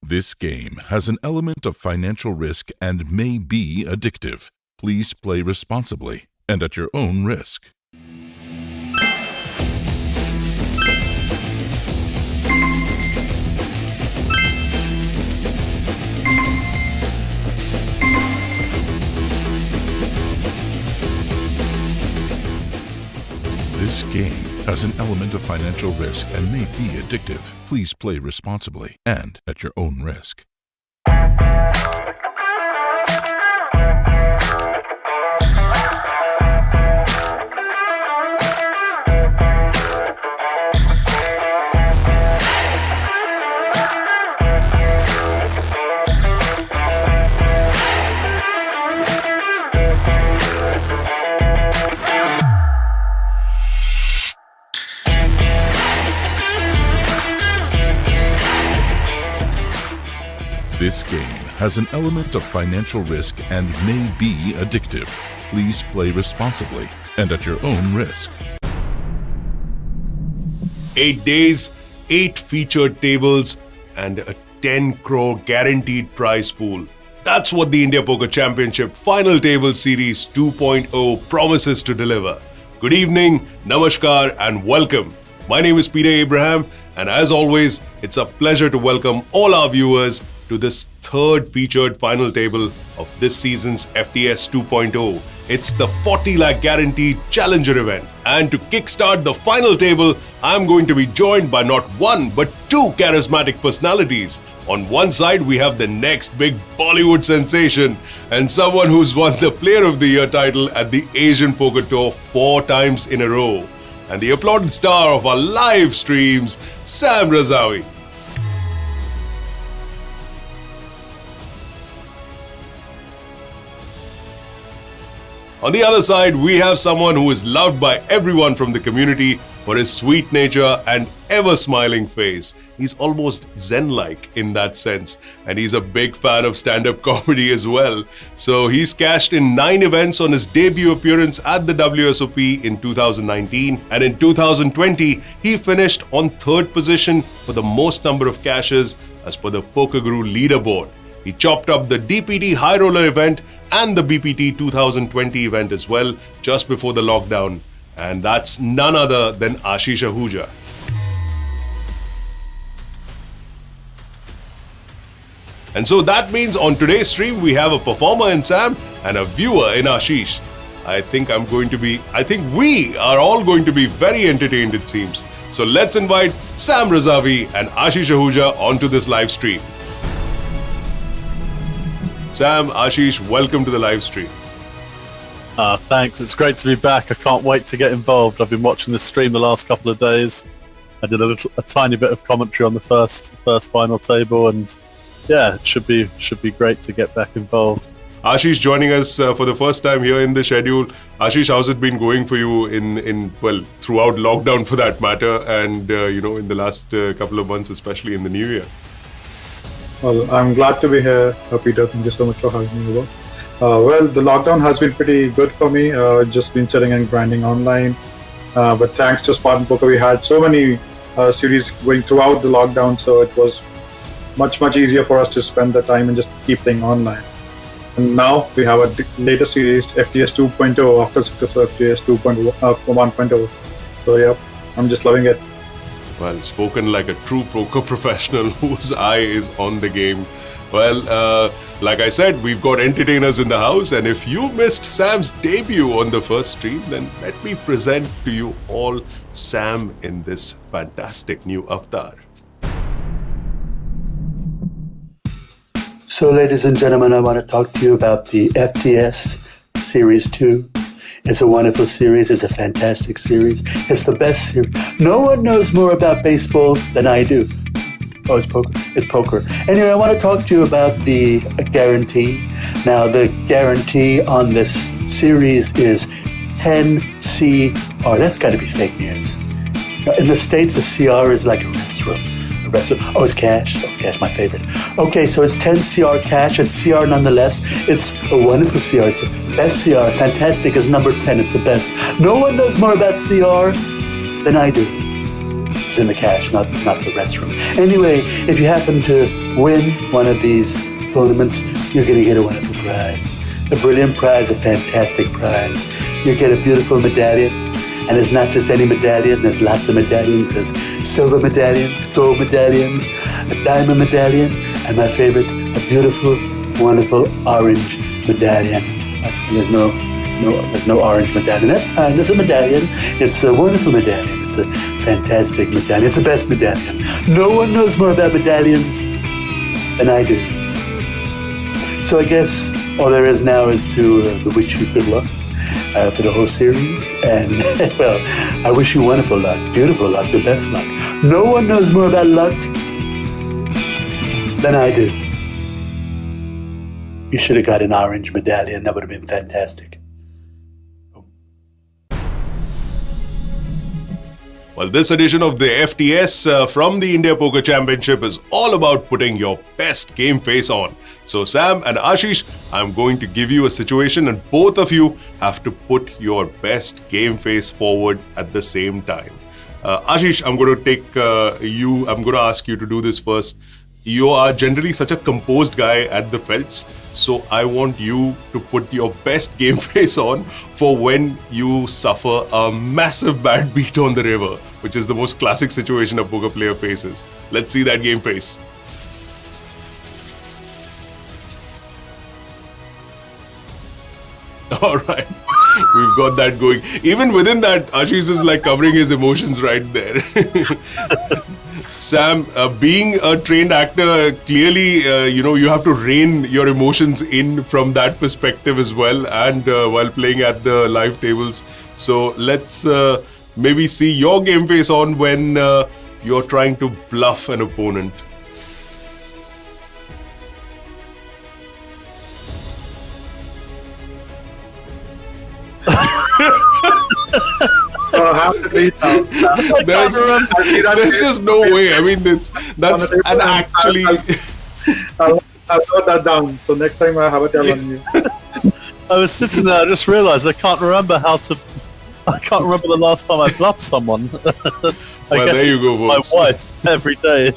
This game has an element of financial risk and may be addictive. Please play responsibly and at your own risk. This game has an element of financial risk and may be addictive. Please play responsibly and at your own risk. This game has an element of financial risk and may be addictive. Please play responsibly and at your own risk. 8 days, 8 featured tables, and a 10 crore guaranteed prize pool. That's what the India Poker Championship Final Table Series 2.0 promises to deliver. Good evening, namaskar, and welcome. My name is Peter Abraham, and as always, it's a pleasure to welcome all our viewers to this third featured final table of this season's FTS 2.0. It's the 40 lakh guaranteed Challenger event. And to kickstart the final table, I'm going to be joined by not one but two charismatic personalities. On one side, we have the next big Bollywood sensation and someone who's won the Player of the Year title at the Asian Poker Tour 4 times in a row. And the applauded star of our live streams, Sam Razavi. On the other side, we have someone who is loved by everyone from the community for his sweet nature and ever-smiling face. He's almost zen-like in that sense, and he's a big fan of stand-up comedy as well. So he's cashed in 9 events on his debut appearance at the WSOP in 2019, and in 2020, he finished on 3rd position for the most number of cashes as per the Poker Guru leaderboard. He chopped up the DPT High Roller event and the BPT 2020 event as well just before the lockdown. And that's none other than Ashish Ahuja. And so that means on today's stream, we have a performer in Sam and a viewer in Ashish. I think we are all going to be very entertained, it seems. So let's invite Sam Razavi and Ashish Ahuja onto this live stream. Sam, Ashish, welcome to the live stream. Thanks. It's great to be back. I can't wait to get involved. I've been watching the stream the last couple of days. I did a tiny bit of commentary on the first final table, and yeah, it should be great to get back involved. Ashish joining us for the first time here in the schedule. Ashish, how's it been going for you throughout lockdown for that matter, and in the last couple of months, especially in the new year? Well, I'm glad to be here, Peter. Thank you so much for having me over. Well, the lockdown has been pretty good for me. Just been sitting and grinding online. But thanks to Spartan Poker, we had so many series going throughout the lockdown, so it was much easier for us to spend the time and just keep playing online. And now we have a later series, FTS 2.0, after success of FTS 1.0. So yeah, I'm just loving it. Well, spoken like a true poker professional whose eye is on the game. Well, like I said, we've got entertainers in the house, and if you missed Sam's debut on the first stream, then let me present to you all Sam in this fantastic new avatar. So, ladies and gentlemen, I want to talk to you about the FTS Series 2. It's a wonderful series. It's a fantastic series. It's the best series. No one knows more about baseball than I do. Oh, it's poker. It's poker. Anyway, I want to talk to you about the guarantee. Now, the guarantee on this series is 10 CR. That's got to be fake news. In the States, a CR is like a restaurant. Oh, it's cash. Oh, it's cash, my favorite. Okay, so it's 10 CR cash. It's CR nonetheless. It's a wonderful CR. It's the best CR. Fantastic. It's number 10. It's the best. No one knows more about CR than I do. It's in the cash, not the restroom. Anyway, if you happen to win one of these tournaments, you're going to get a wonderful prize. A brilliant prize, a fantastic prize. You get a beautiful medallion. And it's not just any medallion, there's lots of medallions. There's silver medallions, gold medallions, a diamond medallion, and my favorite, a beautiful, wonderful orange medallion. There's no orange medallion. That's fine, there's a medallion. It's a wonderful medallion. It's a fantastic medallion. It's the best medallion. No one knows more about medallions than I do. So I guess all there is now is to wish you good luck. For the whole series, and well, I wish you wonderful luck, beautiful luck, the best luck. No one knows more about luck than I do. You should have got an orange medallion, that would have been fantastic. Well, this edition of the FTS from the India Poker Championship is all about putting your best game face on. So Sam and Ashish, I'm going to give you a situation and both of you have to put your best game face forward at the same time. Ashish, I'm going to ask you to do this first. You are generally such a composed guy at the felts, so I want you to put your best game face on for when you suffer a massive bad beat on the river, which is the most classic situation a poker player faces. Let's see that game face. All right, we've got that going. Even within that, Ashish is like covering his emotions right there. Sam, being a trained actor, clearly, you have to rein your emotions in from that perspective as well, and while playing at the live tables. So let's maybe see your game face on when you're trying to bluff an opponent. There's just no way. I mean, that's an actually. I'll note that down. So next time I have a tell on you. I was sitting there. I just realised I can't remember the last time I bluffed someone. I guess there you go, my folks. wife every day.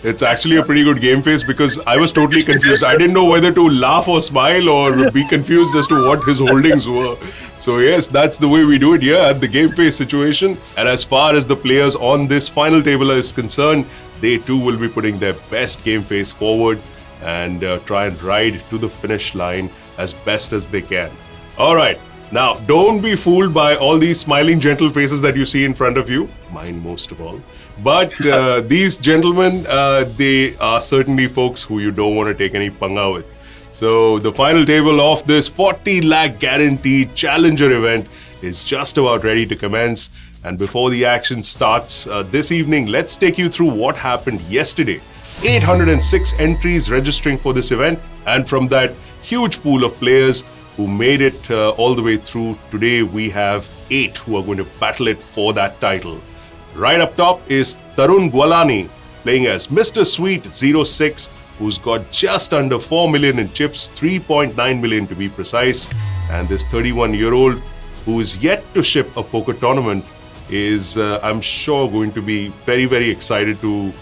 It's actually a pretty good game face because I was totally confused. I didn't know whether to laugh or smile or be confused as to what his holdings were. So yes, that's the way we do it here at the game face situation. And as far as the players on this final table is concerned, they too will be putting their best game face forward and try and ride to the finish line as best as they can. All right. Now, don't be fooled by all these smiling, gentle faces that you see in front of you. Mine most of all. But these gentlemen, they are certainly folks who you don't want to take any panga with. So the final table of this 40 lakh guaranteed challenger event is just about ready to commence. And before the action starts this evening, let's take you through what happened yesterday. 806 entries registering for this event. And from that huge pool of players who made it all the way through, today we have 8 who are going to battle it for that title. Right up top is Tarun Guwalani, playing as Mr. Sweet 06, who's got just under 4 million in chips, 3.9 million to be precise. And this 31-year-old, who is yet to ship a poker tournament, is, I'm sure, going to be very, very excited to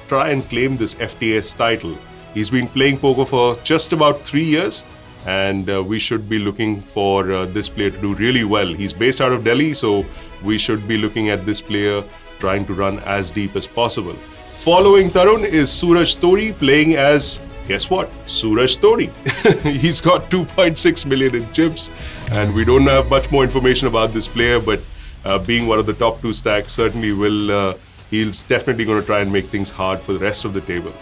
try and claim this FTS title. He's been playing poker for just about 3 years, and we should be looking for this player to do really well. He's based out of Delhi, so we should be looking at this player trying to run as deep as possible. Following Tarun is Sooraj Todi, playing as, guess what? Sooraj Todi. He's got 2.6 million in chips, and we don't have much more information about this player, but being one of the top 2 stacks, certainly he's definitely going to try and make things hard for the rest of the table.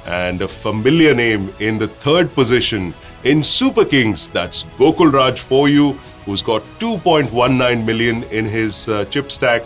And a familiar name in the 3rd position in Super Kings, that's Gokul Raj for you, who's got 2.19 million in his chip stack.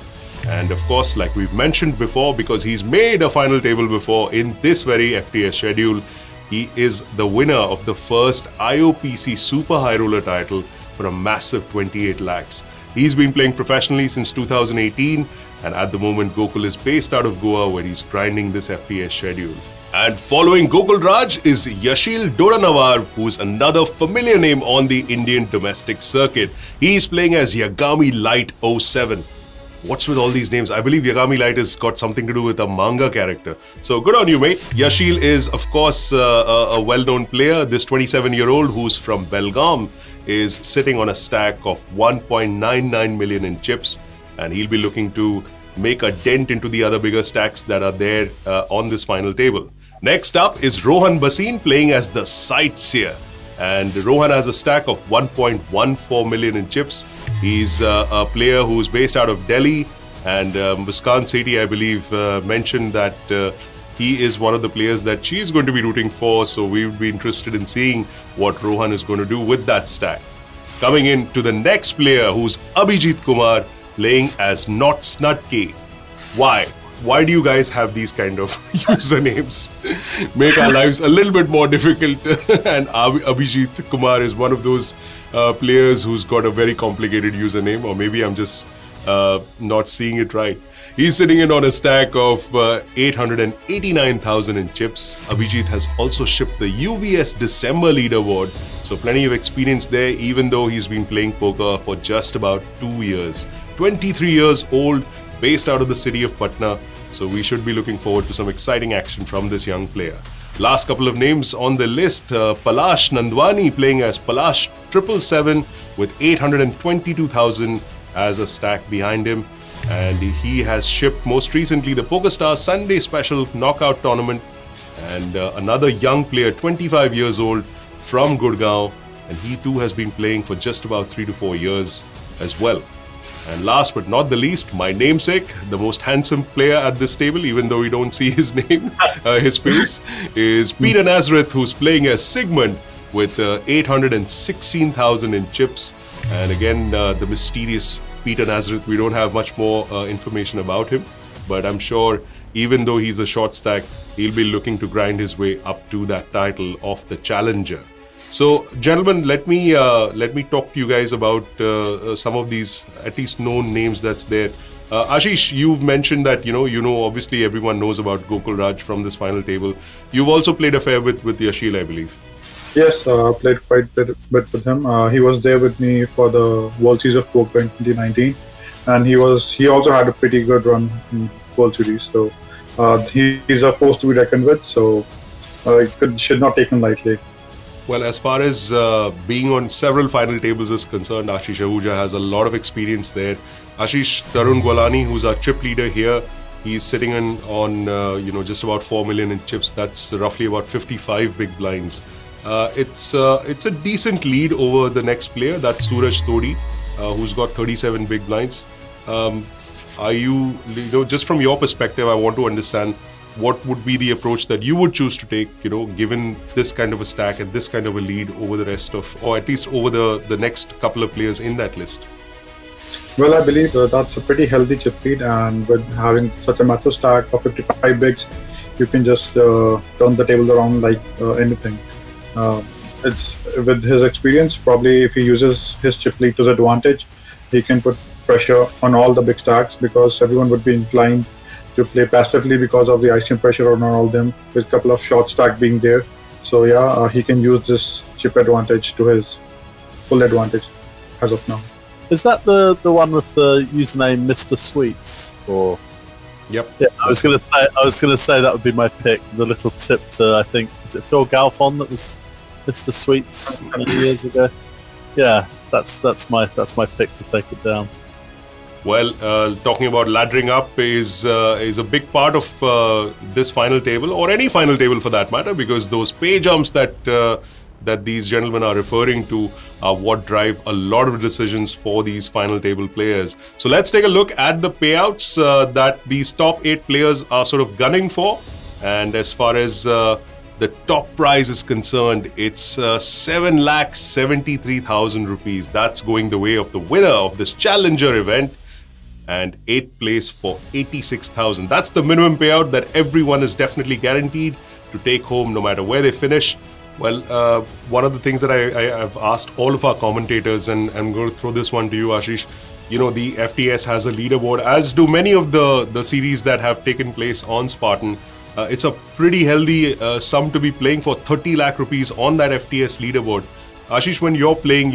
And of course, like we've mentioned before, because he's made a final table before in this very FTS schedule, he is the winner of the first IOPC Super High Roller title for a massive 28 lakhs. He's been playing professionally since 2018, and at the moment Gokul is based out of Goa, where he's grinding this FTS schedule. And following Gokul Raj is Yasheel Doddanavar, who's another familiar name on the Indian domestic circuit. He's playing as Yagami Light 07. What's with all these names? I believe Yagami Light has got something to do with a manga character. So good on you, mate. Yasheel is, of course, a well-known player. This 27-year-old who's from Belgaum is sitting on a stack of 1.99 million in chips, and he'll be looking to make a dent into the other bigger stacks that are there on this final table. Next up is Rohan Bhasin playing as the Sightseer. And Rohan has a stack of 1.14 million in chips. He's a player who's based out of Delhi, and Muskan Sethi, I believe, mentioned that he is one of the players that she's going to be rooting for. So we would be interested in seeing what Rohan is going to do with that stack. Coming in to the next player, who's Abhijeet Kumar, playing as Not Snutke. Why? Why do you guys have these kind of usernames? Make our lives a little bit more difficult. And Abhijeet Kumar is one of those players who's got a very complicated username, or maybe I'm just not seeing it right. He's sitting in on a stack of 889,000 in chips. Abhijeet has also shipped the UBS December leaderboard, so plenty of experience there, even though he's been playing poker for just about 2 years. 23 years old, based out of the city of Patna, so we should be looking forward to some exciting action from this young player. Last couple of names on the list, Palash Nandwani playing as Palash 777 with 822,000 as a stack behind him, and he has shipped most recently the PokerStars Sunday Special Knockout Tournament. And another young player, 25 years old, from Gurgaon, and he too has been playing for just about 3 to 4 years as well. And last but not the least, my namesake, the most handsome player at this table, even though we don't see his name, his face, is Peter Nazareth, who's playing as Sigmund with 816,000 in chips. And again, the mysterious Peter Nazareth, we don't have much more information about him, but I'm sure even though he's a short stack, he'll be looking to grind his way up to that title of the Challenger. So, gentlemen, let me talk to you guys about some of these at least known names that's there. Ashish, you've mentioned that you know obviously everyone knows about Gokul Raj from this final table. You've also played a fair bit with Yasheel, I believe. Yes, I played quite a bit with him. He was there with me for the World Series of Poker in 2019, and he also had a pretty good run in World Series. So he's a force to be reckoned with. So should not take him lightly. Well, as far as being on several final tables is concerned, Ashish Ahuja has a lot of experience there. Ashish, Tarun Guwalani, who's our chip leader here, he's sitting on just about 4 million in chips. That's roughly about 55 big blinds. It's a decent lead over the next player. That's Sooraj Todi, who's got 37 big blinds. Are you just from your perspective, I want to understand what would be the approach that you would choose to take, given this kind of a stack and this kind of a lead over the rest of, or at least over the next couple of players in that list? Well, I believe that's a pretty healthy chip lead, and with having such a massive stack of 55 bigs, you can just turn the table around like anything. It's with his experience, probably if he uses his chip lead to his advantage, he can put pressure on all the big stacks, because everyone would be inclined to play passively because of the ICM pressure on all of them, with a couple of short stack being there. So yeah, he can use this chip advantage to his full advantage as of now. Is that the one with the username Mr. Sweets? Or Yep. Yeah, I was gonna say that would be my pick. The little tip to, I think, was it Phil Galfon that was Mr. Sweets many years ago? Yeah, that's my pick to take it down. Well, talking about laddering up is a big part of this final table, or any final table for that matter, because those pay jumps that these gentlemen are referring to are what drive a lot of decisions for these final table players. So let's take a look at the payouts that these top 8 players are sort of gunning for. And as far as the top prize is concerned, it's 7,73,000 rupees. That's going the way of the winner of this Challenger event. And 8th place for 86,000. That's the minimum payout that everyone is definitely guaranteed to take home no matter where they finish. Well, one of the things that I have asked all of our commentators, and I'm going to throw this one to you, Ashish. The FTS has a leaderboard, as do many of the series that have taken place on Spartan. It's a pretty healthy sum to be playing for 30 lakh rupees on that FTS leaderboard. Ashish, when you're playing,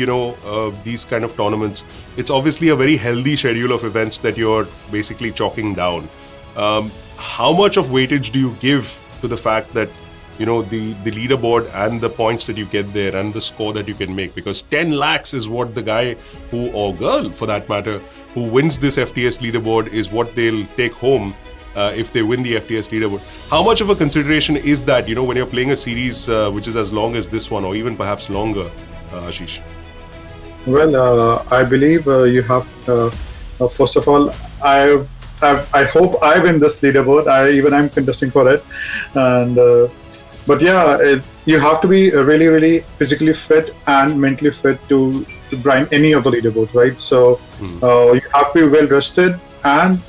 these kind of tournaments, it's obviously a very healthy schedule of events that you're basically chalking down. How much of weightage do you give to the fact that the leaderboard and the points that you get there and the score that you can make? Because 10 lakhs is what the guy or girl for that matter who wins this FTS leaderboard is what they'll take home if they win the FTS leaderboard. How much of a consideration is that when you're playing a series which is as long as this one or even perhaps longer, Ashish? Well, I believe you have first of all, I hope I win this leaderboard. I'm contesting for it, and but yeah, you have to be really, really physically fit and mentally fit to grind any of the leaderboards, right? So you have to be well rested and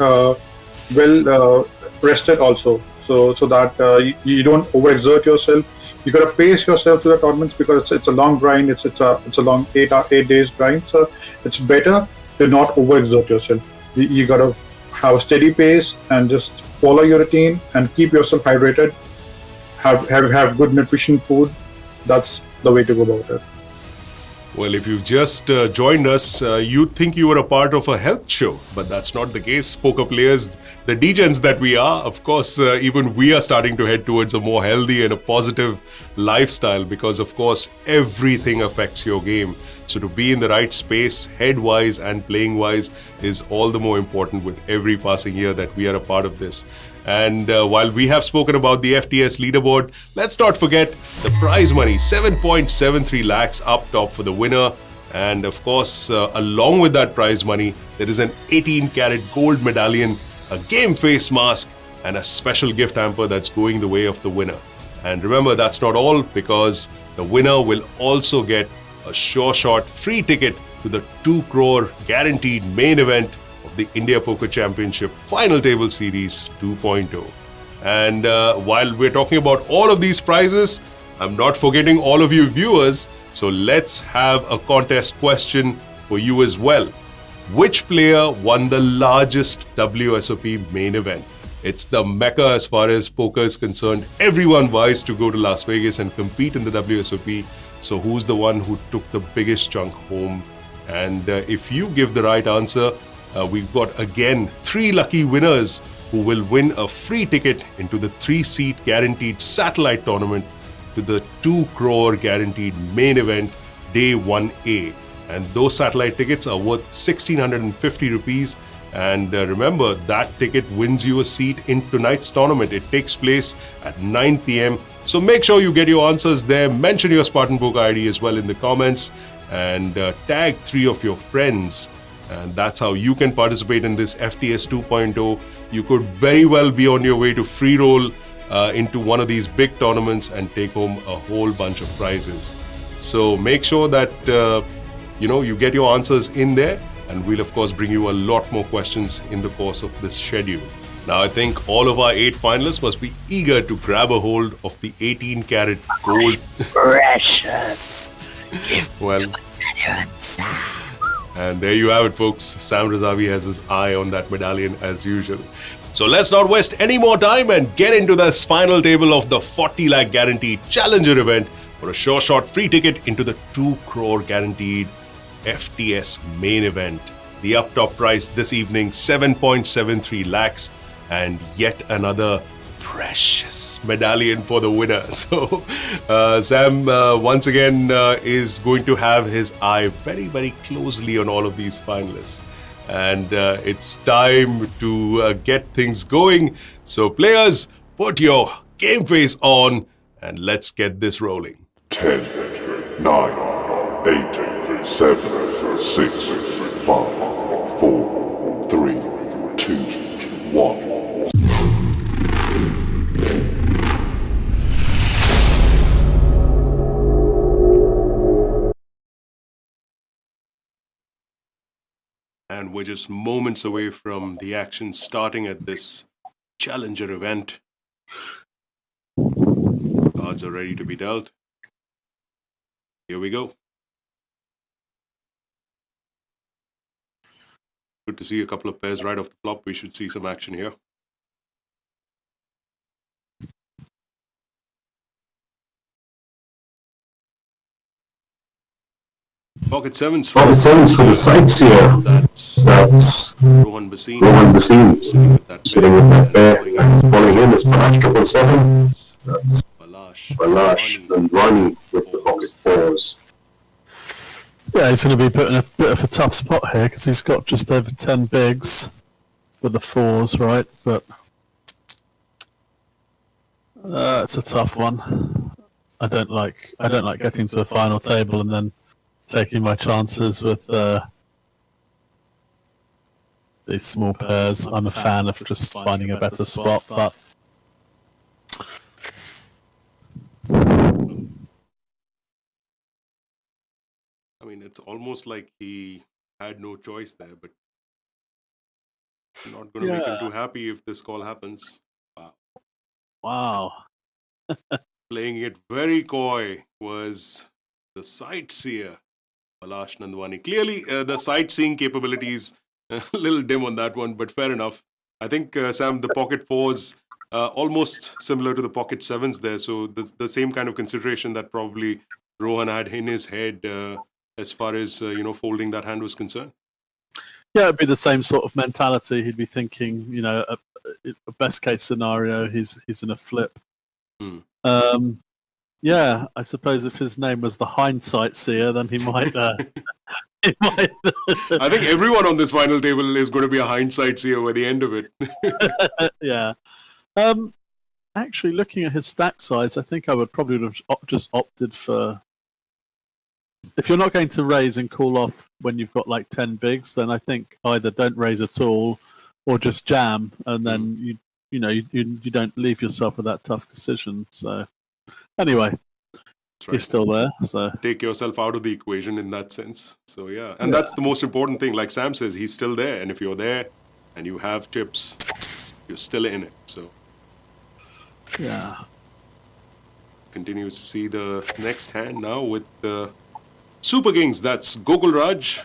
rested also, so that you don't overexert yourself. You got to pace yourself to the tournaments because it's a long grind. It's a long 8 days grind. So it's better to not overexert yourself. You got to have a steady pace and just follow your routine and keep yourself hydrated. Have good nutrition food. That's the way to go about it. Well, if you've just joined us, you'd think you were a part of a health show, but that's not the case. Poker players, the degens that we are, of course, even we are starting to head towards a more healthy and a positive lifestyle because, of course, everything affects your game. So to be in the right space, head-wise and playing-wise, is all the more important with every passing year that we are a part of this. And while we have spoken about the FTS leaderboard, let's not forget the prize money, 7.73 lakhs up top for the winner. And of course, along with that prize money, there is an 18-carat gold medallion, a game face mask, and a special gift hamper that's going the way of the winner. And remember, that's not all, because the winner will also get a sure shot free ticket to the 2 crore guaranteed main event of the India Poker Championship Final Table Series 2.0. And while we're talking about all of these prizes, I'm not forgetting all of you viewers, so let's have a contest question for you as well. Which player won the largest WSOP main event? It's the mecca as far as poker is concerned. Everyone vies to go to Las Vegas and compete in the WSOP. So who's the one who took the biggest chunk home? And if you give the right answer, we've got again 3 lucky winners who will win a free ticket into the 3-seat guaranteed satellite tournament to the 2 crore guaranteed main event day 1A. And those satellite tickets are worth 1,650 rupees. And remember, that ticket wins you a seat in tonight's tournament. It takes place at 9 p.m. So make sure you get your answers there. Mention your Spartan Poker ID as well in the comments and tag 3 of your friends. And that's how you can participate in this FTS 2.0. You could very well be on your way to free roll into one of these big tournaments and take home a whole bunch of prizes. So make sure that you get your answers in there, and we'll of course bring you a lot more questions in the course of this schedule. Now I think all of our 8 finalists must be eager to grab a hold of the 18-carat gold. Precious. Well. And there you have it, folks. Sam Razavi has his eye on that medallion as usual. So let's not waste any more time and get into this final table of the 40 lakh guaranteed Challenger event for a sure shot free ticket into the 2 crore guaranteed FTS main event. The up top price this evening, 7.73 lakhs, and yet another precious medallion for the winner. So Sam once again is going to have his eye very, very closely on all of these finalists. And it's time to get things going. So players, put your game face on and let's get this rolling. 10, 9, 8, 7, 6, 5, 4, 3, 2, 1. And we're just moments away from the action starting at this Challenger event. Cards are ready to be dealt. Here we go. Good to see a couple of pairs right off the flop. We should see some action here. Pocket sevens Pocket sevens for the sightseer. That's Rohan Bhasin. Rohan Bhasin Sitting with that pair. And following him is Palash 777. That's Palash Nandwani with the pocket fours. Yeah, he's going to be put in a bit of a tough spot here because he's got just over 10 bigs with the fours, right? But it's a tough one. I don't like getting to a final table and then taking my chances with these small pairs. I'm a fan of just finding a better spot, but I mean, it's almost like he had no choice there, but I'm not going to make him too happy if this call happens. Wow. Playing it very coy was the sightseer, Palash Nandwani. Clearly, the sightseeing capabilities a little dim on that one, but fair enough. I think, Sam, the pocket fours almost similar to the pocket sevens there, so the same kind of consideration that probably Rohan had in his head as far as folding that hand was concerned. Yeah, it'd be the same sort of mentality. He'd be thinking, a best case scenario, he's in a flip. Yeah, I suppose if his name was the hindsight seer, then he might. He might. I think everyone on this final table is going to be a hindsight seer by the end of it. Yeah. Actually, looking at his stack size, I think I would probably have just opted for. If you're not going to raise and call off when you've got like 10 bigs, then I think either don't raise at all or just jam, and then you don't leave yourself with that tough decision. So anyway, right. He's still there. So take yourself out of the equation in that sense. So yeah, and that's the most important thing. Like Sam says, he's still there, and if you're there and you have chips, you're still in it. So yeah, continues to see the next hand now with the Super Kings. That's Gokul Raj,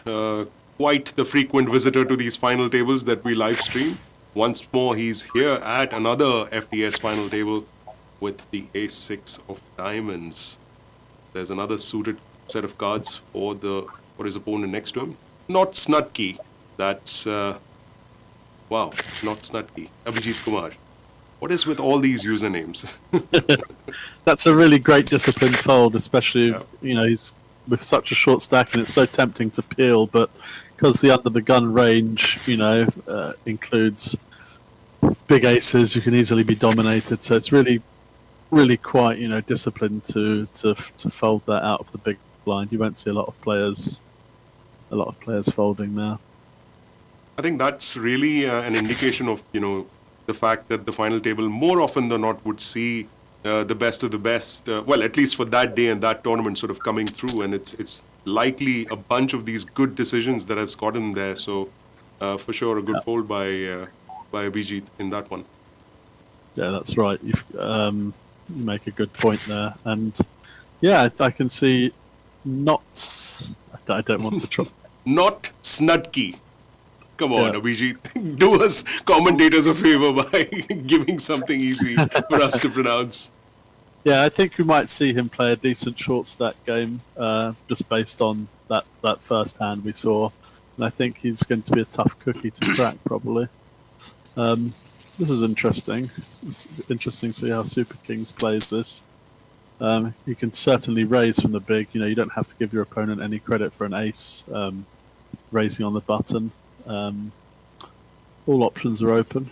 quite the frequent visitor to these final tables that we live stream. Once more, he's here at another FTS final table with the Ace-6 of Diamonds. There's another suited set of cards for his opponent next to him. Not Snutki. That's not Snutki. Abhijeet Kumar. What is with all these usernames? that's a really great disciplined fold, especially he's with such a short stack, and it's so tempting to peel, but because the under the gun range, includes big aces, you can easily be dominated. So it's really quite disciplined to fold that out of the big blind. You won't see a lot of players folding now. I think that's really an indication of the fact that the final table more often than not would see the best of the best, well, at least for that day and that tournament sort of coming through, and it's likely a bunch of these good decisions that has gotten there. So for sure a good fold by Abhijeet in that one. Yeah, that's right. You make a good point there, and yeah, I can see not. I don't want to try. Not Snutki. Come on, Abhijeet. Do us commentators a favor by giving something easy for us to pronounce. Yeah, I think we might see him play a decent short stack game, just based on that first hand we saw. And I think he's going to be a tough cookie to crack, probably. This is interesting. It's interesting to see how Super Kings plays this. You can certainly raise from the big. You don't have to give your opponent any credit for an ace raising on the button. All options are open.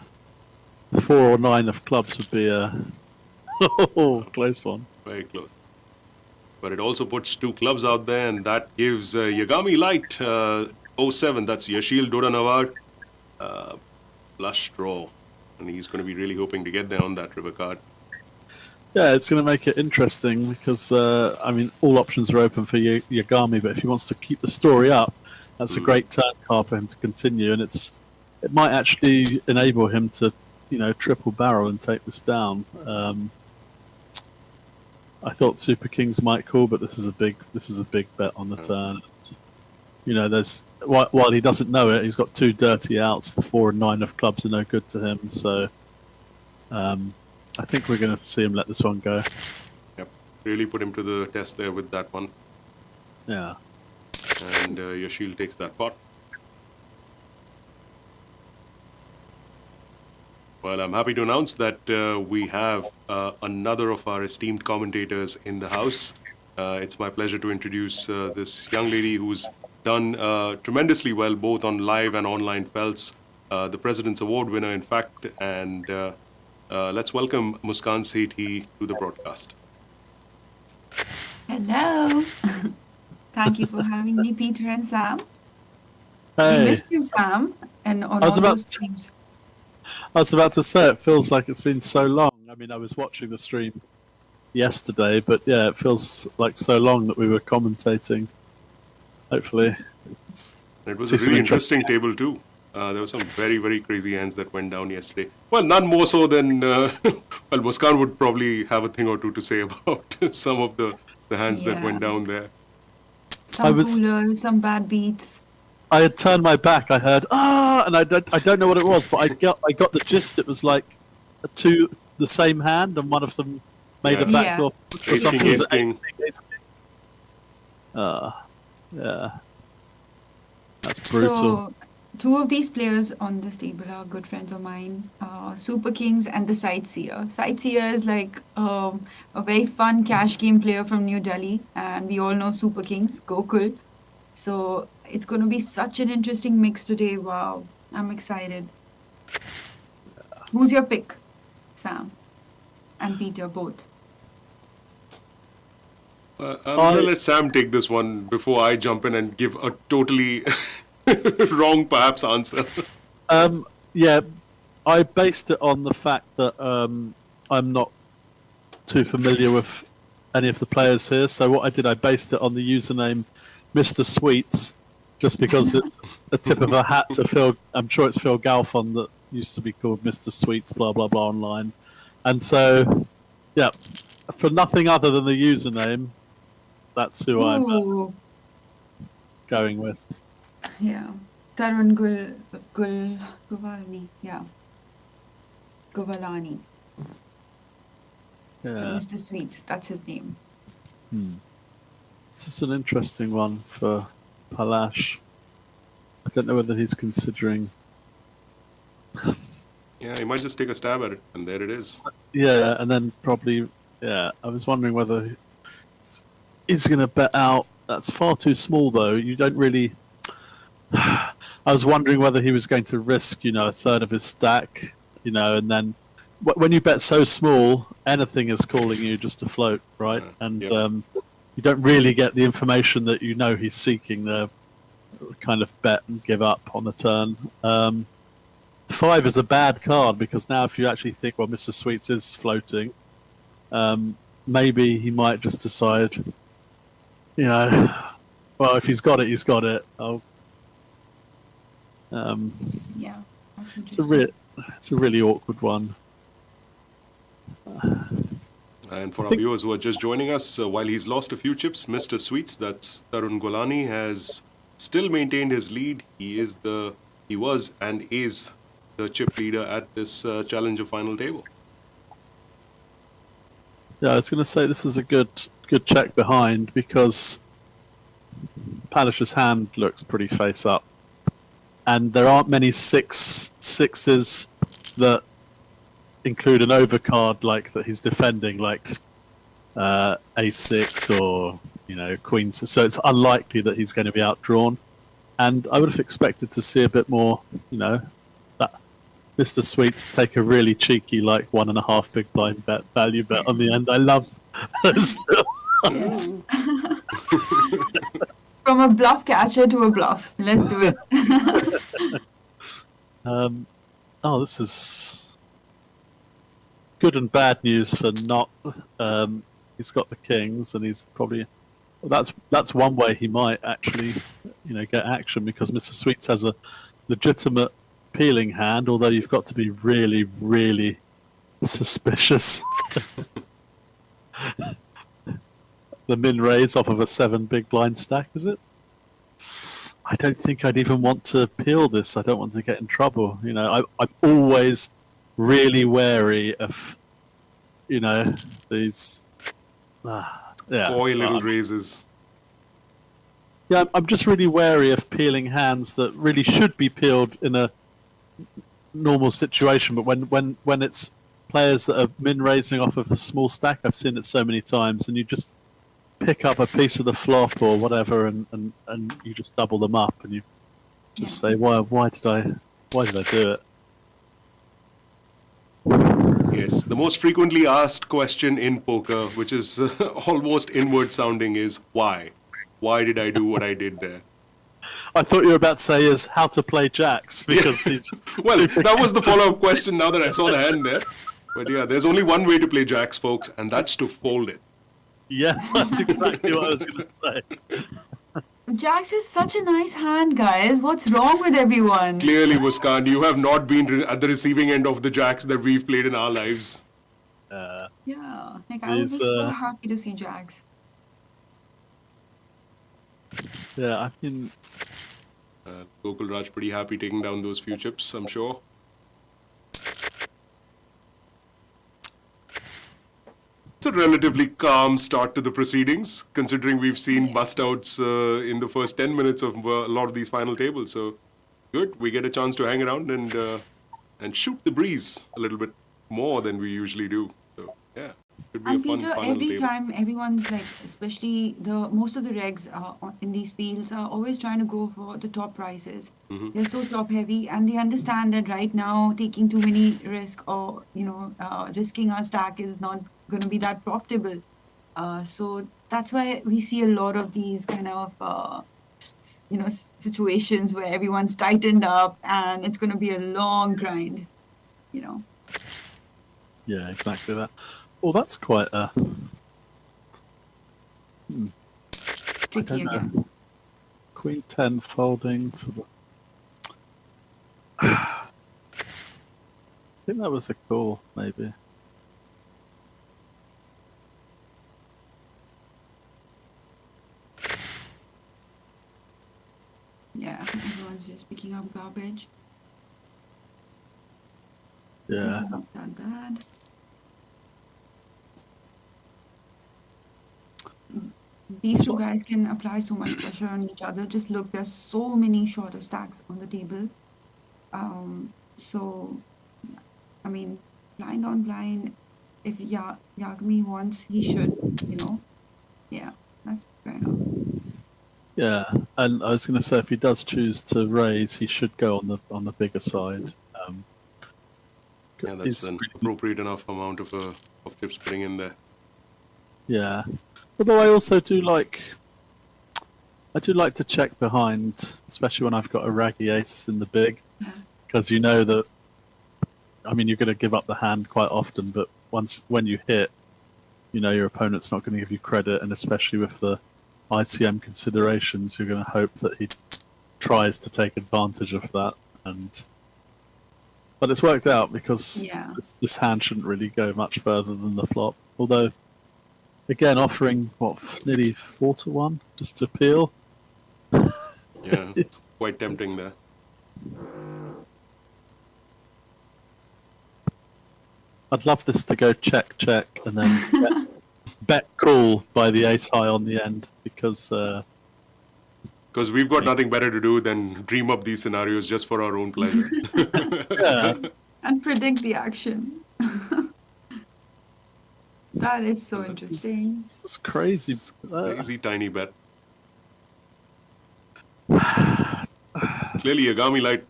4 or 9 of clubs would be a close one. Very close. But it also puts 2 clubs out there, and that gives Yagami Light 07. That's Yasheel Doddanavar. Flush draw. And he's going to be really hoping to get there on that river card. Yeah, it's going to make it interesting because, all options are open for Yagami, but if he wants to keep the story up, that's a great turn card for him to continue, and it might actually enable him to, triple barrel and take this down. I thought Super Kings might call, but this is a big bet on the turn. There's while he doesn't know it, he's got 2 dirty outs. The 4 and 9 of clubs are no good to him, so I think we're going to see him let this one go. Yep, really put him to the test there with that one. Yeah. And Yasheel takes that pot. Well, I'm happy to announce that we have another of our esteemed commentators in the house. It's my pleasure to introduce this young lady who's done tremendously well, both on live and online felts. The President's Award winner, in fact. And let's welcome Muskan Sethi to the broadcast. Hello. Thank you for having me, Peter and Sam. Hey. We missed you, Sam, and on I was all about those teams. I was about to say, it feels like it's been so long. I mean, I was watching the stream yesterday, but yeah, it feels like so long that we were commentating. Hopefully. It was a really interesting table too. There were some very, very crazy hands that went down yesterday. Well, none more so than, well, Muskan would probably have a thing or two to say about some of the hands that went down there. Some coolers, some bad beats. I had turned my back. I heard and I don't know what it was, but I got the gist. It was like the same hand, and one of them made a backdoor or something. Yeah, that's brutal. So, two of these players on this table are good friends of mine, Super Kings and the Sightseer. Sightseer is like a very fun cash game player from New Delhi, and we all know Super Kings, Gokul. So it's going to be such an interesting mix today. Wow, I'm excited. Who's your pick, Sam and Peter, both? I'm going to let Sam take this one before I jump in and give a totally wrong, perhaps, answer. Yeah, I based it on the fact that I'm not too familiar with any of the players here. So what I did, I based it on the username Mr. Sweets, just because it's a tip of a hat to Phil. I'm sure it's Phil Galfond that used to be called Mr. Sweets, blah, blah, blah, online. And so, yeah, for nothing other than the username, that's who I'm going with. Yeah, Tarun Guwalani. Yeah, Guwalani. Yeah. Mr. Sweets, that's his name. This is an interesting one for Palash. I don't know whether he's considering. Yeah, he might just take a stab at it, and there it is. Yeah, and then probably, I was wondering whether he's going to bet out. That's far too small, though. You don't really. I was wondering whether he was going to risk, a third of his stack, and then when you bet so small, anything is calling you just to float, right? And you don't really get the information that he's seeking the kind of bet and give up on the turn. 5 is a bad card because now if you actually think, well, Mr. Sweets is floating, maybe he might just decide, well, if he's got it, he's got it. Yeah, that's interesting. It's a really awkward one. And for our viewers who are just joining us, while he's lost a few chips, Mr. Sweets, that's Tarun Guwalani, has still maintained his lead. He was and is the chip leader at this Challenger final table. Yeah, I was going to say this is a good check behind because Palash's hand looks pretty face up, and there aren't many sixes that include an overcard like that he's defending, like A6 or Queen. So it's unlikely that he's going to be outdrawn, and I would have expected to see a bit more. That Mr. Sweets take a really cheeky 1.5 big blind value bet on the end. I love those. From a bluff catcher to a bluff. Let's do it. This is good and bad news for not. He's got the kings, and he's probably. That's one way he might actually, get action because Mr. Sweets has a legitimate peeling hand. Although you've got to be really, really suspicious. The min raise off of a 7 big blind stack, is it? I don't think I'd even want to peel this. I don't want to get in trouble. I'm always really wary of, these. Coy little raises. Yeah, I'm just really wary of peeling hands that really should be peeled in a normal situation, but when it's players that are min raising off of a small stack, I've seen it so many times, and you just pick up a piece of the flop or whatever, and you just double them up, and you just say, why did I do it? Yes, the most frequently asked question in poker, which is almost inward sounding, is why? Why did I do what I did there? I thought you were about to say is how to play jacks, because these Well, that was the follow-up question now that I saw the hand there. But yeah, there's only one way to play jacks, folks, and that's to fold it. Yes, that's exactly what I was going to say. Jacks is such a nice hand, guys. What's wrong with everyone? Clearly, Muskan, you have not been at the receiving end of the jacks that we've played in our lives. Yeah, like I was so happy to see Jacks. Yeah, I mean, Gokul Raj pretty happy taking down those few chips, I'm sure. It's a relatively calm start to the proceedings, considering we've seen bust-outs in the first 10 minutes of a lot of these final tables. So, good. We get a chance to hang around and shoot the breeze a little bit more than we usually do. So, yeah, could be And a fun Peter, final every table. time everyone's like, especially most of the regs in these fields are always trying to go for the top prices. They're so top heavy, and they understand that right now taking too many risk or risking our stack is not going to be that profitable. So that's why we see a lot of these kind of situations where everyone's tightened up, and it's going to be a long grind. yeah, exactly that. Well, that's quite a Tricky again. Queen 10 folding to the. I think that was a call, maybe. Yeah, everyone's just picking up garbage. This Yeah. is not that bad. These two guys can apply so much pressure on each other. Just look, there's so many shorter stacks on the table. So, I mean, blind on blind, if Yagami wants, he should, Yeah, that's fair enough. Yeah, and I was going to say if he does choose to raise, he should go on the bigger side. Yeah, that's an appropriate enough amount of chips putting in there. Yeah, although I also do like to check behind, especially when I've got a raggy ace in the big, because you know that. I mean, you're going to give up the hand quite often, but when you hit, your opponent's not going to give you credit, and especially with the ICM considerations, you're going to hope that he tries to take advantage of that. But it's worked out because this hand shouldn't really go much further than the flop. Although, again, offering nearly 4-1 just to peel. Yeah, it's quite tempting there. I'd love this to go check, and then bet call by the ace high on the end, because we've got nothing better to do than dream up these scenarios just for our own pleasure. And predict the action. That is so interesting. It's crazy. Crazy tiny bet. Clearly, Yagami Light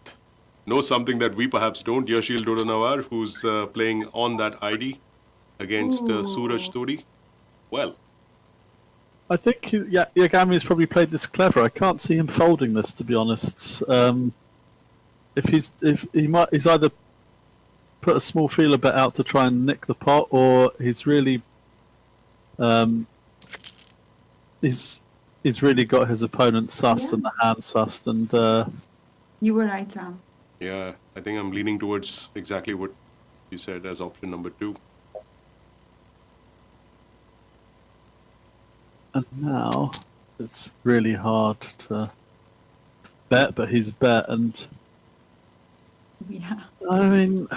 knows something that we perhaps don't. Yasheel Doddanavar, who's playing on that ID against Sooraj Todi. Well, I think Yagami's probably played this clever. I can't see him folding this, to be honest. He's either put a small feeler bet out to try and nick the pot, or he's really he's really got his opponent sussed and the hand sussed, and you were right, Sam. Yeah, I think I'm leaning towards exactly what you said as option number 2. And now it's really hard to bet, but he's bet, and I mean,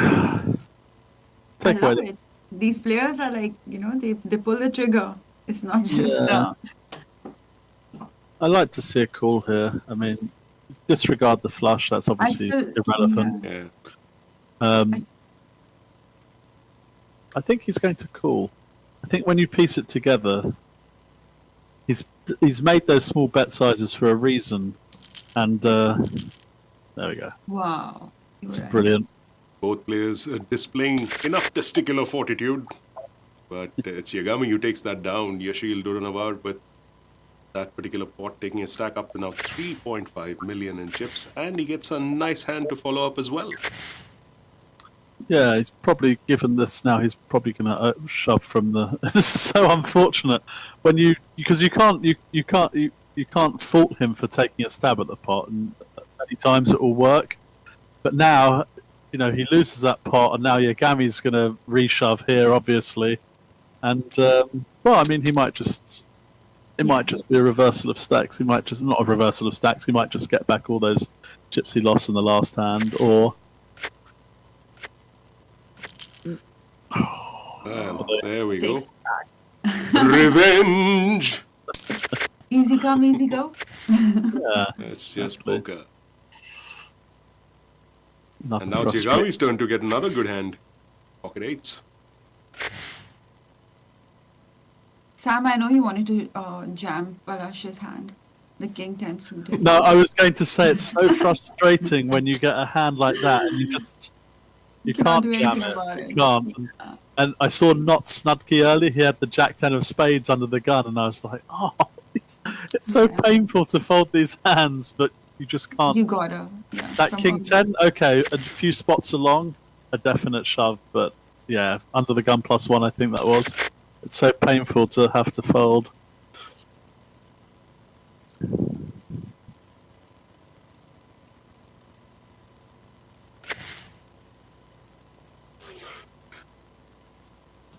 take I love away. it. These players are like, they pull the trigger. It's not just I like to see a call here. I mean, disregard the flush. That's obviously irrelevant. Yeah. I think he's going to call. I think when you piece it together, he's made those small bet sizes for a reason, and there we go. Wow. It's brilliant. Both players displaying enough testicular fortitude. But it's Yagami who takes that down. Yasheel Doddanavar with that particular pot taking a stack up to now 3.5 million in chips. And he gets a nice hand to follow up as well. Yeah, he's probably given this now. He's probably going to shove from the. This is so unfortunate when because you can't fault him for taking a stab at the pot, and many times it will work. But now, he loses that pot, and now Yagami's going to reshove here, obviously. And he might just. It might just be a reversal of stacks. He might just not a reversal of stacks. He might just get back all those chips he lost in the last hand, or. There we go. Revenge! Easy come, easy go. Yeah. It's just poker. Nothing And now it's Yagami's turn to get another good hand. Pocket eights. Sam, I know you wanted to jam Palash's hand. The king 10 suited. No, I was going to say it's so frustrating when you get a hand like that and you can't do jam anything it. about You it. can't. Yeah. And I saw Not Snudky early. He had the Jack 10 of spades under the gun, and I was like, oh, it's so painful to fold these hands, but you just can't. You gotta. Yeah, That somehow. king 10, okay, a few spots along, a definite shove, but yeah, under the gun +1, I think that was. It's so painful to have to fold.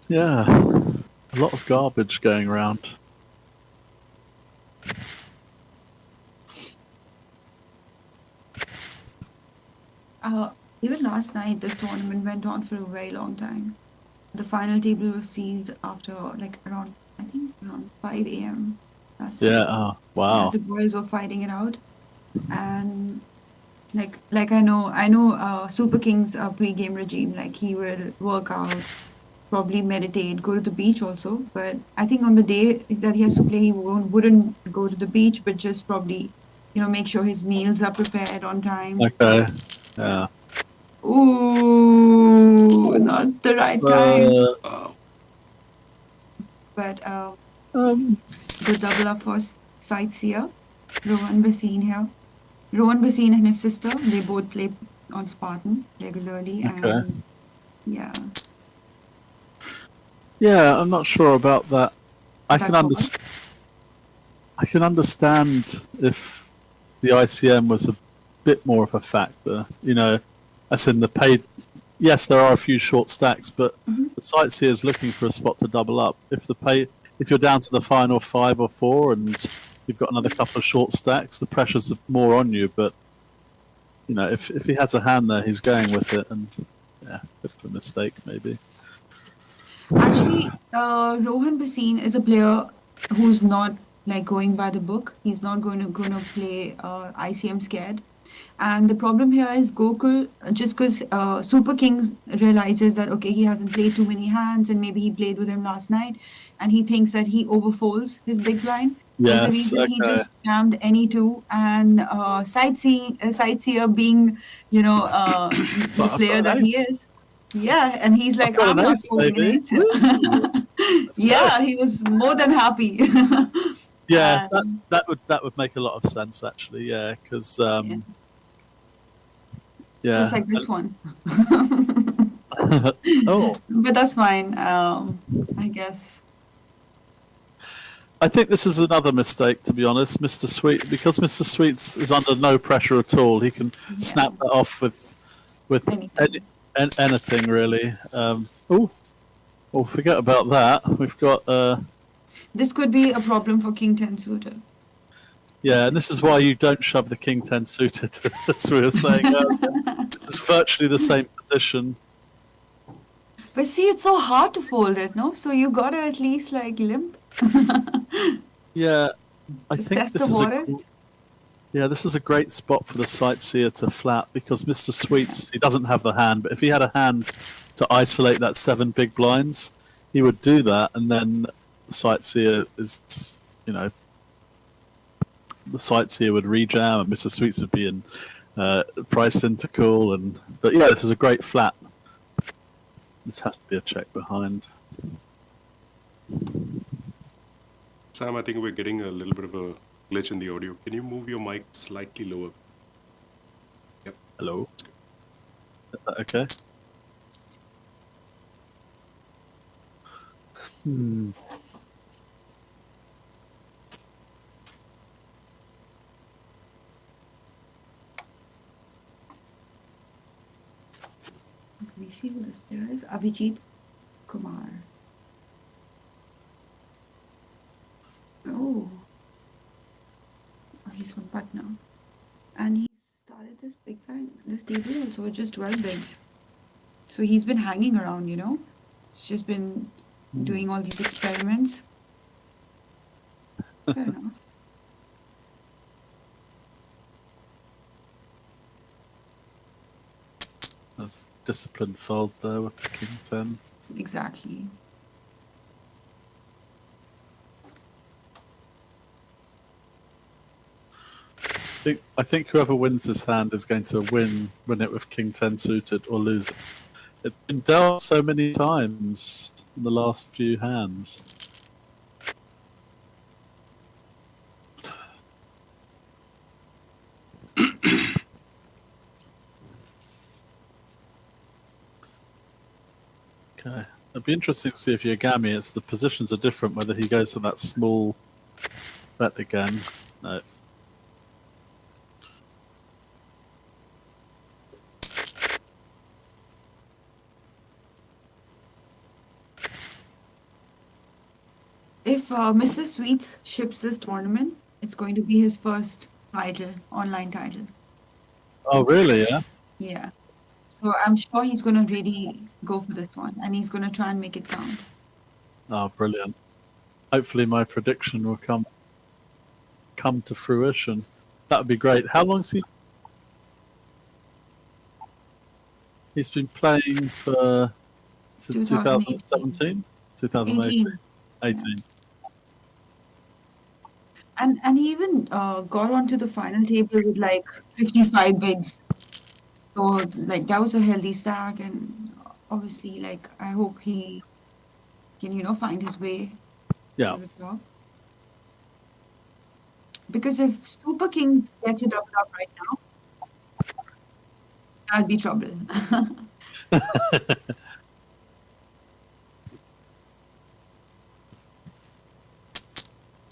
Yeah, a lot of garbage going around. Even last night, this tournament went on for a very long time. The final table was seized after around 5 a.m. last night. Yeah, oh, wow. Yeah, the boys were fighting it out, and I know Super King's pre-game regime. He will work out, probably meditate, go to the beach also. But I think on the day that he has to play, he wouldn't go to the beach, but just probably, make sure his meals are prepared on time. Okay, yeah. Ooh, not the right time. But the double up for Sightseer, Rohan Bhasin here. Rohan Bhasin and his sister, they both play on Spartan regularly. Okay. And yeah. Yeah, I'm not sure about that. I can That understand if the ICM was a bit more of a factor, as in the paid. Yes, there are a few short stacks, but the Sightseer's looking for a spot to double up. If you're down to the final 5 or 4 and you've got another couple of short stacks, the pressure's more on you. But if he has a hand there, he's going with it, and yeah, bit of a mistake maybe. Actually, Rohan Bhasin is a player who's not going by the book. He's not going to play ICM scared. And the problem here is Gokul, just because Super Kings realizes that, okay, he hasn't played too many hands and maybe he played with him last night and he thinks that he overfolds his big blind. There's a reason he just jammed any two, and Sightseer being, the player that he is. Yeah, and he's like, I'm not folding ace. Yeah, he was more than happy. Yeah, that would make a lot of sense actually. Yeah, because yeah, just like this one. Oh, but that's fine. I guess. I think this is another mistake, to be honest, Mr. Sweet, because Mr. Sweets is under no pressure at all. He can snap that off with anything really. Forget about that. We've got. This could be a problem for King 10 suited. Yeah, and this is why you don't shove the King 10 suited, as we were saying earlier. It's virtually the same position. But see, it's so hard to fold it, no? So you gotta at least limp. Yeah, I Just think test this the is waters. this is a great spot for the sightseer to flat because Mr. Sweets, he doesn't have the hand, but if he had a hand to isolate that 7 big blinds, he would do that, and then the sightseer is, the sightseer would rejam, and Mr. Sweets would be in priced into call, but yeah, this is a great flat. This has to be a check behind. Sam, I think we're getting a little bit of a glitch in the audio. Can you move your mic slightly lower? Yep. Hello? Is that okay? Let me see who this player is. Abhijeet Kumar. Oh. He's from Patna. And he started this big blind, this table also with just 12 bigs. So he's been hanging around, He's just been doing all these experiments. Fair enough. That's a disciplined fold there with the King 10. Exactly. I think whoever wins this hand is going to win it with King 10 suited or lose it. It's been dealt so many times in the last few hands. Okay. It'd be interesting to see if Yagami, the positions are different, whether he goes for that small bet again. No. If Mr. Sweets ships this tournament, it's going to be his first title, online title. Oh, really? Yeah? Yeah. So I'm sure he's going to really go for this one, and he's going to try and make it count. Oh, brilliant. Hopefully my prediction will come to fruition. That would be great. How long's he's been playing for since 2017? 2018? 18. And he even got onto the final table with like 55 bigs. So like that was a healthy stack, and obviously like I hope he can find his way Yeah. to the top. Because if Super Kings gets it up right now, that'll be trouble.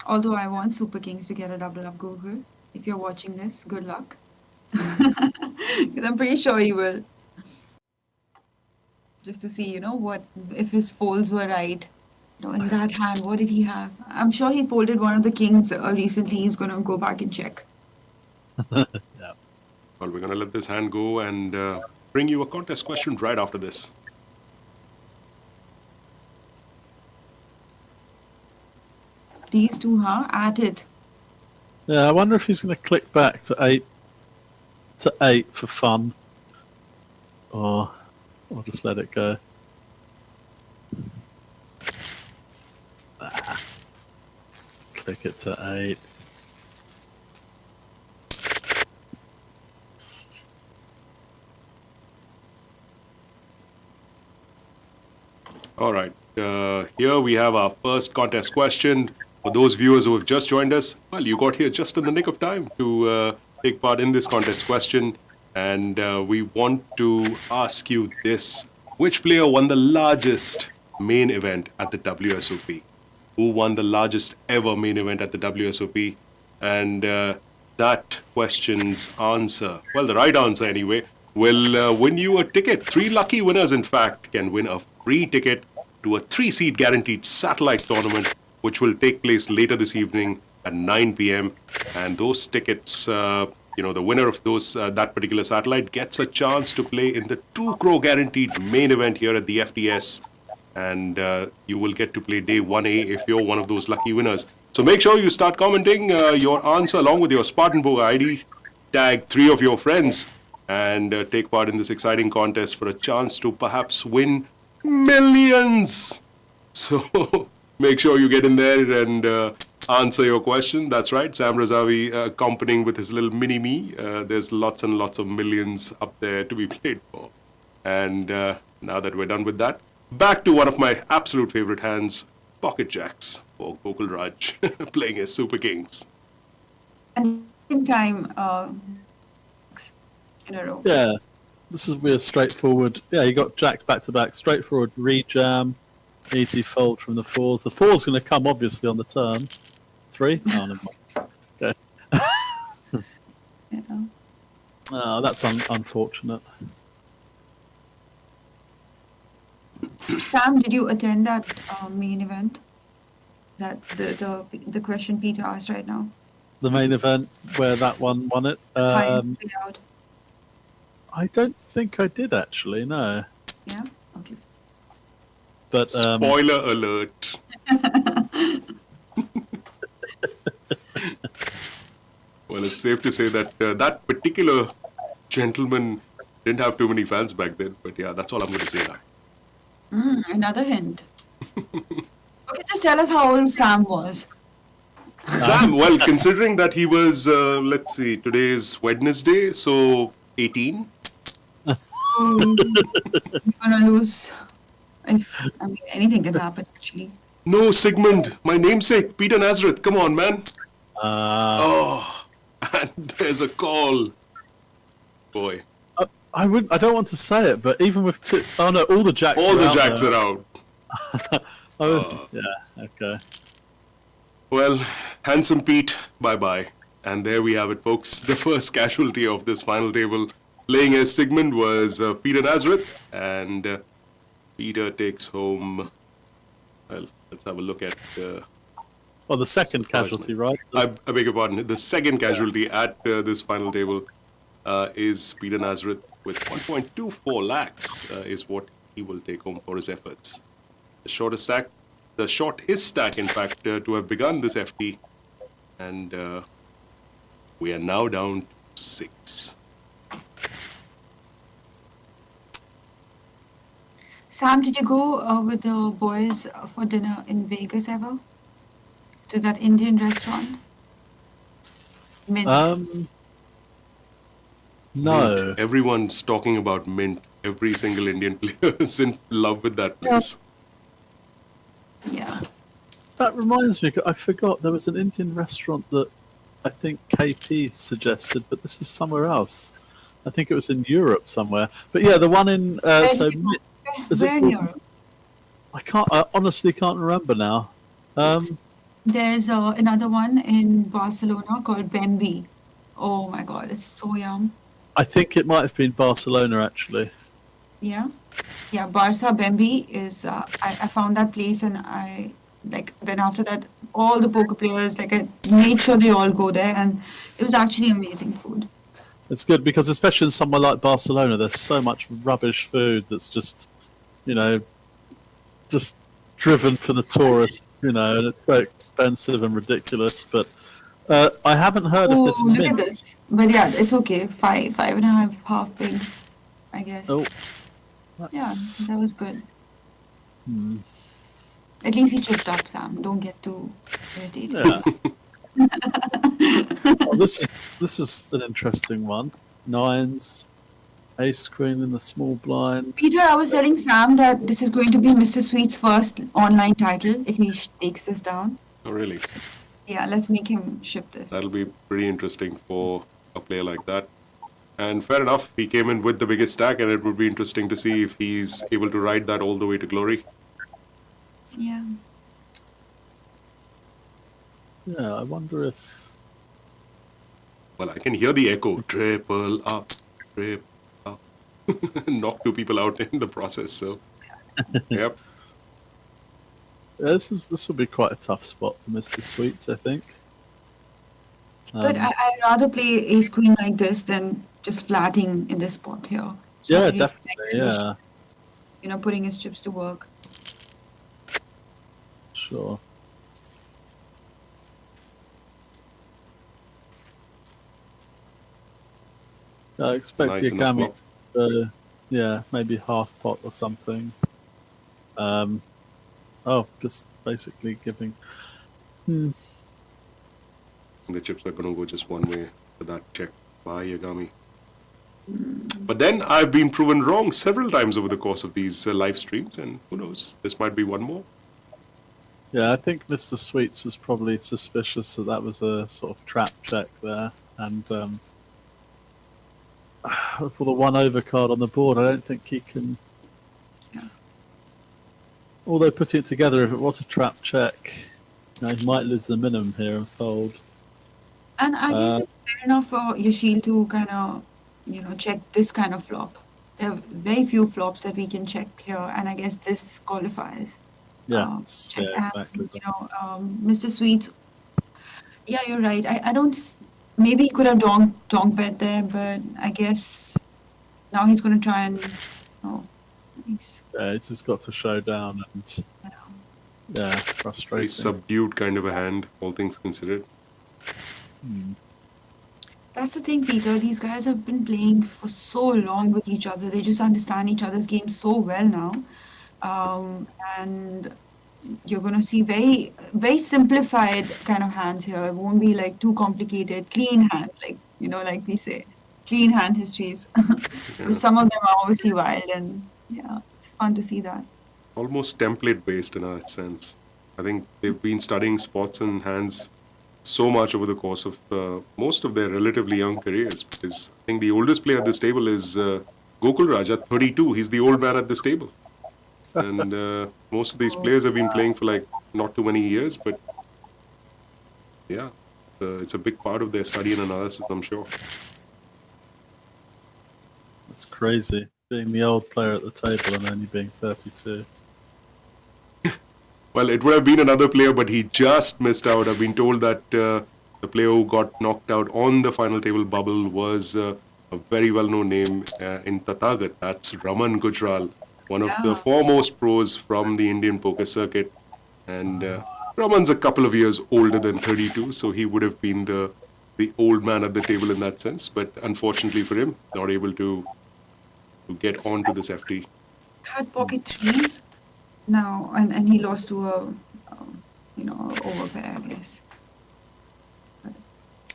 Although I want Super Kings to get a double up, Gokul. If you're watching this, good luck. Because I'm pretty sure he will. Just to see, what if his folds were right. In that hand, what did he have? I'm sure he folded one of the kings recently. He's going to go back and check. Yeah. Well, we're going to let this hand go and bring you a contest question right after this. These two, at it. Yeah, I wonder if he's going to click back to 8 for fun, or just let it go. Click it to 8. All right. Here we have our first contest question. For those viewers who have just joined us, well, you got here just in the nick of time to take part in this contest question. And we want to ask you this. Which player won the largest main event at the WSOP? Who won the largest ever main event at the WSOP? And that question's answer, well, the right answer anyway, will win you a ticket. 3 lucky winners, in fact, can win a free ticket to a 3-seat guaranteed satellite tournament, which will take place later this evening at 9 p.m. And those tickets, the winner of that particular satellite gets a chance to play in the 2 crore guaranteed main event here at the FTS. And you will get to play day 1A if you're one of those lucky winners. So make sure you start commenting your answer along with your Spartan Poker ID. Tag 3 of your friends and take part in this exciting contest for a chance to perhaps win millions. So make sure you get in there and answer your question. That's right, Sam Razavi accompanying with his little mini-me. There's lots and lots of millions up there to be played for. And now that we're done with that, back to one of my absolute favorite hands, Pocket Jacks for Gokul Raj, playing his Super Kings. And in time, in a row. Yeah, this is real straightforward. Yeah, you got jacks back to back, straightforward rejam, easy fold from the fours. The four's going to come obviously on the turn. 3? Oh, never mind. Okay. Yeah. Oh, that's unfortunate. Sam, did you attend that main event? That the question Peter asked right now. The main event where that one won it. Highest payout. I don't think I did actually. No. Yeah. Okay. But Spoiler alert. Well, it's safe to say that that particular gentleman didn't have too many fans back then. But yeah, that's all I'm going to say now. Another hint. Okay, just tell us how old Sam was. Sam, well, considering that he was, let's see, today is Wednesday, so 18. You're gonna lose. Anything can happen actually. No, Sigmund, my namesake, Peter Nazareth. Come on, man. Oh, and there's a call. Boy. I don't want to say it, but even with two, oh no, all the jacks. All are the out jacks there. are out. Yeah. Okay. Well, handsome Pete, bye-bye. And there we have it, folks. The first casualty of this final table, playing as Sigmund, was Peter Nazareth. And Peter takes home... Well, let's have a look at... Well, the second casualty, right? I beg your pardon. The second casualty at this final table is Peter Nazareth with 1.24 lakhs is what he will take home for his efforts. The shortest stack... The shortest stack, in fact, to have begun this FT. And we are now down to 6. Sam, did you go with the boys for dinner in Vegas ever? To that Indian restaurant? Mint. No. Mint. Everyone's talking about Mint. Every single Indian player is in love with that place. Yeah. That reminds me, I forgot there was an Indian restaurant that I think KP suggested, but this is somewhere else. I think it was in Europe somewhere. But yeah, the one in Where in Europe? I honestly can't remember now. There's another one in Barcelona called Bambi. Oh my god, it's so yum. I think it might have been Barcelona actually. Yeah. Yeah, Barca Bambi is, I found that place and then after that, all the poker players, I made sure they all go there and it was actually amazing food. It's good because especially in somewhere like Barcelona, there's so much rubbish food that's just, just driven for the tourists, and it's so expensive and ridiculous. But I haven't heard of this Look mint. at this. But yeah, it's okay. 5.5 half pigs, I guess. Oh, Yeah, that's, that was good. At least he chipped up, Sam. Don't get too irritated. yeah. Oh, this is an interesting one. 9s, ace queen in the small blind. Peter, I was telling Sam that this is going to be Mr. Sweet's first online title if he takes this down. Oh, really? Yeah, let's make him ship this. That'll be pretty interesting for a player like that. And fair enough, he came in with the biggest stack, and it would be interesting to see if he's able to ride that all the way to glory. Yeah. Yeah, I wonder if... Well, I can hear the echo. Triple up, triple up. Knock 2 people out in the process, so... Yep. Yeah, this will be quite a tough spot for Mr. Sweets, I think. But I'd rather play ace queen like this than just flatting in this spot here. So yeah, I really definitely, like yeah. putting his chips to work. Sure. I expect Nice enough Yagami to, maybe half pot or something. Just basically giving. The chips are going to go just one way for that check by Yagami. But then I've been proven wrong several times over the course of these live streams, and who knows, this might be one more. Yeah, I think Mr. Sweets was probably suspicious that was a sort of trap check there, and for the 1-over card on the board, I don't think he can. Although putting it together, if it was a trap check, he might lose the minimum here and fold. And I guess it's fair enough for Yasheel to kind of, check this kind of flop. There are very few flops that we can check here, and I guess this qualifies. Exactly. Mr. Sweets, yeah, you're right. I don't. Maybe he could have donk bet there, but I guess now he's going to try and. Nice. Yeah, he's just got to show down and. Yeah, frustrating. Very subdued kind of a hand, all things considered. That's the thing, Peter. These guys have been playing for so long with each other. They just understand each other's game so well now. And you're going to see very, very simplified kind of hands here. It won't be like too complicated, clean hands, like we say, clean hand histories. Some of them are obviously wild, and it's fun to see that. Almost template based in a sense. I think they've been studying spots and hands so much over the course of most of their relatively young careers. Because I think the oldest player at this table is Gokul Raj at 32. He's the old man at this table. And most of these players have been playing for like not too many years, but yeah, it's a big part of their study and analysis, I'm sure. That's crazy, being the old player at the table and only being 32. Well, it would have been another player, but he just missed out. I've been told that the player who got knocked out on the final table bubble was a very well-known name in Tathagat. That's Raman Gujral, one of the foremost pros from the Indian poker circuit. And Raman's a couple of years older than 32, so he would have been the old man at the table in that sense. But unfortunately for him, not able to get onto this FT. Had pocket threes now, and he lost to a overpair, I guess.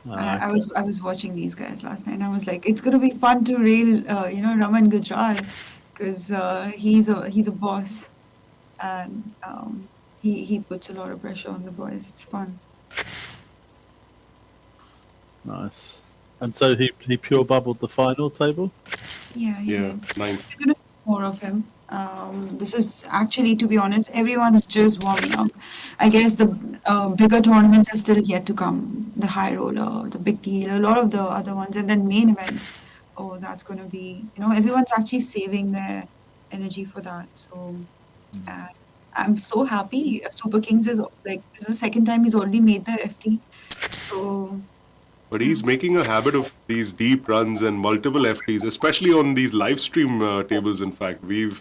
I was watching these guys last night, and I was like, it's gonna be fun to rail, Raman Gujral, because he's a boss, and he puts a lot of pressure on the boys. It's fun. Nice. And so he pure bubbled the final table? Yeah, he did. 9. We're gonna see more of him. This is actually, to be honest, everyone's just warming up. I guess the bigger tournaments are still yet to come. The high roller, the big deal, a lot of the other ones, and then main event. Oh, that's going to be, everyone's actually saving their energy for that. So I'm so happy. Super Kings is this is the second time he's already made the FT. So. But he's making a habit of these deep runs and multiple FTs, especially on these live stream tables. In fact, we've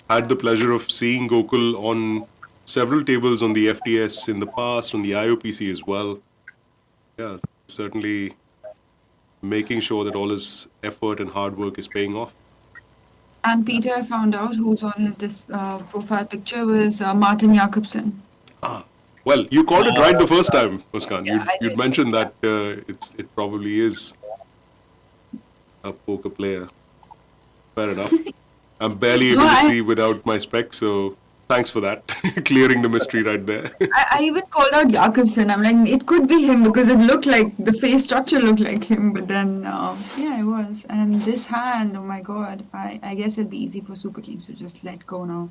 had the pleasure of seeing Gokul on several tables on the FTS in the past, on the IOPC as well. Yeah, certainly making sure that all his effort and hard work is paying off. And Peter, I found out who's on his profile picture was Martin Jakobsen. Well, you called it right the first time, Muskan. You'd mentioned that it probably is a poker player. Fair enough. I'm barely able to see without my specs, so thanks for that. Clearing the mystery right there. I even called out Jakobsen. I'm like, it could be him because it looked like, the face structure looked like him, but then, it was. And this hand, oh my God, I guess it'd be easy for Super Kings to just let go now.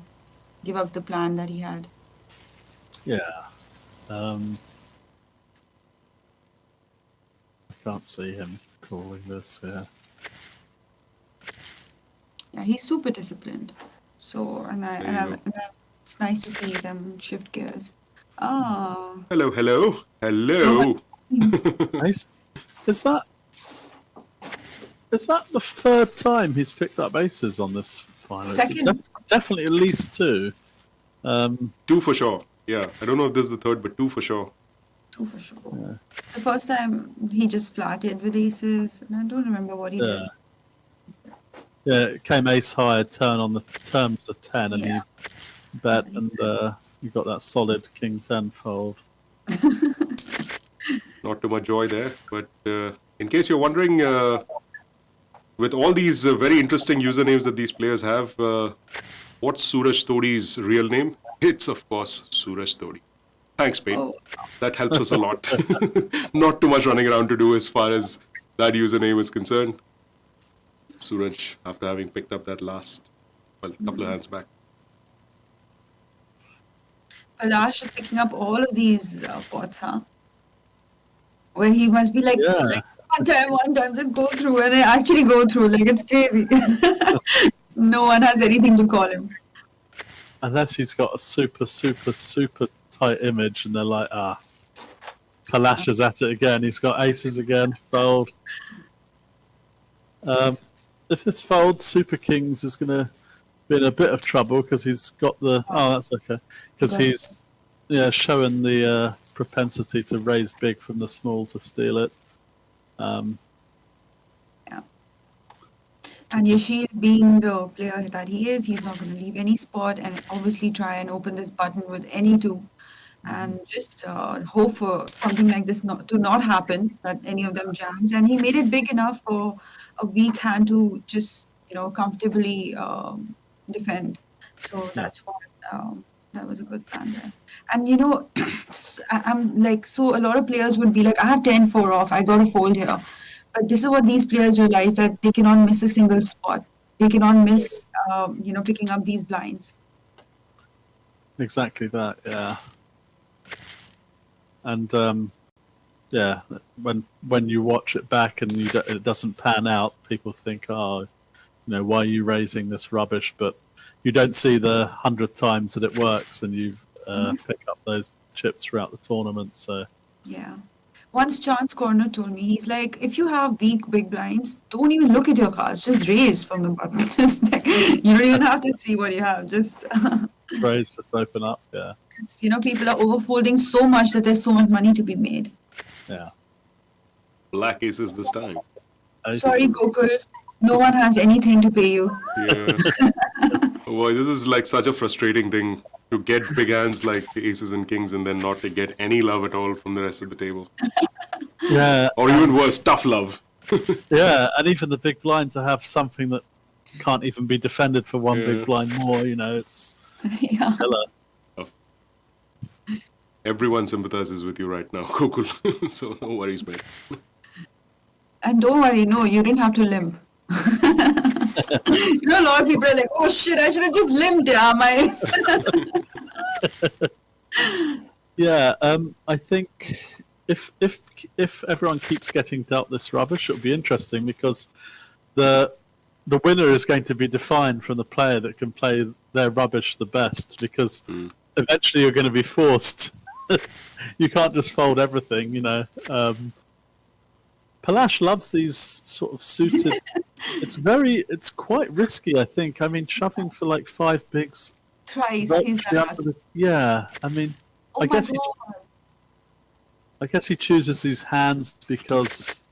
Give up the plan that he had. Yeah. I can't see him calling this, yeah. Yeah, he's super disciplined. So, and it's nice to see them shift gears. Hello. Nice. Is that the third time he's picked up aces on this final? Second. Definitely at least 2. 2 for sure. Yeah, I don't know if this is the third, but 2 for sure. 2 for sure. Yeah. The first time he just flatted with aces, and I don't remember what he did. Yeah, it came ace high, turn on the terms of 10, and Yeah. you bet, and you got that solid king 10 fold. Not too much joy there, but in case you're wondering, with all these very interesting usernames that these players have, what's Sooraj Todi's real name? It's, of course, Sooraj Todi. Thanks, mate. Oh. That helps us a lot. Not too much running around to do as far as that username is concerned. Sooraj, after having picked up that last, couple of hands back. Palash is picking up all of these pots, huh? Where he must be like, Yeah. one time, just go through, and they actually go through. Like, it's crazy. No one has anything to call him. Unless he's got a super, super, super tight image, and they're like, Palash is at it again. He's got aces again. Fold. If this folds, Super Kings is going to be in a bit of trouble because he's got the... Oh, that's okay. Because he's showing the propensity to raise big from the small to steal it. And Yasheel, being the player that he is, he's not going to leave any spot and obviously try and open this button with any two. And just hope for something like this to not happen, that any of them jams. And he made it big enough for a weak hand to just, comfortably defend. So that's what, that was a good plan there. And, I'm like, so a lot of players would be like, I have 10-4 off, I got to fold here. But this is what these players realize, that they cannot miss a single spot. They cannot miss, picking up these blinds. Exactly that, yeah. And when you watch it back and it doesn't pan out, people think, why are you raising this rubbish? But you don't see the 100 times that it works, and you pick up those chips throughout the tournament. So yeah. Once Chance Corner told me, he's like, if you have weak big blinds, don't even look at your cards. Just raise from the button. Just like, you don't even have to see what you have. Just raise, just open up. Yeah. People are overfolding so much that there's so much money to be made. Yeah. Black aces this time. Sorry, Gokul. No one has anything to pay you. Yeah. Boy, this is like such a frustrating thing, to get big hands like aces and kings and then not to get any love at all from the rest of the table. Yeah. Or even worse, tough love. Yeah, and even the big blind to have something that can't even be defended for one big blind more, it's Yeah. killer. Everyone sympathizes with you right now, Gokul. So no worries, mate. And don't worry, no, you didn't have to limp. A lot of people are like, oh shit, I should have just limped. Yeah, I think if everyone keeps getting dealt this rubbish, it'll be interesting, because the winner is going to be defined from the player that can play their rubbish the best, because eventually you're going to be forced. You can't just fold everything, Palash loves these sort of suited. It's quite risky, I think. I mean, shoving for like 5 bigs. Thrice, he's yeah, I mean, oh I guess my God. I guess he chooses these hands because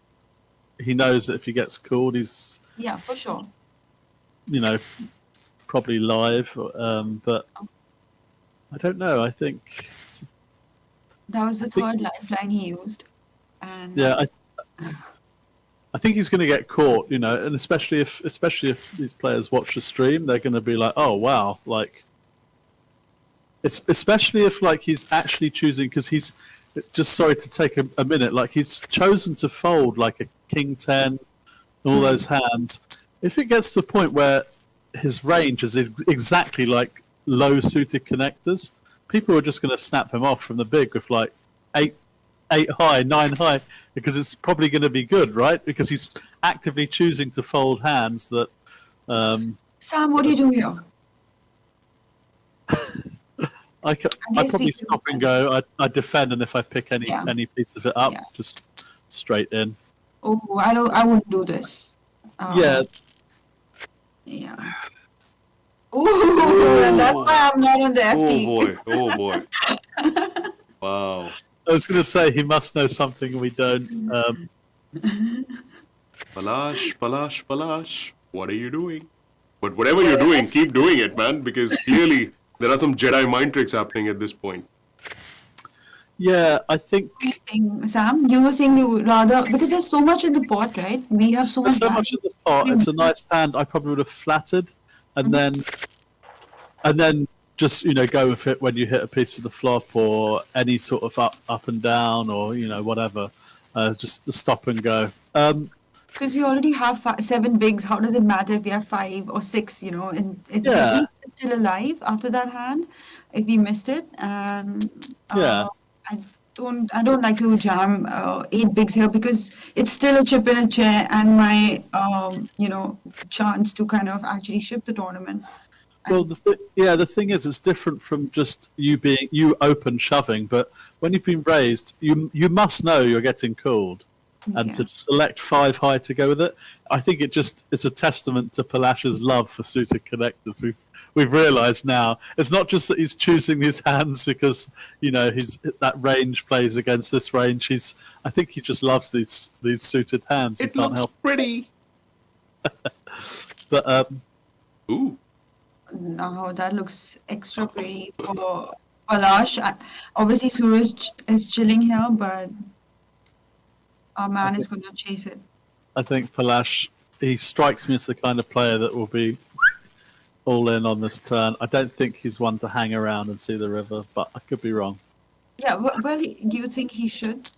he knows that if he gets called, he's for sure. Probably live. But I don't know. I think That was the third lifeline he used. And yeah, I think he's going to get caught, and especially if these players watch the stream, they're going to be like, oh wow, like, it's especially if like he's actually choosing, because he's just, sorry to take a minute, like he's chosen to fold like a king 10, all those hands. If it gets to a point where his range is exactly like low suited connectors, people are just going to snap him off from the big with like 8 high, 9 high, because it's probably going to be good, right? Because he's actively choosing to fold hands that. Sam, what do you do here? I probably stop and go. I defend, and if I pick any piece of it up, just straight in. Oh, I wouldn't do this. Yeah. Yeah. Ooh, that's why I'm not on the FT. Oh boy. Wow. I was going to say, he must know something we don't. Palash. What are you doing? But whatever you're doing, keep doing it, man, because clearly there are some Jedi mind tricks happening at this point. Yeah, I think Sam, you were saying you would rather, because there's so much in the pot, right? We have so there's much. so much in the pot. It's a nice hand. I probably would have flattered, and then just go with it when you hit a piece of the flop or any sort of up and down or whatever. Just the stop and go. Because we already have 7 bigs. How does it matter if we have 5 or 6? And at Yeah. least it's still alive after that hand. If we missed it, and Yeah. I don't like to jam 8 bigs here because it's still a chip in a chair and my chance to kind of actually ship the tournament. Well, the thing is, it's different from just you open shoving. But when you've been raised, you must know you're getting called, and to select 5 high to go with it, I think it's a testament to Palash's love for suited connectors. We've realised now it's not just that he's choosing these hands because that range plays against this range. I think he just loves these suited hands. It looks pretty. But ooh. No, that looks extra pretty for Palash. Obviously, Sooraj is chilling here, but our man is going to chase it. I think Palash, he strikes me as the kind of player that will be all in on this turn. I don't think he's one to hang around and see the river, but I could be wrong. Yeah, well, do you think he should?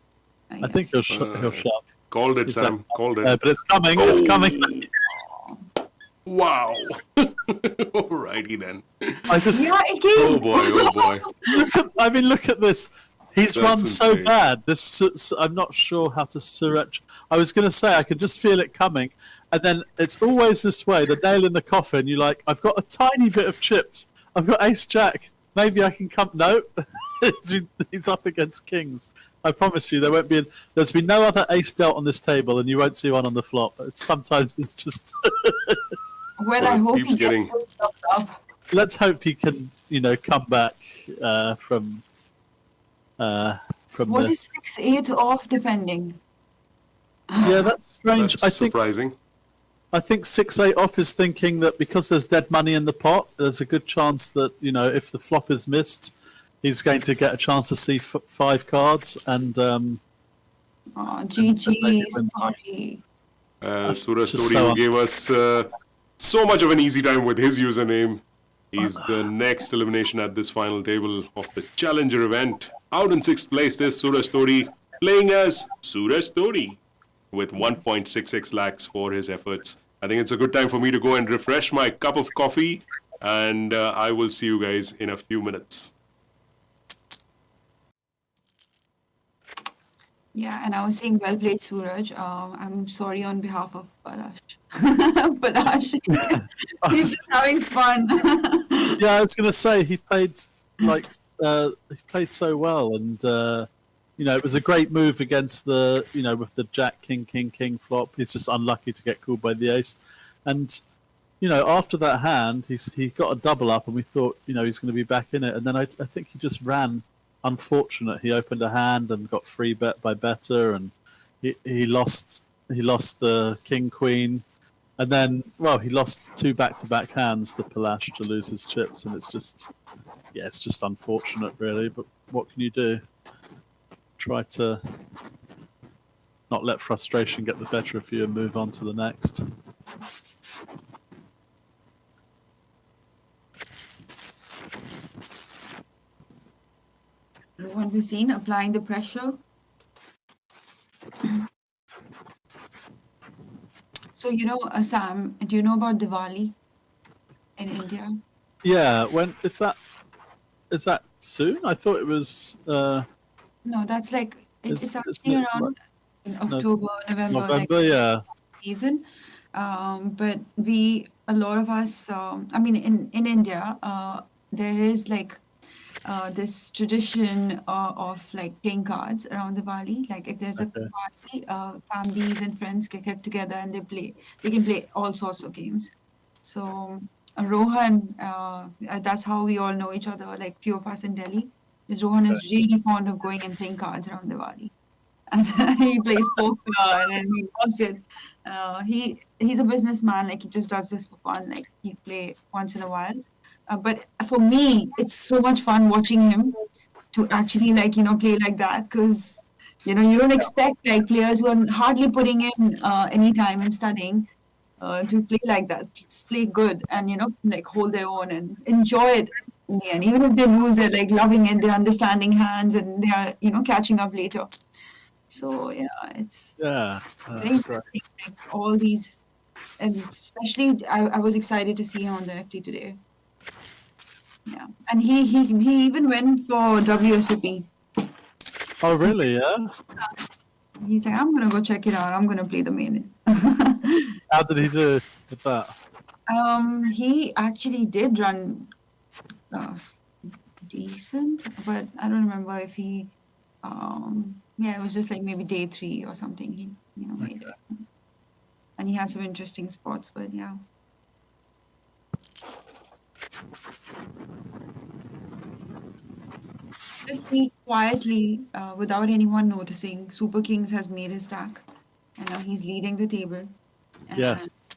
I think he'll shove. Called it, Sam. Called it. But it's coming. It's coming. Wow. Alrighty then. It came. Oh boy. Look at this. He's That's run so insane. bad. I'm not sure how to Sooraj. I was going to say I could just feel it coming, and then it's always this way. The nail in the coffin. You're like, I've got a tiny bit of chips. I've got Ace Jack. Maybe I can come. No, he's up against kings. I promise you, there's been no other ace dealt on this table, and you won't see one on the flop. Sometimes it's just. Well, I hope he getting- gets stuff up. Let's hope he can, come back from What this. is 6-8 off defending? Yeah, that's strange. That's surprising. I think 6-8 off is thinking that because there's dead money in the pot, there's a good chance that if the flop is missed, he's going to get a chance to see 5 cards and. GG, sorry. Sooraj just Todi, so who gave us so much of an easy time with his username. He's the next elimination at this final table of the Challenger event. Out in 6th place, there's Sooraj Todi, playing as Sooraj Todi with 1.66 lakhs for his efforts. I think it's a good time for me to go and refresh my cup of coffee, and I will see you guys in a few minutes. Yeah, and I was saying, well played, Sooraj. I'm sorry on behalf of Palash. Palash, he's just having fun. Yeah, I was going to say he played so well, and it was a great move against the with the Jack King flop. He's just unlucky to get called by the ace, and after that hand, he got a double up, and we thought he's going to be back in it, and then I think he just ran. Unfortunate. He opened a hand and got free bet by better, and he lost the king queen, and then he lost 2 back-to-back hands to Palash to lose his chips, and it's just unfortunate really. But what can you do? Try to not let frustration get the better of you and move on to the next. Rohan Bhasin applying the pressure. So, Sam, do you know about Diwali in India? Yeah, when is that? Is that soon? I thought it was. No, that's like it's It's actually not around in October, November, November, yeah. season. But a lot of us, in India, there is like this tradition of like playing cards around Diwali. Like if there's a party, families and friends get together and they can play all sorts of games. So Rohan, that's how we all know each other, like few of us in Delhi. Is Rohan is really fond of going and playing cards around Diwali. and he plays poker and then he loves it. He's a businessman. Like he just does this for fun. Like he play once in a while. But for me, it's so much fun watching him to actually play like that because you don't expect like players who are hardly putting in any time and studying to play like that, just play good and like hold their own and enjoy it in the end. Even if they lose, they're like loving it, they're understanding hands, and they are catching up later. So yeah, it's Yeah, very that's great. interesting. Like all these, and especially I was excited to see him on the FT today. Yeah, and he even went for WSOP. Oh, really? Yeah. He's like, I'm gonna go check it out. I'm gonna play the main. How did he do with that? He actually did run decent, but I don't remember if he. Yeah, it was just like maybe day 3 or something. He made it, and he had some interesting spots. But yeah. Just see quietly, without anyone noticing, Super Kings has made his stack, and now he's leading the table. And Yes.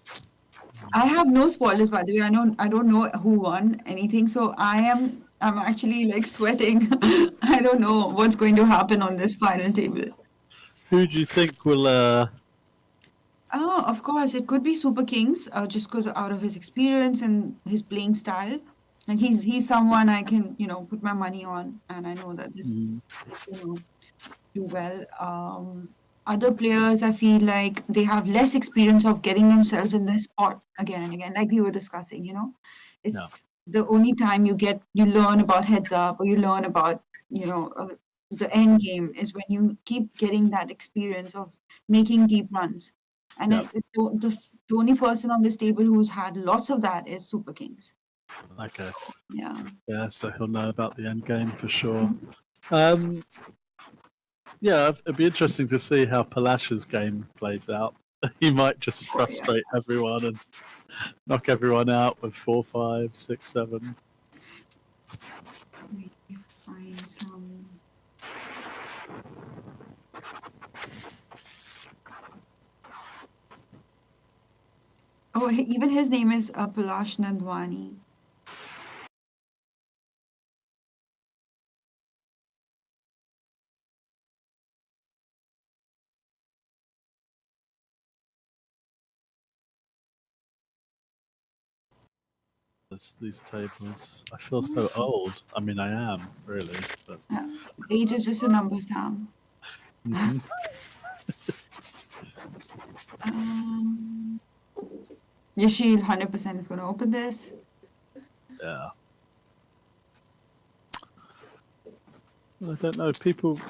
I have no spoilers, by the way. I don't know who won anything, so I'm actually like sweating. I don't know what's going to happen on this final table. Who do you think will? Oh, of course, it could be Super Kings, just because out of his experience and his playing style. Like he's someone I can put my money on, and I know that this will do well. Other players, I feel like they have less experience of getting themselves in this spot again and again, like we were discussing. It's No. the only time you learn about heads up, or you learn about the end game is when you keep getting that experience of making deep runs. And Yeah. the only person on this table who's had lots of that is Super Kings. Okay. Yeah. Yeah, so he'll know about the end game for sure. Yeah, it'd be interesting to see how Palash's game plays out. He might just frustrate everyone and knock everyone out with 4, 5, 6, 7. Let me find some. Oh, even his name is Palash Nandwani. These tables, I feel so old. I mean, I am really, but Age is just a number, Sam. Yasheel 100% is going to open this. yeah. I don't know. People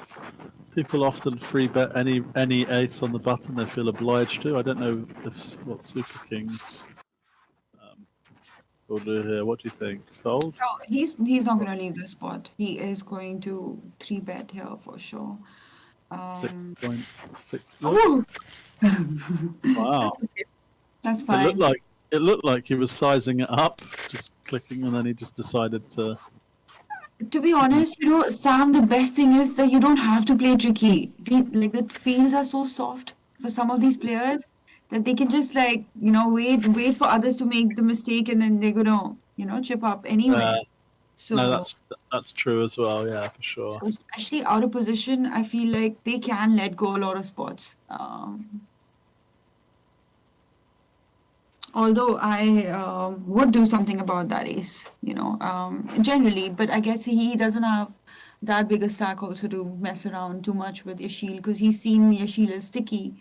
often free bet any ace on the button they feel obliged to. I don't know what Super Kings will do here. What do you think? Fold? No, he's not going to leave the spot. He is going to 3-bet here for sure. 6.6. Oh! Wow. That's fine. It looked like he was sizing it up, just clicking, and then he just decided to. To be honest, Sam, the best thing is that you don't have to play tricky. The fields are so soft for some of these players that they can just wait for others to make the mistake, and then they're gonna chip up anyway. No, that's true as well. Yeah, for sure. So especially out of position, I feel like they can let go a lot of spots. Although I would do something about that ace, generally, but I guess he doesn't have that big a stack also to mess around too much with Yasheel, because he's seen Yasheel is sticky.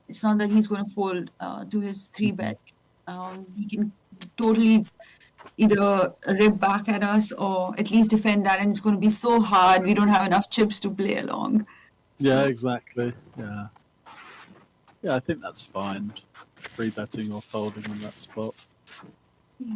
It's not that he's going to fold to his 3-bet. He can totally either rip back at us or at least defend that, and it's going to be so hard. We don't have enough chips to play along. Yeah, exactly. Yeah. Yeah, I think that's fine. Free betting or folding on that spot. Yeah.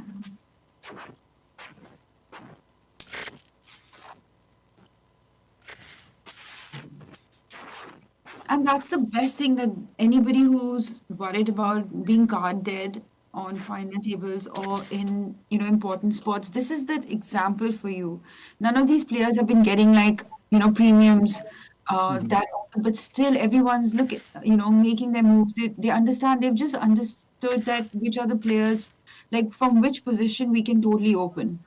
And that's the best thing, that anybody who's worried about being card dead on final tables or in important spots, this is the example for you. None of these players have been getting premiums that but still everyone's making their moves. They understand. They've just understood that which are the players, like from which position we can totally open,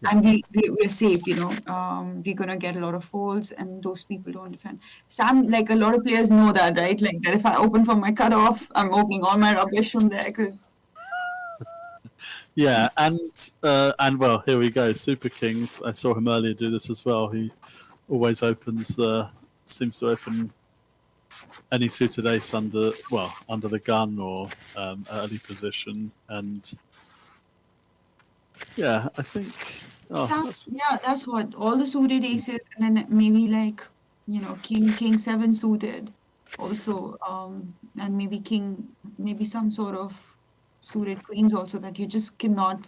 and we're safe. We're gonna get a lot of folds, and those people don't defend. Sam, like a lot of players know that, right? Like that if I open from my cutoff, I'm opening all my rubbish from there because. Yeah, and well, here we go. Super Kings. I saw him earlier do this as well. He always seems to open any suited ace under the gun or early position, and yeah, I think. That's what all the suited aces, and then maybe like king 7 suited, also, and maybe some sort of suited queens also that you just cannot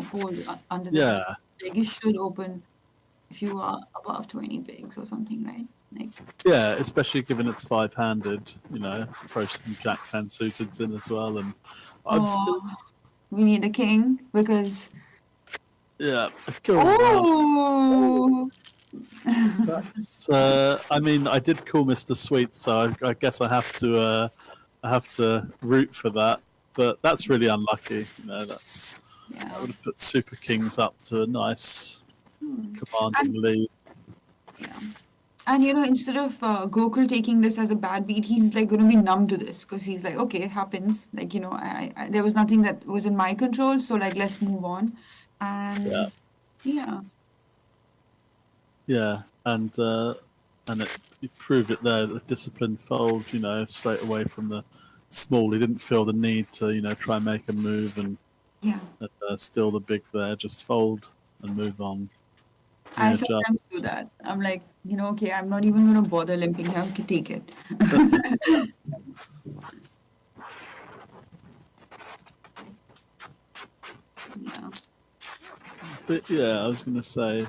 fold under the gun. Yeah. Like you should open if you are above 20 bigs or something, right? Like Yeah, especially given it's five-handed, throw some Jack 10 suited in as well, and we need a king because. Yeah. Oh. That's, I mean, I did call Mr. Sweet, so I guess I have to root for that. But that's really unlucky. I would have put Super Kings up to a nice commanding lead. Yeah. And instead of Gokul taking this as a bad beat, he's like going to be numb to this because he's like, okay, it happens. Like I there was nothing that was in my control, so like let's move on. And and it proved it there. The disciplined fold, straight away from the small. He didn't feel the need to, try and make a move and steal the big there. Just fold and move on. I sometimes do that. I'm like, okay, I'm not even going to bother limping. I can take it. Yeah. But yeah, I was going to say.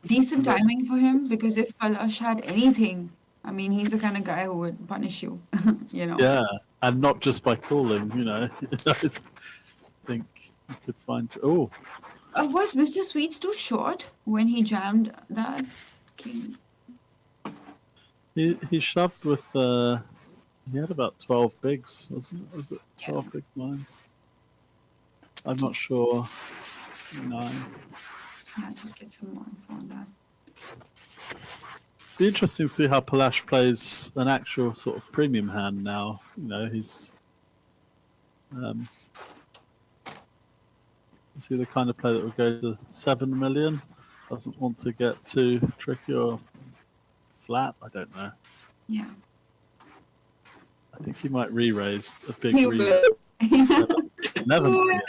Decent timing for him because if Palash had anything, I mean, he's the kind of guy who would punish you, Yeah, and not just by calling, I think you could find. Oh. Was Mr. Sweets too short when he jammed that king? He shoved with he had about 12 bigs, wasn't it? Was it 12 big blinds? I'm not sure. 9. Yeah, just get some more info on that. Be interesting to see how Palash plays an actual sort of premium hand now. He's is he the kind of player that would go to 7 million? Doesn't want to get too tricky or flat? I don't know. Yeah. I think he might re-raise a big re-raise. Never mind.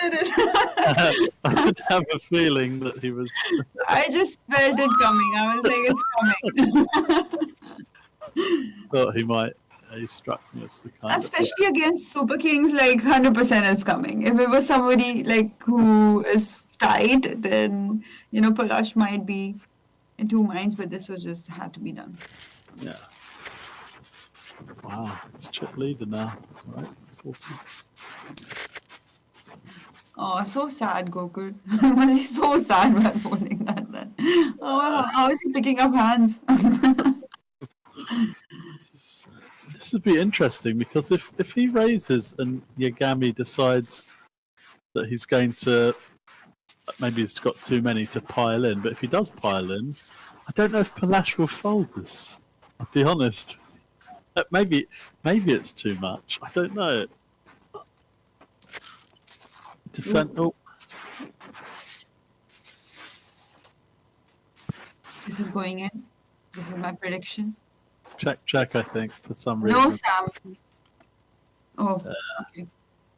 I did have a feeling that he was. I just felt it coming. I was like, it's coming. Thought he might. He struck me as the kind. Especially against Super Kings, like 100% it's coming. If it was somebody like who is tight, then Palash might be in two minds. But this was just had to be done. Yeah. Wow, it's chip leader now, right? 40. Oh, so sad, Gokul. It must be so sad about holding that then. Oh, how is he picking up hands? This would be interesting because if he raises and Yagami decides that he's going to, maybe he's got too many to pile in, but if he does pile in, I don't know if Palash will fold this. I'll be honest. Maybe it's too much. I don't know. This is going in. This is my prediction. Check. I think for some reason. No, Sam. Oh, okay.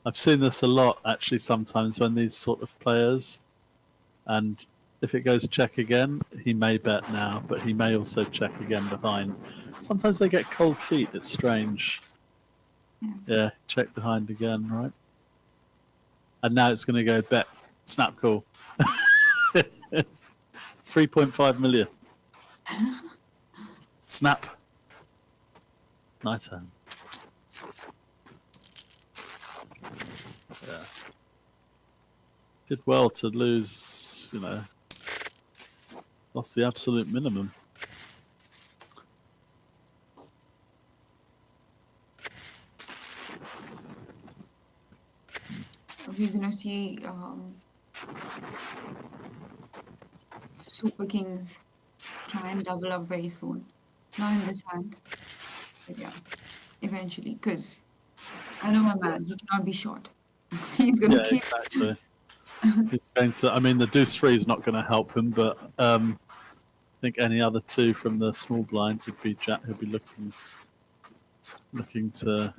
I've seen this a lot actually. Sometimes when these sort of players, and if it goes check again, he may bet now, but he may also check again behind. Sometimes they get cold feet. It's strange. Yeah, check behind again, right? And now it's going to go bet snap call. 3.5 million. Snap. Nice hand. Yeah. Did well to lose, lost the absolute minimum. we're gonna see Super Kings try and double up very soon. Not in this hand, but yeah, eventually. Because I know my man, he cannot be short. He's gonna Yeah, keep. exactly. He's going to. I mean, the deuce three is not going to help him, but I think any other two from the small blind would be he'd be looking to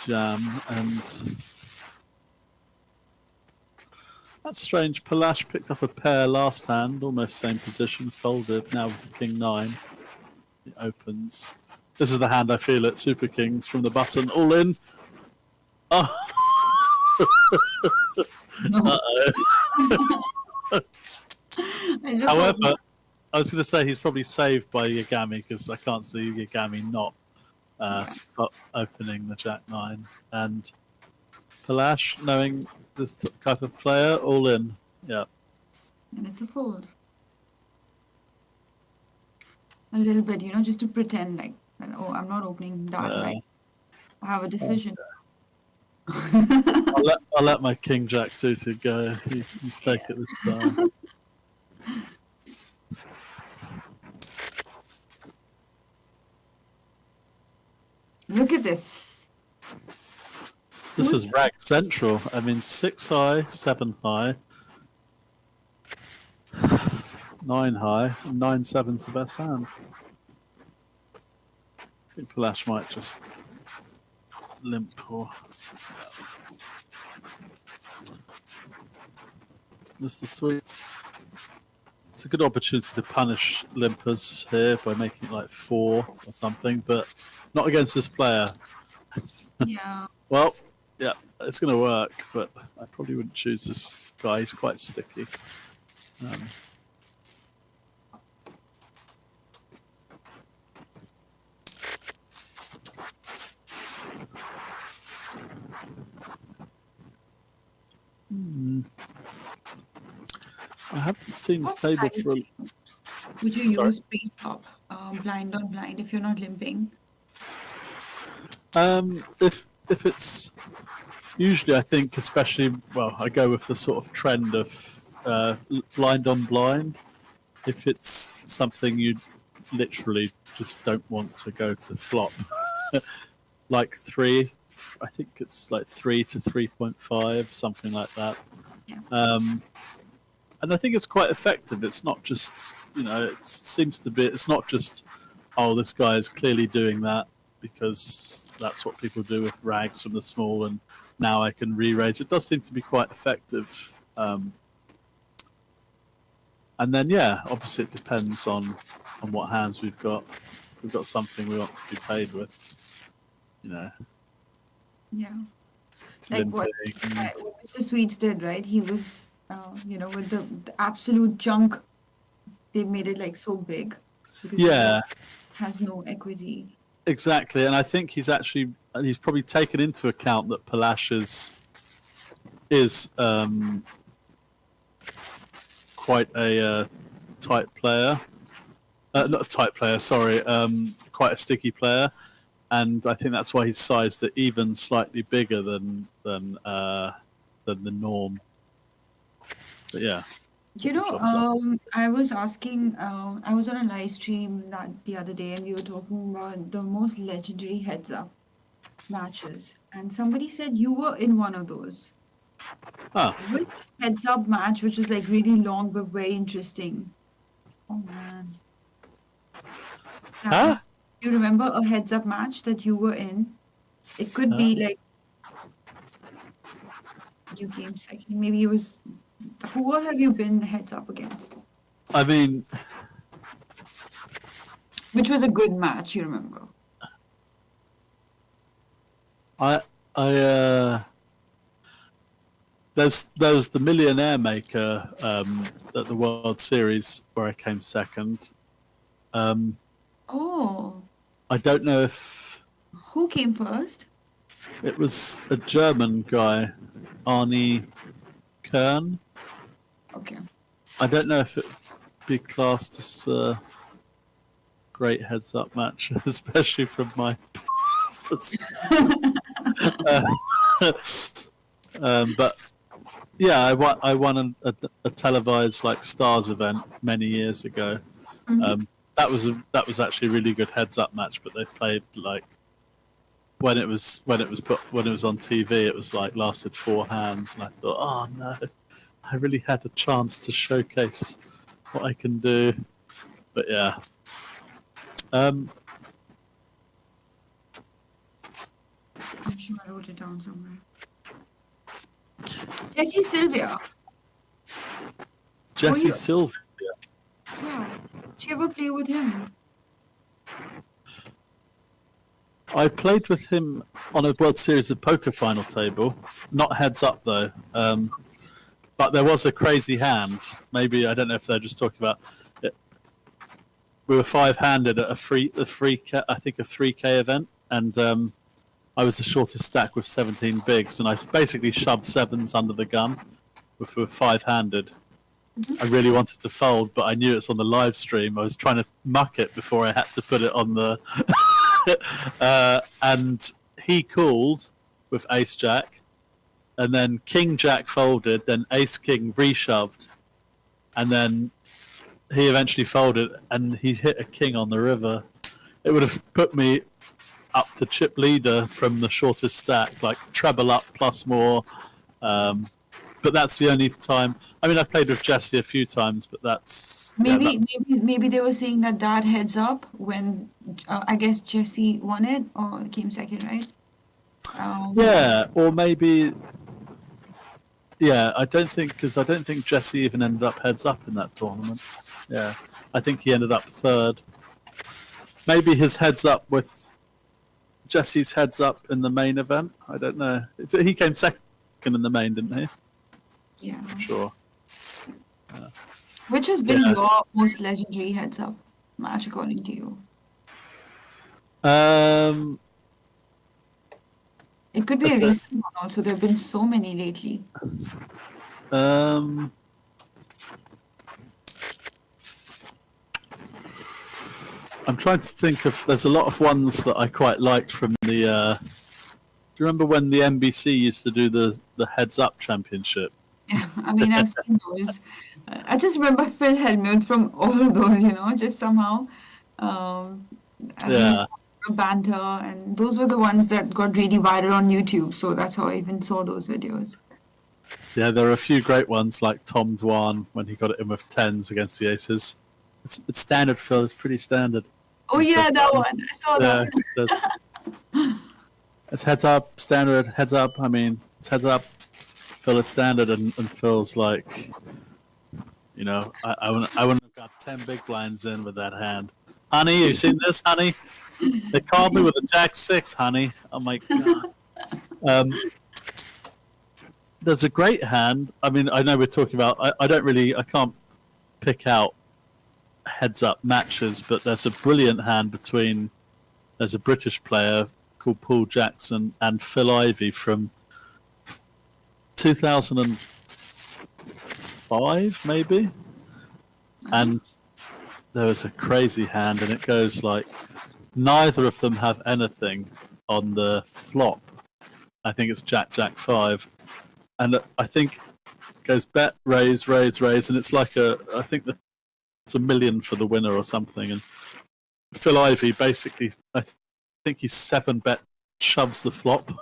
jam, and that's strange. Palash picked up a pair last hand, almost same position, folded. Now with the king nine, it opens. This is the hand I feel at Super Kings from the button, all in. Oh. However, I was going to say he's probably saved by Yagami because I can't see Yagami not opening the Jack 9. And Palash, knowing this type of player, all in. Yeah. And it's a fold. A little bit, just to pretend like, oh, I'm not opening that. Like, I have a decision. I'll let my King Jack suited go. You take it this time. Look at this. This is rag central. I mean, 6 high, 7 high, 9 high, and 9-7's the best hand. I think Palash might just limp or. This is the sweet. It's a good opportunity to punish limpers here by making it like 4 or something, but not against this player. Yeah. Well, yeah, it's going to work, but I probably wouldn't choose this guy. He's quite sticky. I haven't seen the table for. Would you use pre-flop, blind on blind, if you're not limping? If it's usually, I think, especially, well, I go with the sort of trend of blind on blind. If it's something you literally just don't want to go to flop, like 3, I think it's like 3 to 3.5, something like that. Yeah. And I think it's quite effective. It's not just, it seems to be, it's not just, oh, this guy is clearly doing that because that's what people do with rags from the small and now I can re-raise. It does seem to be quite effective. And then, yeah, obviously it depends on what hands we've got. If we've got something we want to be paid with, Yeah. Like what Mr. Sweets did, right? He was, with the absolute chunk, they made it like so big. Because it has no equity. Exactly, and I think he's probably taken into account that Palash is quite a tight player. Not a tight player, sorry. Quite a sticky player, and I think that's why he's sized it even slightly bigger than the norm. But yeah. I was asking, I was on a live stream the other day and we were talking about the most legendary heads-up matches. And somebody said you were in one of those. Which heads-up match, which is like really long but very interesting? Oh, man. Huh? You remember a heads-up match that you were in? It could be like... You came second. Maybe it was... Who all have you been heads up against? I mean, which was a good match, you remember? There's the Millionaire Maker at the World Series where I came second. Oh. I don't know if. Who came first? It was a German guy, Arnie Kern. Okay. I don't know if it'd be classed as a great heads-up match, especially from my perspective. But yeah, I won a televised like Stars event many years ago. That was actually a really good heads up match, but they played like when it was on TV, it was like lasted 4 hands, and I thought, oh no, I really had a chance to showcase what I can do. But yeah. I'm sure I wrote it down somewhere. Jesse Sylvia. Jesse you- Sylvia. Yeah. Did you ever play with him? I played with him on a World Series of Poker final table. Not heads up though. But there was a crazy hand. Maybe I don't know if they're just talking about it. We were 5-handed at a 3K event, and I was the shortest stack with 17 bigs, and I basically shoved 7s under the gun with 5-handed. I really wanted to fold, but I knew it's on the live stream. I was trying to muck it before I had to put it on the. And he called with Ace Jack, and then King Jack folded, then Ace King reshoved, and then he eventually folded, and he hit a king on the river. It would have put me up to chip leader from the shortest stack, like treble up plus more. But that's the only time. I mean, I've played with Jesse a few times, but that's Maybe they were saying that heads up when I guess Jesse won it or came second, right? Yeah, or maybe. Yeah, I don't think Jesse even ended up heads up in that tournament. Yeah, I think he ended up third. Maybe his heads up with Jesse's heads up in the main event. I don't know. He came second in the main, didn't he? Yeah. I'm sure. Which has been your most legendary heads up match according to you? It could be a recent one also. There have been so many lately. I'm trying to think of. There's a lot of ones that I quite liked from the. Do you remember when the NBC used to do the Heads Up Championship? Yeah, I mean, I've seen those. I just remember Phil Hellmuth from all of those, just somehow. Yeah. Banter, and those were the ones that got really viral on YouTube, so that's how I even saw those videos. Yeah, there are a few great ones like Tom Dwan when he got it in with 10s against the aces. It's standard, Phil. It's pretty standard. Oh yeah, that one. I saw that. It's heads up, standard, heads up. I mean, it's heads up, Phil, it's standard, and Phil's like, I wouldn't have got 10 big blinds in with that hand. Honey, you seen this, honey? They called me with a Jack-6, honey. Oh my god. There's a great hand. I mean, I know we're talking about. I can't pick out heads-up matches, but there's a brilliant hand between. There's a British player called Paul Jackson and Phil Ivey from 2005, maybe. And there was a crazy hand, and it goes like. Neither of them have anything on the flop. I think it's Jack 5, and I think it goes bet raise, and it's like I think it's $1 million for the winner or something. And Phil Ivey basically, I think he's 7-bet shoves the flop,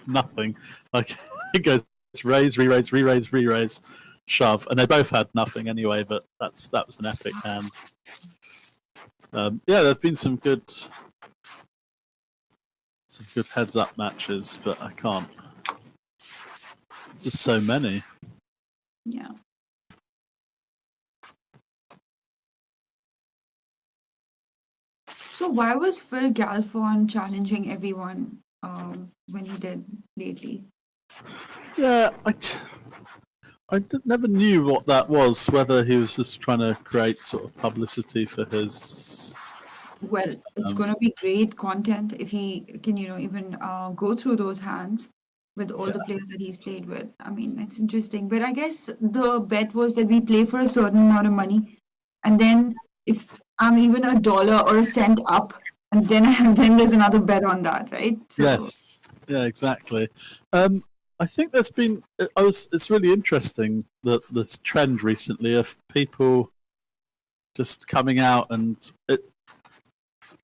nothing. Like it goes raise, re-raise, shove, and they both had nothing anyway. But that was an epic hand. There've been some good heads-up matches, but I can't. There's just so many. Yeah. So why was Phil Galfond challenging everyone when he did lately? Yeah, never knew what that was, whether he was just trying to create sort of publicity for his... Well, it's going to be great content if he can, even go through those hands with all the players that he's played with. I mean, it's interesting. But I guess the bet was that we play for a certain amount of money. And then if I'm even $1 or $0.01 up, and then there's another bet on that, right? So, yes. Yeah, exactly. I think there's been. It's really interesting that this trend recently of people just coming out and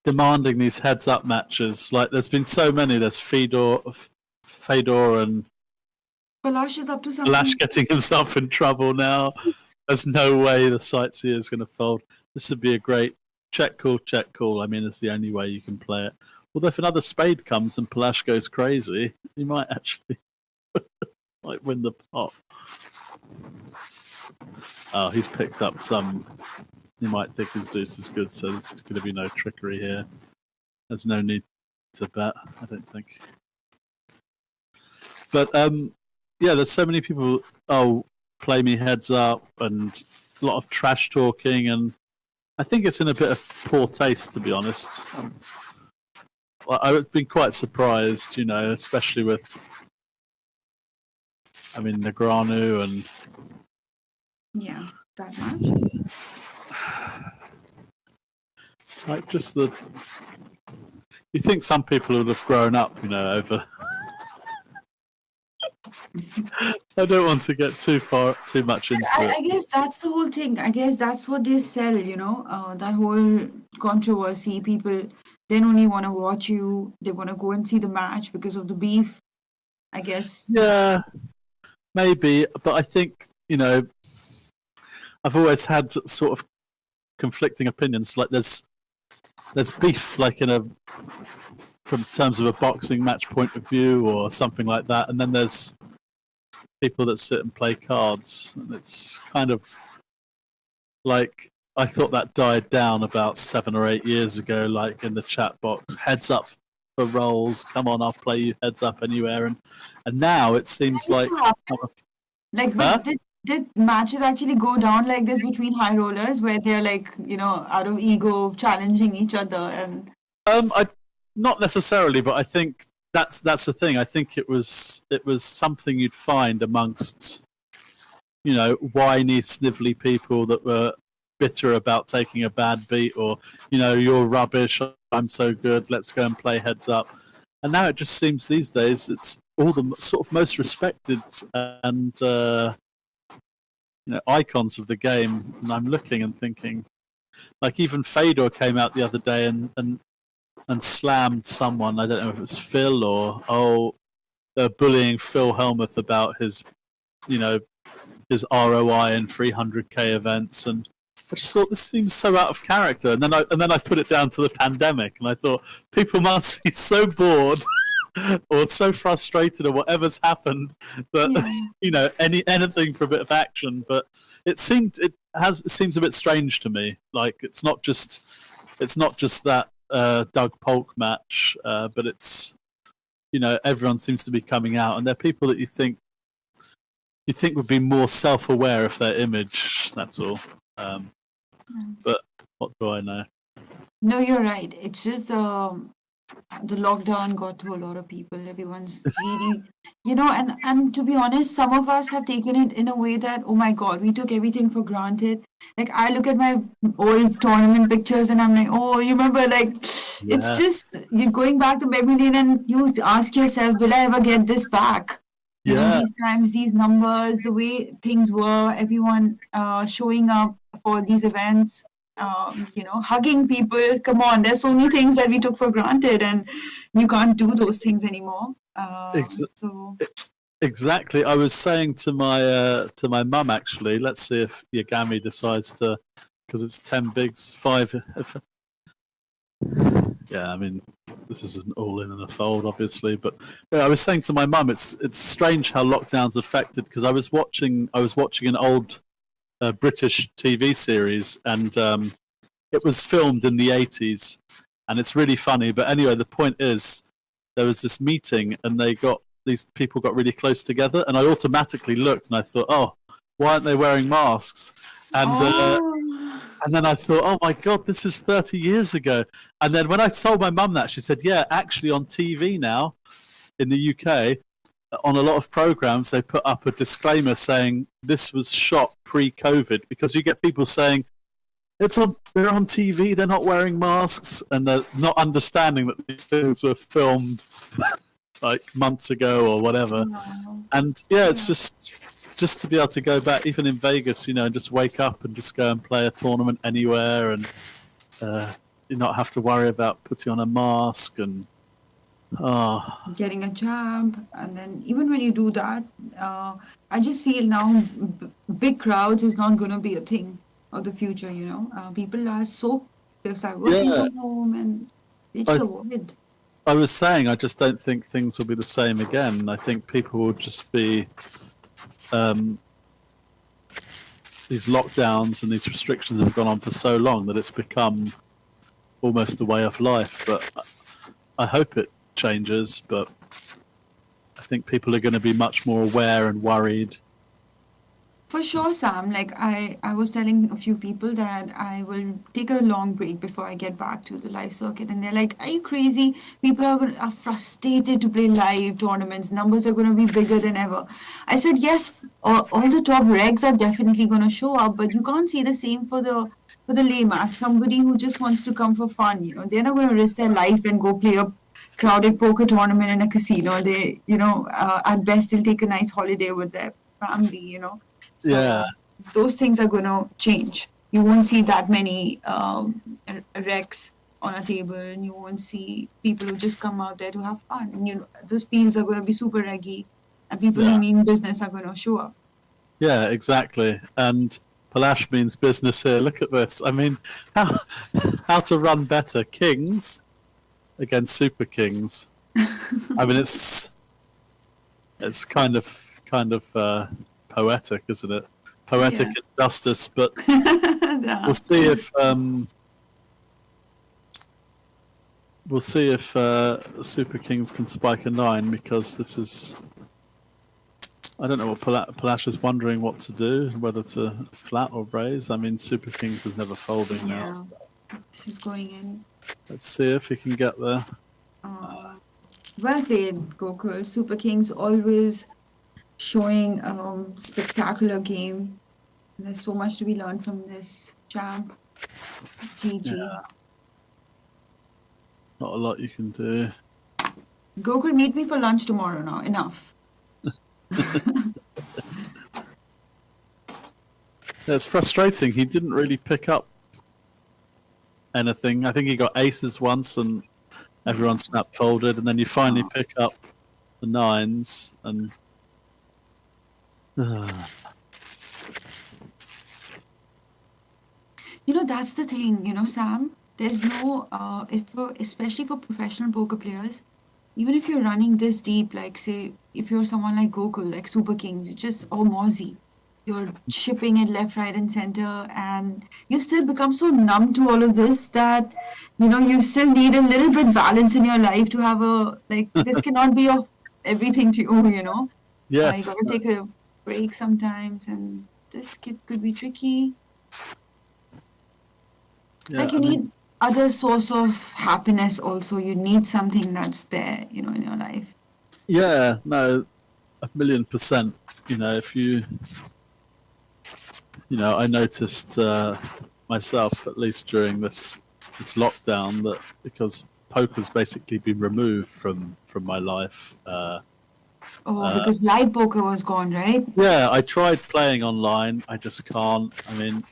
demanding these heads-up matches. Like, there's been so many. There's Fedor, and Palash is up to something. Palash getting himself in trouble now. There's no way the sightseer is going to fold. This would be a great check call. I mean, it's the only way you can play it. Although if another spade comes and Palash goes crazy, he might actually might win the pot. Oh, he's picked up some. He might think his deuce is good, so there's going to be no trickery here. There's no need to bet, I don't think. But yeah, there's so many people. Oh, play me heads up, and a lot of trash talking, and I think it's in a bit of poor taste, to be honest. I've been quite surprised, especially with, Negreanu and Yeah, that much. like just the. You think some people would have grown up, over. I don't want to get too much into it. I guess that's the whole thing. I guess that's what they sell, that whole controversy. People then only want to watch you. They want to go and see the match because of the beef. I guess. Yeah, maybe, but I think I've always had sort of conflicting opinions. Like there's beef, like from terms of a boxing match point of view or something like that, and then there's people that sit and play cards, and it's kind of like I thought that died down about 7 or 8 years ago, like in the chat box, heads up for rolls, come on, I'll play you heads up anywhere, and now it seems like but did matches actually go down like this between high rollers where they're like, out of ego challenging each other? And I not necessarily, but I think that's the thing. I think it was something you'd find amongst whiny, snivelly people that were bitter about taking a bad beat, or you're rubbish, I'm so good, let's go and play heads up. And now it just seems these days it's all the sort of most respected and icons of the game. And I'm looking and thinking, like even Fedor came out the other day and slammed someone. I don't know if it was Phil or they're bullying Phil Hellmuth about his his ROI in 300k events, and I just thought this seems so out of character. And then I put it down to the pandemic, and I thought people must be so bored or so frustrated or whatever's happened that anything for a bit of action. But it seems a bit strange to me. Like it's not just that Doug Polk match, but it's everyone seems to be coming out, and they're people that you think would be more self-aware of their image. That's all. But what do I know? no, you're right. It's just the lockdown got to a lot of people. Everyone's really, and to be honest, some of us have taken it in a way that, oh my God, we took everything for granted. Like I look at my old tournament pictures and I'm like, oh, you remember, like, it's just you're going back to memory lane and you ask yourself, will I ever get this back? These times, these numbers, the way things were, everyone showing up for these events, hugging people. Come on, there's so many things that we took for granted, and you can't do those things anymore. Exactly. I was saying to my mum, actually, let's see if Yagami decides to, because it's 10 bigs, 5. Yeah, I mean, this is an all-in and a fold, obviously. But I was saying to my mum, it's strange how lockdown's affected, because I was watching an old British TV series, and it was filmed in the 80s, and it's really funny. But anyway, the point is, there was this meeting, and these people got really close together, and I automatically looked, and I thought, oh, why aren't they wearing masks? And then I thought, oh my God, this is 30 years ago. And then when I told my mum that, she said, yeah, actually on TV now in the UK, on a lot of programs, they put up a disclaimer saying this was shot pre-COVID, because you get people saying, they're on TV, they're not wearing masks, and they're not understanding that these things were filmed like months ago or whatever. And yeah, it's just to be able to go back, even in Vegas, you know, and just wake up and just go and play a tournament anywhere, and you not have to worry about putting on a mask and getting a jab. And then even when you do that, I just feel now big crowds is not going to be a thing of the future, you know. People are so, they start working from home and they just avoid. I was saying, I just don't think things will be the same again. I think people will just be these lockdowns and these restrictions have gone on for so long that it's become almost a way of life. But I hope it changes. But I think people are going to be much more aware and worried. For sure, Sam. Like I was telling a few people that I will take a long break before I get back to the live circuit, and they're like, "Are you crazy? People are frustrated to play live tournaments. Numbers are going to be bigger than ever." I said, "Yes, all the top regs are definitely going to show up, but you can't say the same for the layman. Somebody who just wants to come for fun. You know, they're not going to risk their life and go play a crowded poker tournament in a casino. They, you know, at best they'll take a nice holiday with their family. You know." So those things are going to change. You won't see that many wrecks on a table, and you won't see people who just come out there to have fun. And, you know, those fields are going to be super reggy, and people who mean business are going to show up. Yeah, exactly. And Palash means business here. Look at this. I mean, how to run better? Kings against Super Kings. I mean, it's kind of poetic, isn't it? Poetic injustice, but we'll see if Super Kings can spike a 9, because this is, I don't know what Palash is wondering what to do, whether to flat or raise. I mean, Super Kings is never folding now. So. She's going in. Let's see if he can get there. Well played, Gokul. Super Kings always showing spectacular game. There's so much to be learned from this champ. GG. Yeah. Not a lot you can do. Gokul, meet me for lunch tomorrow now. Enough. It's frustrating. He didn't really pick up anything. I think he got aces once and everyone snap folded, and then you finally pick up the 9s and you know, that's the thing, you know, Sam. There's no, especially for professional poker players, even if you're running this deep, like say, if you're someone like Gokul, like Super Kings, or Mozzie, you're shipping it left, right, and center, and you still become so numb to all of this that, you know, you still need a little bit balance in your life to have this cannot be of everything to you, you know? Yes. You gotta take a break sometimes, and this could be tricky. Yeah, you need other source of happiness also. You need something that's there, you know, in your life. Yeah, no, 1,000,000%. You know, if you know, I noticed myself, at least during this lockdown, that because poker's basically been removed from my life. Because live poker was gone, right? Yeah, I tried playing online. I just can't. I mean,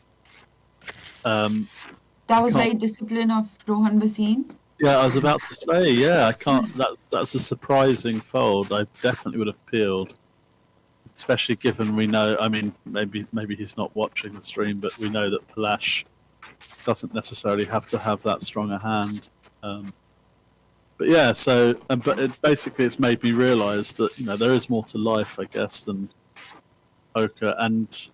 that was very disciplined of Rohan Bhasin. Yeah, I was about to say, yeah, I can't. That's a surprising fold. I definitely would have peeled, especially given we know. I mean, maybe he's not watching the stream, but we know that Palash doesn't necessarily have to have that strong a hand. But yeah, so basically it's made me realise that, you know, there is more to life, I guess, than poker, and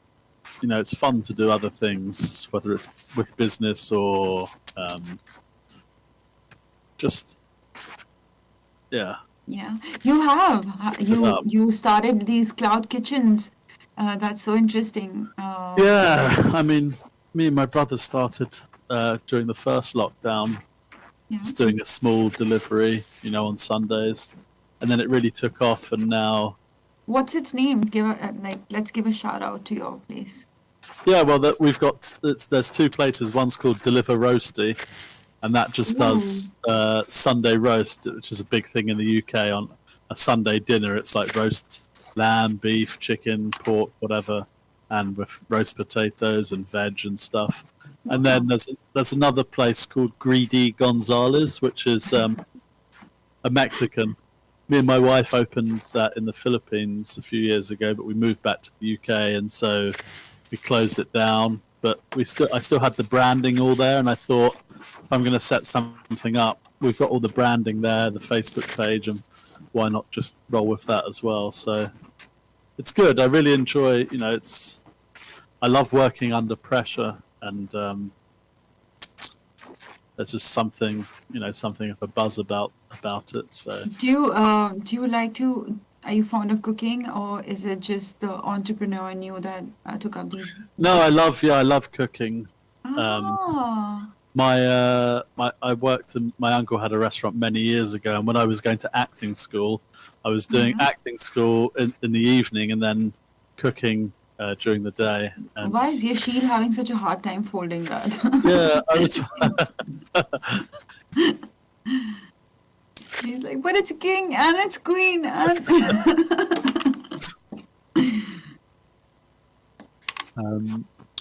you know, it's fun to do other things, whether it's with business or just yeah. You started these cloud kitchens. That's so interesting. Yeah, I mean, me and my brother started during the first lockdown, just doing a small delivery, you know, on Sundays, and then it really took off, and now. What's its name? Let's give a shout out to your place. Yeah, well, we've got there's 2 places. One's called Deliver Roasty, and that just does Sunday roast, which is a big thing in the UK a Sunday dinner, it's like roast lamb, beef, chicken, pork, whatever, and with roast potatoes and veg and stuff. And then there's another place called Greedy Gonzalez, which is a Mexican. Me and my wife opened that in the Philippines a few years ago, but we moved back to the UK, and so we closed it down. But I still had the branding all there, and I thought, if I'm going to set something up, we've got all the branding there, the Facebook page, and why not just roll with that as well? So it's good. I really enjoy, I love working under pressure, and there's just something of a buzz about it. So Do you like to? Are you fond of cooking, or is it just the entrepreneur in you that took up these? no, I love cooking. Ah, I worked in, my uncle had a restaurant many years ago, and when I was going to acting school, I was doing acting school in the evening and then cooking during the day. And why is Yasheel having such a hard time folding that? yeah, I was. He's like, but it's king and it's queen and.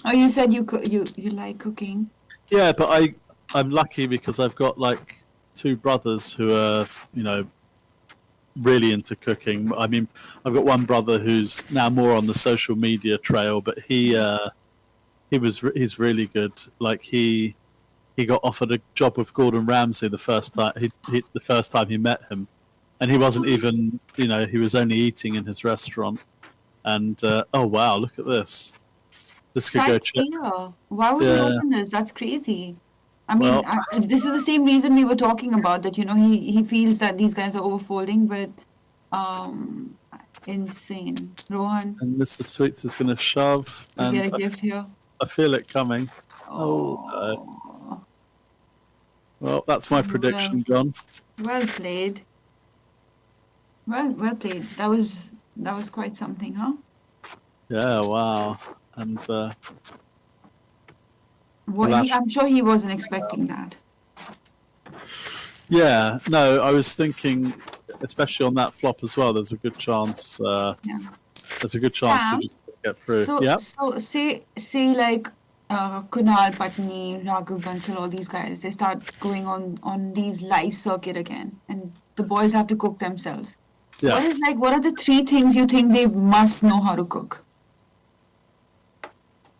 Oh, you said you like cooking. Yeah, but I'm lucky because I've got like two brothers who are really into cooking. I mean, I've got one brother who's now more on the social media trail, but he's really good. Like he got offered a job with Gordon Ramsay the first time he met him, and he wasn't even he was only eating in his restaurant. And oh wow, look at this! This could go. Sightseer. Why would you open this? That's crazy. I mean, Well- this is the same reason we were talking about that. He feels that these guys are overfolding, but insane. Rohan, And Mr. Sweets is going to shove, you and get a gift here. I feel it coming. Oh, Well, that's my prediction, John. well played. Well played. That was quite something, huh? Yeah, wow. And I'm sure he wasn't expecting that. yeah, no, I was thinking, especially on that flop as well. There's a good chance. Yeah. There's a good chance Sam, to just get through. So, Yeah. so say like Kunal, Patni, Raghav Bansal, all these guys, they start going on these live circuit again, and the boys have to cook themselves. Yeah. What are the three things you think they must know how to cook?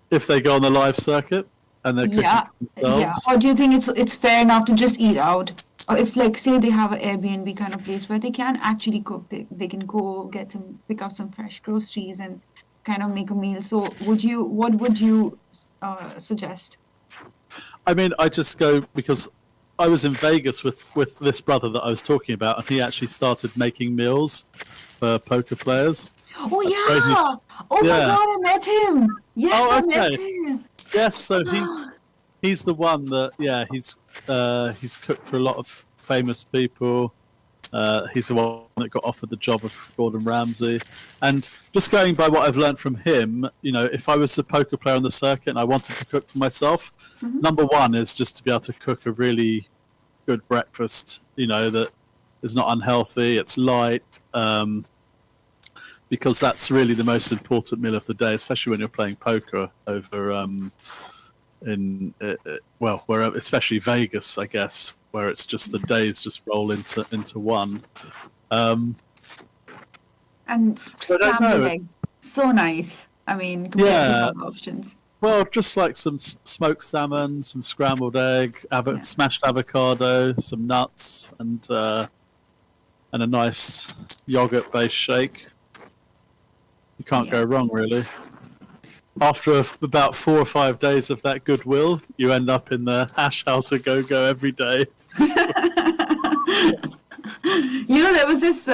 If they go on the live circuit and they're cooking Yeah. themselves. Or do you think it's fair enough to just eat out? Or if like say they have an Airbnb kind of place where they can actually cook, they can go pick up some fresh groceries and kind of make a meal. So what would you suggest? I mean, I just go because I was in Vegas with this brother that I was talking about, and he actually started making meals for poker players. Oh That's yeah! crazy. Oh my Yeah. God, I met him. Yes, Oh, I met okay. him. Yes, so he's the one that he's cooked for a lot of famous people. He's the one that got offered the job of Gordon Ramsay. And just going by what I've learned from him, if I was a poker player on the circuit and I wanted to cook for myself, number one is just to be able to cook a really good breakfast, that is not unhealthy, it's light, because that's really the most important meal of the day, especially when you're playing poker over especially Vegas, I guess, where it's just the days just roll into one. And I don't know, scrambled eggs, so nice. I mean, compared to Yeah. other options. Well, just like some smoked salmon, some scrambled egg, smashed avocado, some nuts, and a nice yogurt-based shake. You can't go wrong, really. After about 4 or 5 days of that goodwill, you end up in the hash house a go-go every day. There was this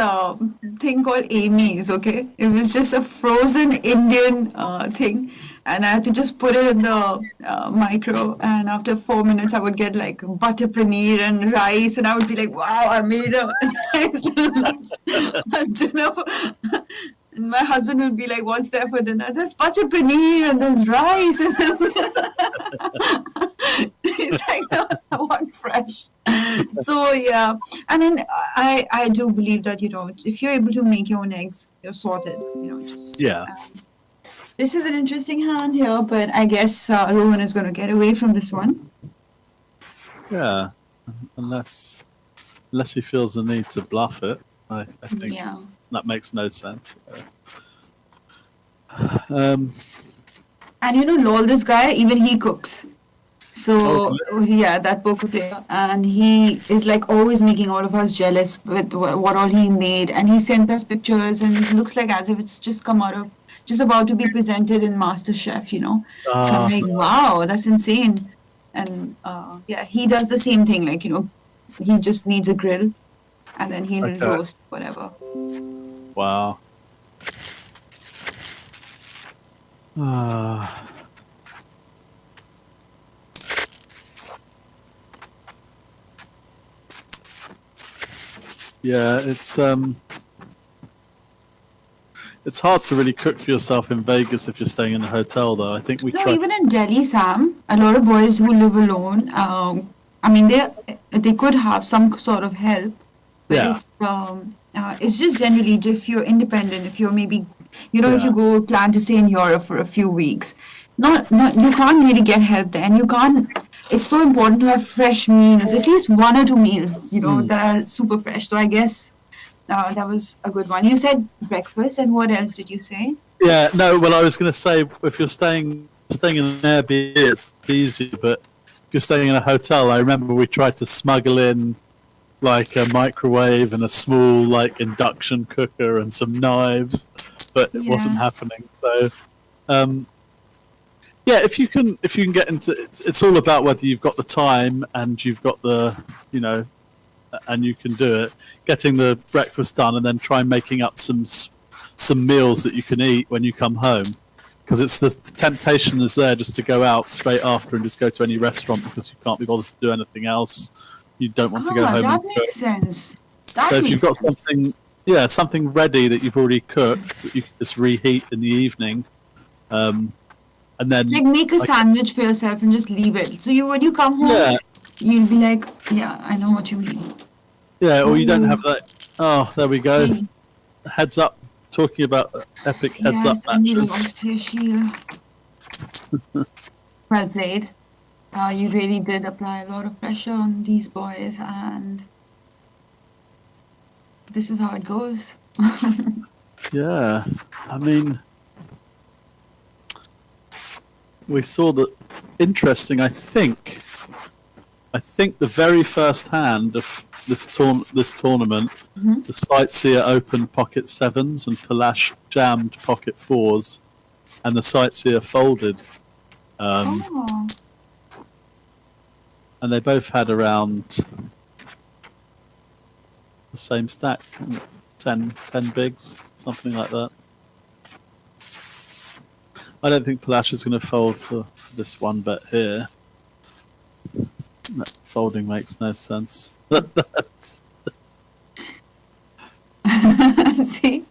thing called Amy's, okay? It was just a frozen Indian thing, and I had to just put it in the micro, and after 4 minutes I would get like butter paneer and rice, and I would be like, wow, I made a nice dinner. And my husband would be like, what's there for dinner? There's butter paneer and there's rice. And He's like, no, I want fresh. So yeah, and then I do believe that if you're able to make your own eggs, you're sorted. Just Yeah. This is an interesting hand here, but I guess Rohan is going to get away from this one. Yeah, unless he feels the need to bluff it, I think Yeah. that makes no sense. And Lol, this guy, even he cooks. So yeah, that poker player, and he is like always making all of us jealous with what all he made, and he sent us pictures, and it looks like as if it's just come out of, just about to be presented in MasterChef. So I'm like, wow, that's insane. And yeah, he does the same thing. Like he just needs a grill, and then he'll roast whatever. Wow. Yeah, it's hard to really cook for yourself in Vegas if you're staying in a hotel, though. I think we tried. Even in Delhi, Sam, a lot of boys who live alone. I mean, they could have some sort of help, but it's just generally if you're independent, if you're maybe, if you go plan to stay in Europe for a few weeks, not you can't really get help there, and you can't. It's so important to have fresh meals, at least 1 or 2 meals, that are super fresh. So I guess that was a good one. You said breakfast, and what else did you say? Yeah, no. Well, I was going to say if you're staying in an Airbnb, it's easier, but if you're staying in a hotel, I remember we tried to smuggle in like a microwave and a small like induction cooker and some knives, but it wasn't happening. So. Yeah, if you can get into it's all about whether you've got the time and you've got the and you can do it. Getting the breakfast done and then try making up some meals that you can eat when you come home, because it's the temptation is there just to go out straight after and just go to any restaurant because you can't be bothered to do anything else. You don't want to go home. That makes sense. So if you've got something ready that you've already cooked that you can just reheat in the evening. And then like make a sandwich for yourself and just leave it. So when you come home, you'll be like, yeah, I know what you mean. Yeah, or you don't have that. Oh, there we go. Heads up. Talking about epic heads up matches. Lost Yasheel. Well played. You really did apply a lot of pressure on these boys, and this is how it goes. Yeah, I mean. We saw that interesting. I think the very first hand of this tournament, the Sightseer opened pocket 7s and Palash jammed pocket 4s, and the Sightseer folded. And they both had around the same stack, 10 bigs, something like that. I don't think Palash is going to fold for this one bet here. That folding makes no sense. See?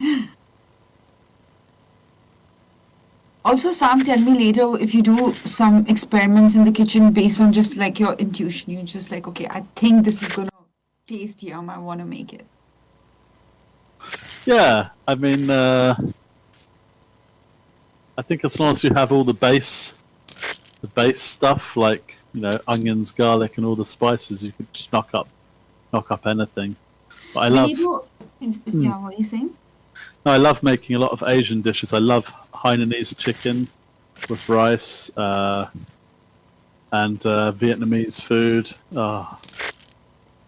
Also, Sam, tell me later if you do some experiments in the kitchen based on just like your intuition. You're just like, okay, I think this is going to taste yum. I want to make it. Yeah, I mean... I think as long as you have all the base stuff like onions, garlic, and all the spices, you can just knock up anything. But I love. Yeah, what are you saying? No, I love making a lot of Asian dishes. I love Hainanese chicken with rice and Vietnamese food.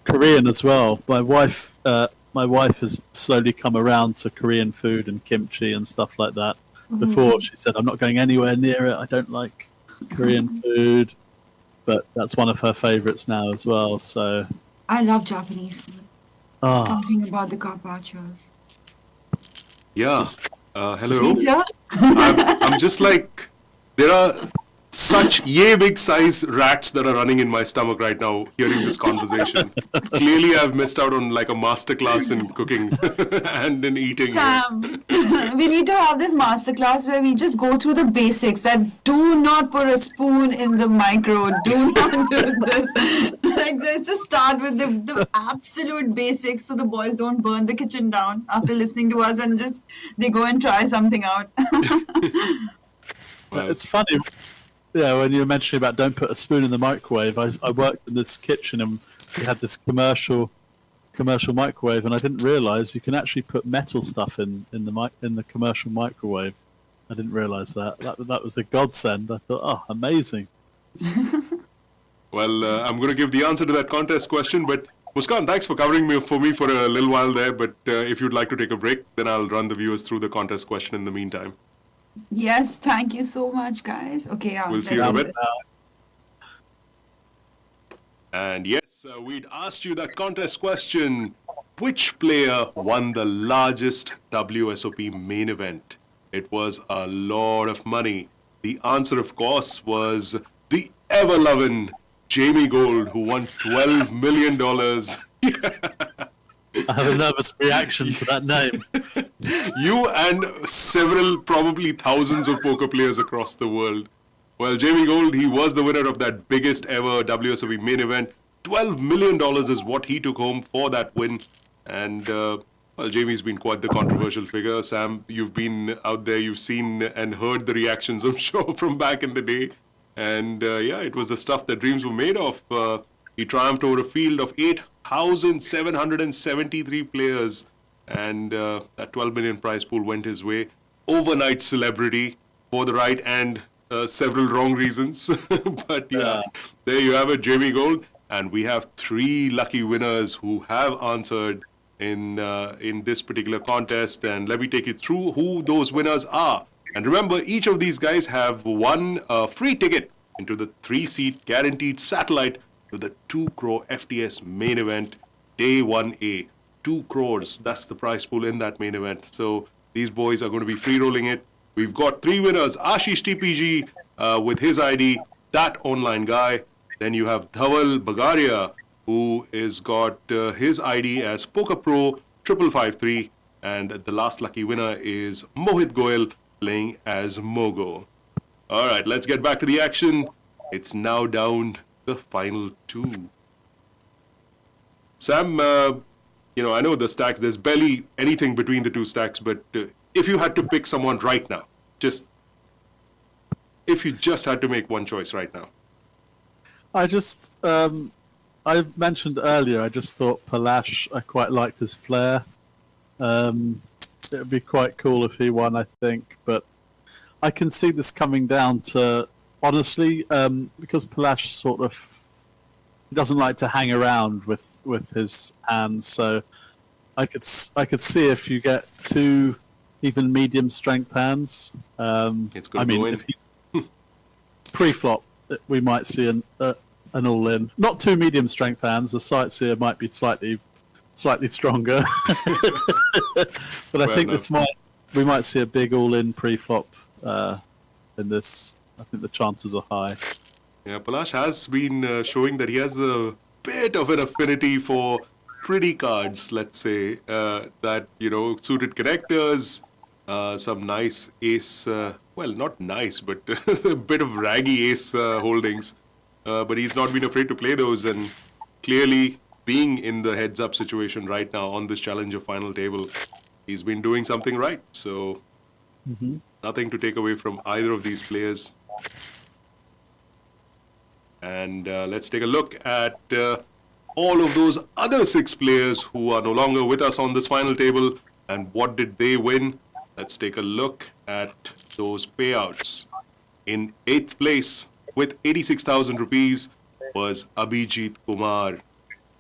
Korean as well. My wife has slowly come around to Korean food and kimchi and stuff like that. Before she said, I'm not going anywhere near it. I don't like Korean food. But that's one of her favorites now as well. So I love Japanese food. Something about the carpaccios. Yeah. Hello. I'm just like, there are such big size rats that are running in my stomach right now hearing this conversation. Clearly, I've missed out on like a masterclass in cooking and in eating. Sam, we need to have this masterclass where we just go through the basics. That do not put a spoon in the micro. Do not do this. Like, let's just start with the absolute basics so the boys don't burn the kitchen down after listening to us and just they go and try something out. Well, It's funny. Yeah, when you were mentioning about don't put a spoon in the microwave, I worked in this kitchen and we had this commercial microwave, and I didn't realise you can actually put metal stuff in the commercial microwave. I didn't realise that. That was a godsend. I thought, oh, amazing. Well, I'm going to give the answer to that contest question, but Muskan, thanks for covering for me for a little while there. But if you'd like to take a break, then I'll run the viewers through the contest question in the meantime. Yes, thank you so much, guys. Okay, yeah. We'll see you in a let's bit. do this. And yes, we'd asked you that contest question. Which player won the largest WSOP main event? It was a lot of money. The answer, of course, was the ever-loving Jamie Gold, who won $12 million. I have a nervous reaction to that name. You and several, probably thousands of poker players across the world. Well, Jamie Gold, he was the winner of that biggest ever WSOP main event. $12 million is what he took home for that win. And, well, Jamie's been quite the controversial figure. Sam, you've been out there, you've seen and heard the reactions, I'm sure, from back in the day. And, yeah, it was the stuff that dreams were made of. He triumphed over a field of 8,773 players. And that 12 million prize pool went his way. Overnight celebrity for the right and several wrong reasons. But yeah, there you have it, Jamie Gold. And we have 3 lucky winners who have answered in this particular contest. And let me take you through who those winners are. And remember, each of these guys have won a free ticket into the 3-seat guaranteed satellite to the 2 crore FTS main event, day 1A. 2 crores, that's the prize pool in that main event. So these boys are going to be free rolling it. We've got 3 winners: Ashish TPG with his ID, that online guy. Then you have Dhaval Bagaria, who is got his ID as Poker Pro 5553, and the last lucky winner is Mohit Goyal playing as Mogo. All right, let's get back to the action. It's now down the final 2. Sam, you know, I know the stacks, there's barely anything between the 2 stacks, but if you had to pick someone right now, if you just had to make one choice right now. I mentioned earlier, I just thought Palash, I quite liked his flair. It would be quite cool if he won, I think, but I can see this coming down to, honestly, because Palash sort of, he doesn't like to hang around with his hands, so I could see if you get 2 even medium strength hands. It's going to go in. If he's pre-flop, we might see an all-in. Not 2 medium strength hands. The sightseer might be slightly stronger, but I think we might see a big all-in pre-flop in this. I think the chances are high. Yeah, Palash has been showing that he has a bit of an affinity for pretty cards, let's say, that, you know, suited connectors, some nice ace, well, not nice, but a bit of raggy ace holdings. But he's not been afraid to play those, and clearly being in the heads-up situation right now on this Challenger final table, he's been doing something right. So nothing to take away from either of these players. And let's take a look at all of those other 6 players who are no longer with us on this final table, and what did they win. Let's take a look at those payouts. In 8th place with 86,000 rupees was Abhijeet Kumar,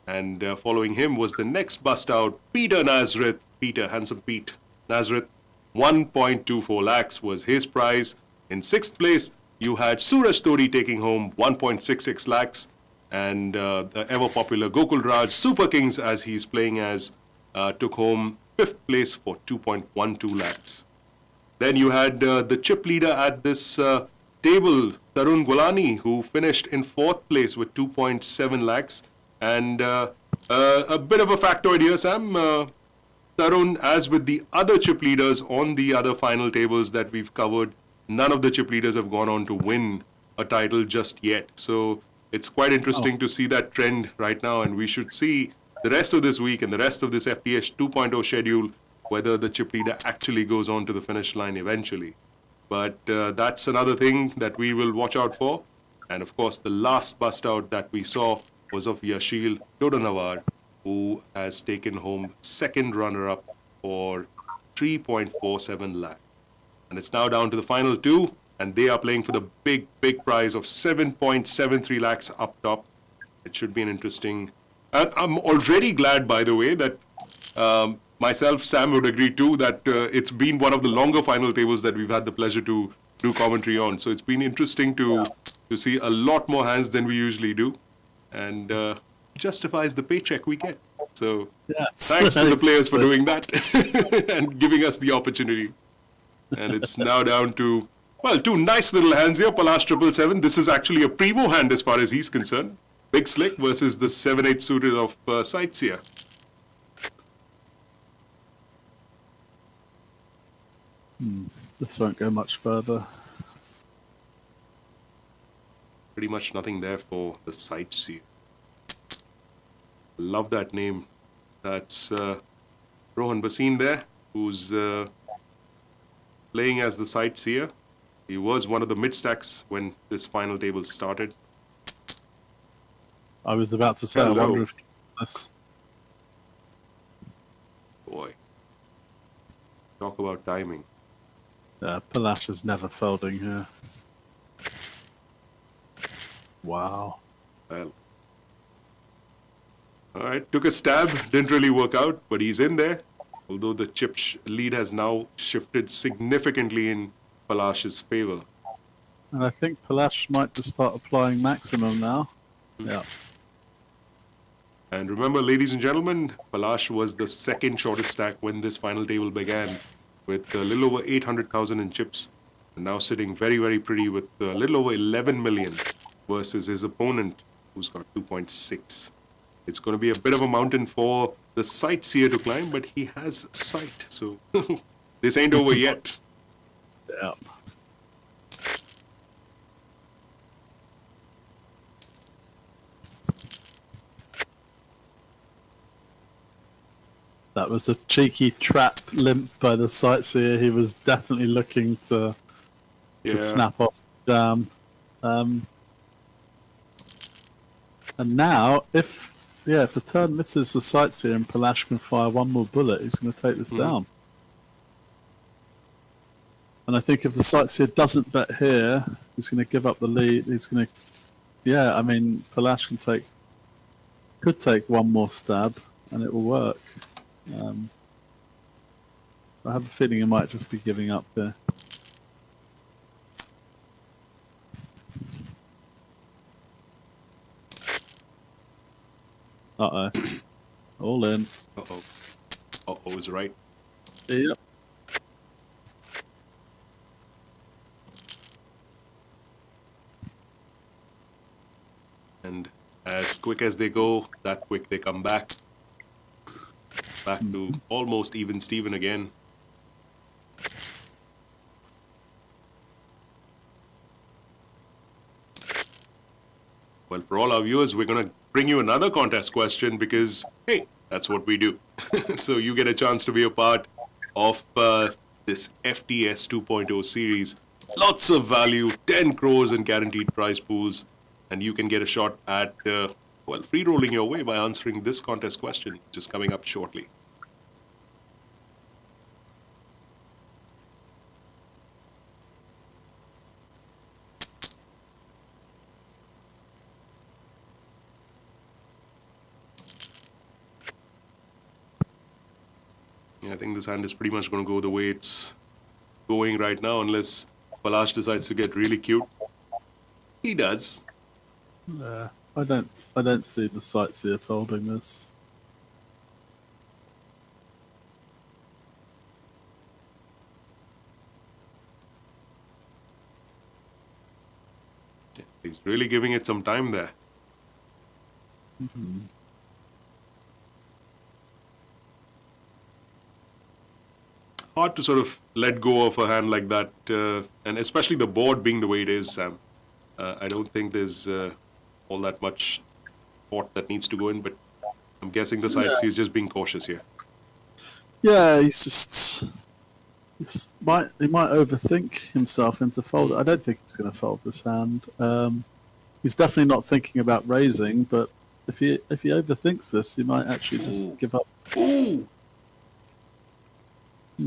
and following him was the next bust out, Peter Nazareth. Handsome Pete Nazareth, 1.24 lakhs was his prize. In 6th place, you had Sooraj Todi taking home 1.66 lakhs, and the ever-popular Gokul Raj, Super Kings as he's playing as, took home 5th place for 2.12 lakhs. Then you had the chip leader at this table, Tarun Guwalani, who finished in 4th place with 2.7 lakhs. And a bit of a factoid here, Sam. Tarun, as with the other chip leaders on the other final tables that we've covered, none of the chip leaders have gone on to win a title just yet. So it's quite interesting to see that trend right now, and we should see the rest of this week and the rest of this FTS 2.0 schedule whether the chip leader actually goes on to the finish line eventually. But that's another thing that we will watch out for. And of course, the last bust out that we saw was of Yasheel Doddanavar, who has taken home second runner-up for 3.47 lakh. And it's now down to the final two, and they are playing for the big, big prize of 7.73 lakhs up top. It should be an interesting... I'm already glad, by the way, that myself, Sam would agree too, that it's been one of the longer final tables that we've had the pleasure to do commentary on. So it's been interesting to see a lot more hands than we usually do, and justifies the paycheck we get. So thanks to the players for doing that and giving us the opportunity. And it's now down to, well, two nice little hands here. Palash 777. This is actually a primo hand as far as he's concerned. Big Slick versus the 7-8 suited of Sightseer. This won't go much further. Pretty much nothing there for the Sightseer. Love that name. That's Rohan Bhasin there, who's playing as the Sightseer. He was one of the mid-stacks when this final table started. I was about to say, I wonder if this... Boy. Talk about timing. Yeah, Palash is never folding here. Wow. Well. Alright, took a stab, didn't really work out, but he's in there. Although the chip lead has now shifted significantly in Palash's favor. And I think Palash might just start applying maximum now. Yeah. And remember, ladies and gentlemen, Palash was the second shortest stack when this final table began, with a little over 800,000 in chips, and now sitting very, very pretty with a little over 11 million versus his opponent, who's got 2.6. It's going to be a bit of a mountain for the Sightseer to climb, but he has sight, so this ain't over yet. Yeah. That was a cheeky trap limp by the Sightseer. He was definitely looking to snap off the jam. And now, if the turn misses the Sightseer and Palash can fire one more bullet, he's going to take this down. And I think if the Sightseer doesn't bet here, he's going to give up the lead. He's going to... Yeah, I mean, Palash could take one more stab, and it will work. I have a feeling he might just be giving up there. Uh-oh. All in. Uh-oh. Uh-oh is right. Yep. And as quick as they go, that quick they come back. Back to almost even Steven again. Well, for all our viewers, we're going to bring you another contest question because, hey, that's what we do. So you get a chance to be a part of this FTS 2.0 series. Lots of value, 10 crores in guaranteed prize pools, and you can get a shot at, free rolling your way by answering this contest question, which is coming up shortly. Yeah, I think this hand is pretty much going to go the way it's going right now, unless Palash decides to get really cute. He does. I don't see the Sightseer folding this. He's really giving it some time there. Hard to sort of let go of a hand like that, and especially the board being the way it is, Sam. I don't think there's all that much thought that needs to go in, but I'm guessing the side C is just being cautious here. Yeah, he might overthink himself into fold. I don't think he's going to fold this hand. He's definitely not thinking about raising, but if he overthinks this, he might actually just give up. Ooh!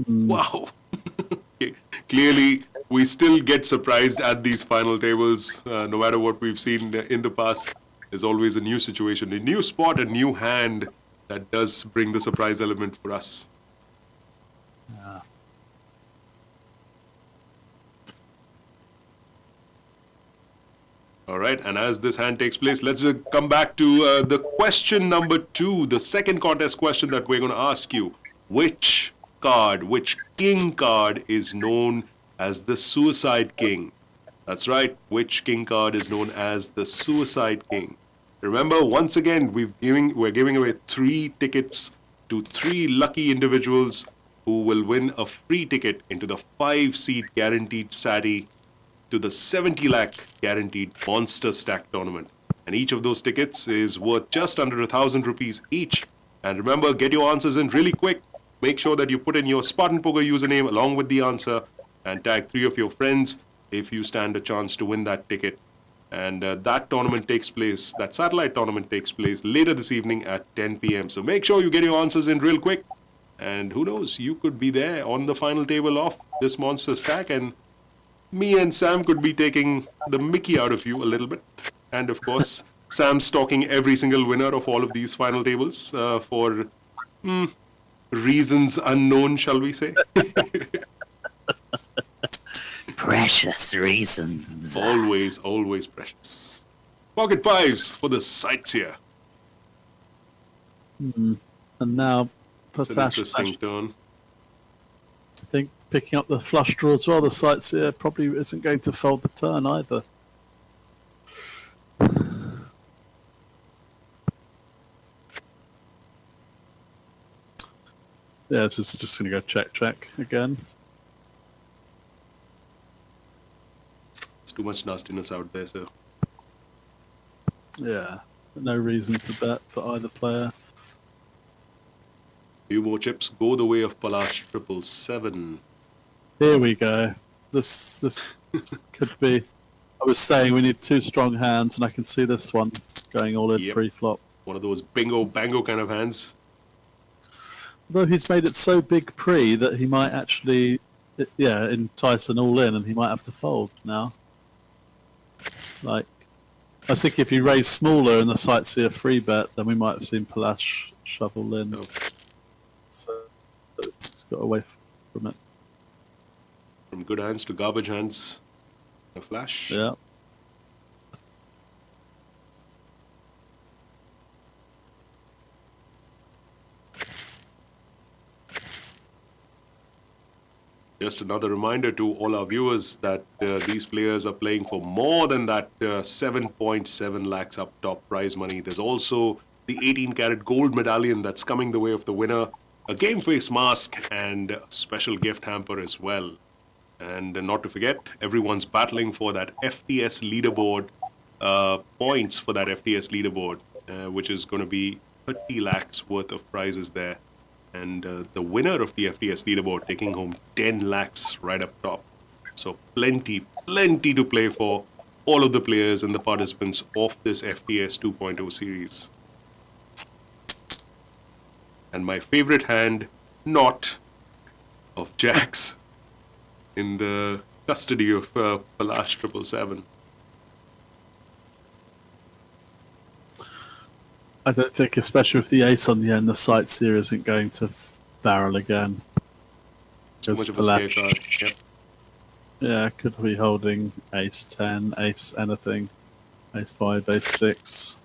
Wow! Clearly, we still get surprised at these final tables. No matter what we've seen in the past, there's always a new situation, a new spot, a new hand that does bring the surprise element for us. Yeah. All right, and as this hand takes place, let's come back to the question number 2, the second contest question that we're going to ask you. Which king card is known as the Suicide King? That's right, which king card is known as the Suicide King? Remember, once again, we're giving away 3 tickets to 3 lucky individuals who will win a free ticket into the 5-seat guaranteed SATI to the 70 lakh guaranteed Monster Stack tournament. And each of those tickets is worth just under 1,000 rupees each. And remember, get your answers in really quick. Make sure that you put in your Spartan Poker username along with the answer and tag 3 of your friends if you stand a chance to win that ticket. And that tournament takes place, that satellite tournament takes place later this evening at 10 p.m. So make sure you get your answers in real quick. And who knows, you could be there on the final table of this Monster Stack, and me and Sam could be taking the mickey out of you a little bit. And of course, Sam's stalking every single winner of all of these final tables for reasons unknown, shall we say? Precious reasons. Always precious. Pocket 5s for the sightseer. And now, It's an interesting turn. I think picking up the flush draw as well, the sightseer probably isn't going to fold the turn either. Yeah, this is just going to go check again. It's too much nastiness out there, so. Yeah, no reason to bet for either player. Few more chips go the way of Palash 777. Here we go. This could be. I was saying we need 2 strong hands, and I can see this one going all in pre-flop. One of those bingo bango kind of hands. Though he's made it so big pre that he might actually, entice an all in, and he might have to fold now. Like, I was thinking if he raised smaller and the sightseer free bet, then we might have seen Palash shovel in. Oh. So it's got away from it. From good hands to garbage hands. A flash. Yeah. Just another reminder to all our viewers that these players are playing for more than that 7.7 lakhs up top prize money. There's also the 18 karat gold medallion that's coming the way of the winner, a game face mask, and a special gift hamper as well. And not to forget, everyone's battling for that FTS leaderboard, points for that FTS leaderboard, which is going to be 30 lakhs worth of prizes there. And the winner of the FTS leaderboard taking home 10 lakhs right up top. So plenty to play for all of the players and the participants of this FTS 2.0 series. And my favorite hand, not of Jacks, in the custody of Palash 777. I don't think, especially with the ace on the end, the sightseer isn't going to barrel again. Too much of a scare card. Yep. Yeah, could be holding ace 10, ace anything, ace 5, ace 6.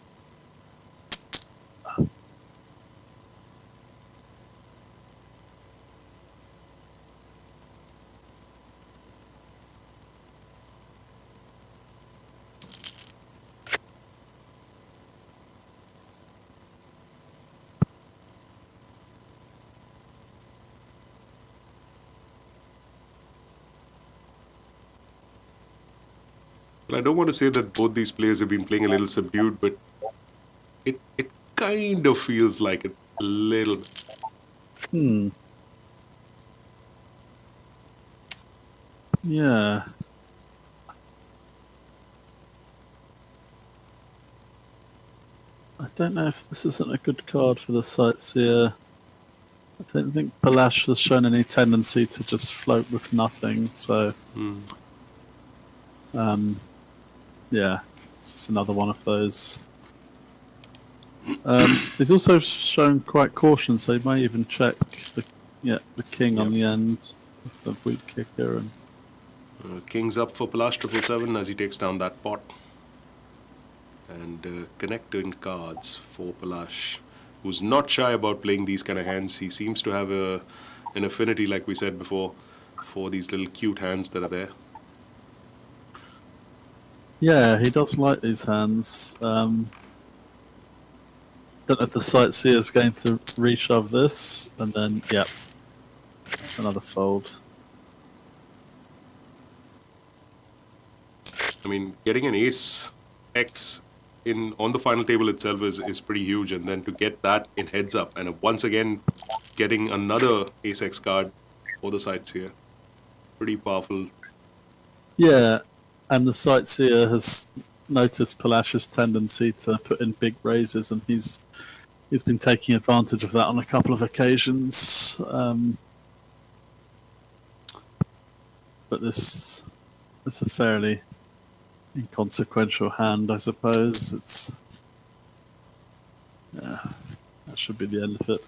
Well, I don't want to say that both these players have been playing a little subdued, but it kind of feels like it a little. Yeah. I don't know if this isn't a good card for the Sightseer. I don't think Palash has shown any tendency to just float with nothing, so yeah, it's just another one of those. He's also shown quite caution, so he may even check the king on the end of the weak kicker. And King's up for Palash 777 as he takes down that pot. And connecting cards for Palash, who's not shy about playing these kind of hands. He seems to have an affinity, like we said before, for these little cute hands that are there. yeah, he does like these hands. Don't know if the Sightseer is going to reshove this, and then, another fold. I mean, getting an ace X on the final table itself is pretty huge, and then to get that in heads up, and once again getting another ace X card for the Sightseer, pretty powerful. Yeah, and the Sightseer has noticed Palash's tendency to put in big raises, and he's been taking advantage of that on a couple of occasions. But this is a fairly inconsequential hand, I suppose. That should be the end of it.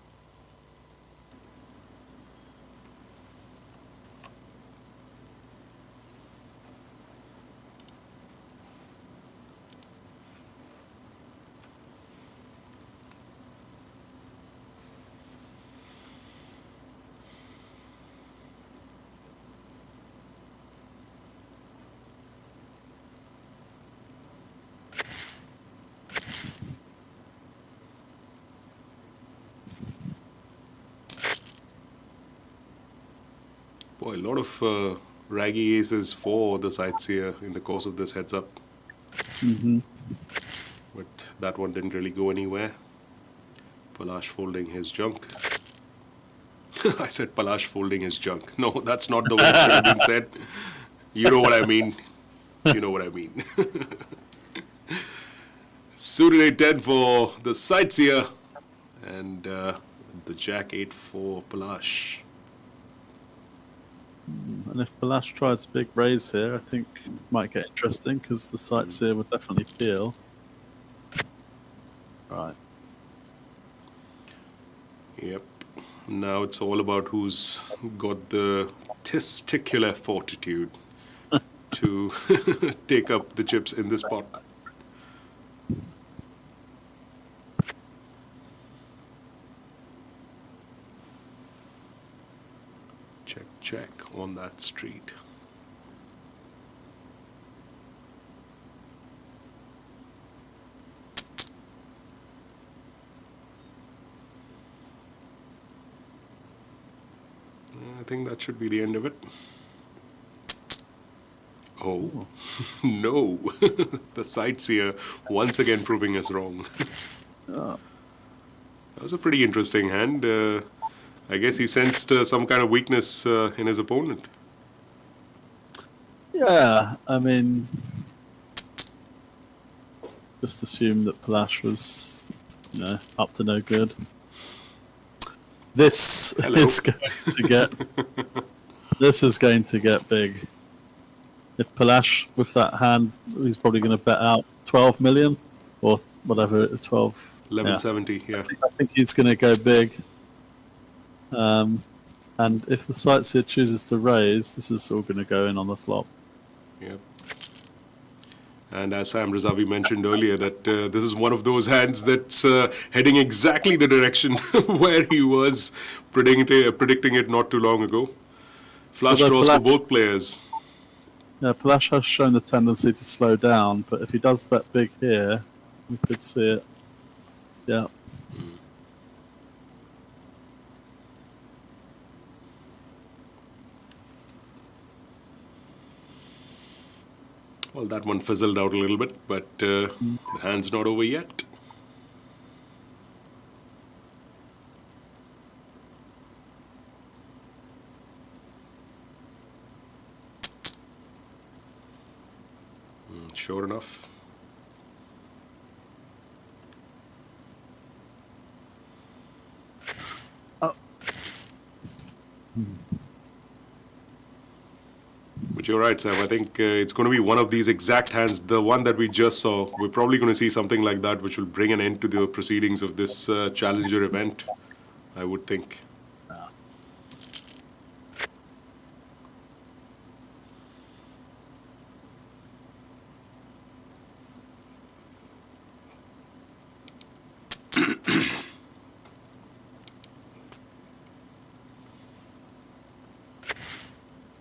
Boy, a lot of raggy aces for the Sightseer in the course of this heads up. But that one didn't really go anywhere. Palash folding his junk. I said Palash folding his junk. No, that's not the way it should have been said. You know what I mean. You know what I mean. Suited 8-10 for the Sightseer. And the Jack 8 for Palash. And if Palash tries a big raise here, I think it might get interesting, because the Sightseer would definitely peel. Right. Yep. Now it's all about who's got the testicular fortitude to take up the chips in this pot. Check on that street. I think that should be the end of it. Oh, no. The Sightseer once again proving us wrong. That was a pretty interesting hand. I guess he sensed some kind of weakness in his opponent. Yeah, I mean, just assume that Palash was, up to no good. This is going to get. This is going to get big. If Palash with that hand, he's probably going to bet out 12 million or whatever. 1170. Yeah. I think he's going to go big. And if the Sightseer chooses to raise, this is all going to go in on the flop. Yep. And as Sam Razavi mentioned earlier, that this is one of those hands that's heading exactly the direction where he was predicting it not too long ago. Flush draws for both players. Yeah, Palash has shown the tendency to slow down, but if he does bet big here, we could see it. Yeah. Well, that one fizzled out a little bit, but the hand's not over yet. Sure enough. But you're right, Sam. I think it's going to be one of these exact hands, the one that we just saw. We're probably going to see something like that, which will bring an end to the proceedings of this Challenger event, I would think.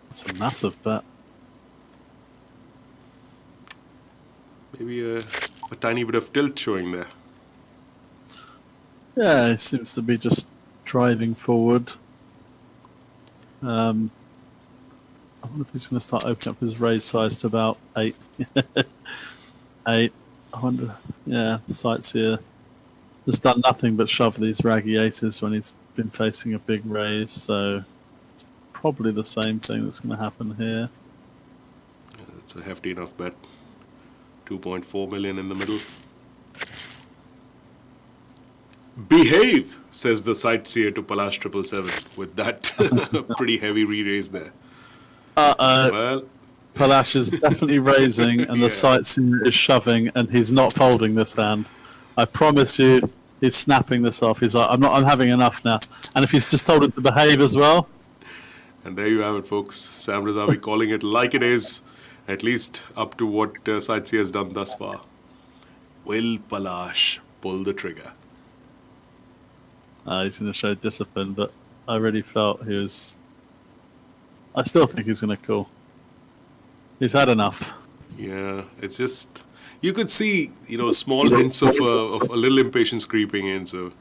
It's a massive bet. Maybe a tiny bit of tilt showing there. Yeah, he seems to be just driving forward. I wonder if he's going to start opening up his raise size to about 8. 8. I wonder. Yeah, the Sightseer has done nothing but shove these raggy aces when he's been facing a big raise, so it's probably the same thing that's going to happen here. Yeah, that's a hefty enough bet. 2.4 million in the middle. Behave, says the Sightseer to Palash 777 with that pretty heavy re-raise there. Well, Palash is definitely raising, and the Sightseer is shoving, and he's not folding this hand. I promise you, he's snapping this off. He's like, I'm having enough now. And if he's just told it to behave as well. And there you have it, folks. Sam Razavi calling it like it is, at least up to what Sightseer has done thus far. Will Palash pull the trigger? He's going to show discipline, but I really felt he was... I still think he's going to call. He's had enough. Yeah, it's just... You could see, small hints of a little impatience creeping in, so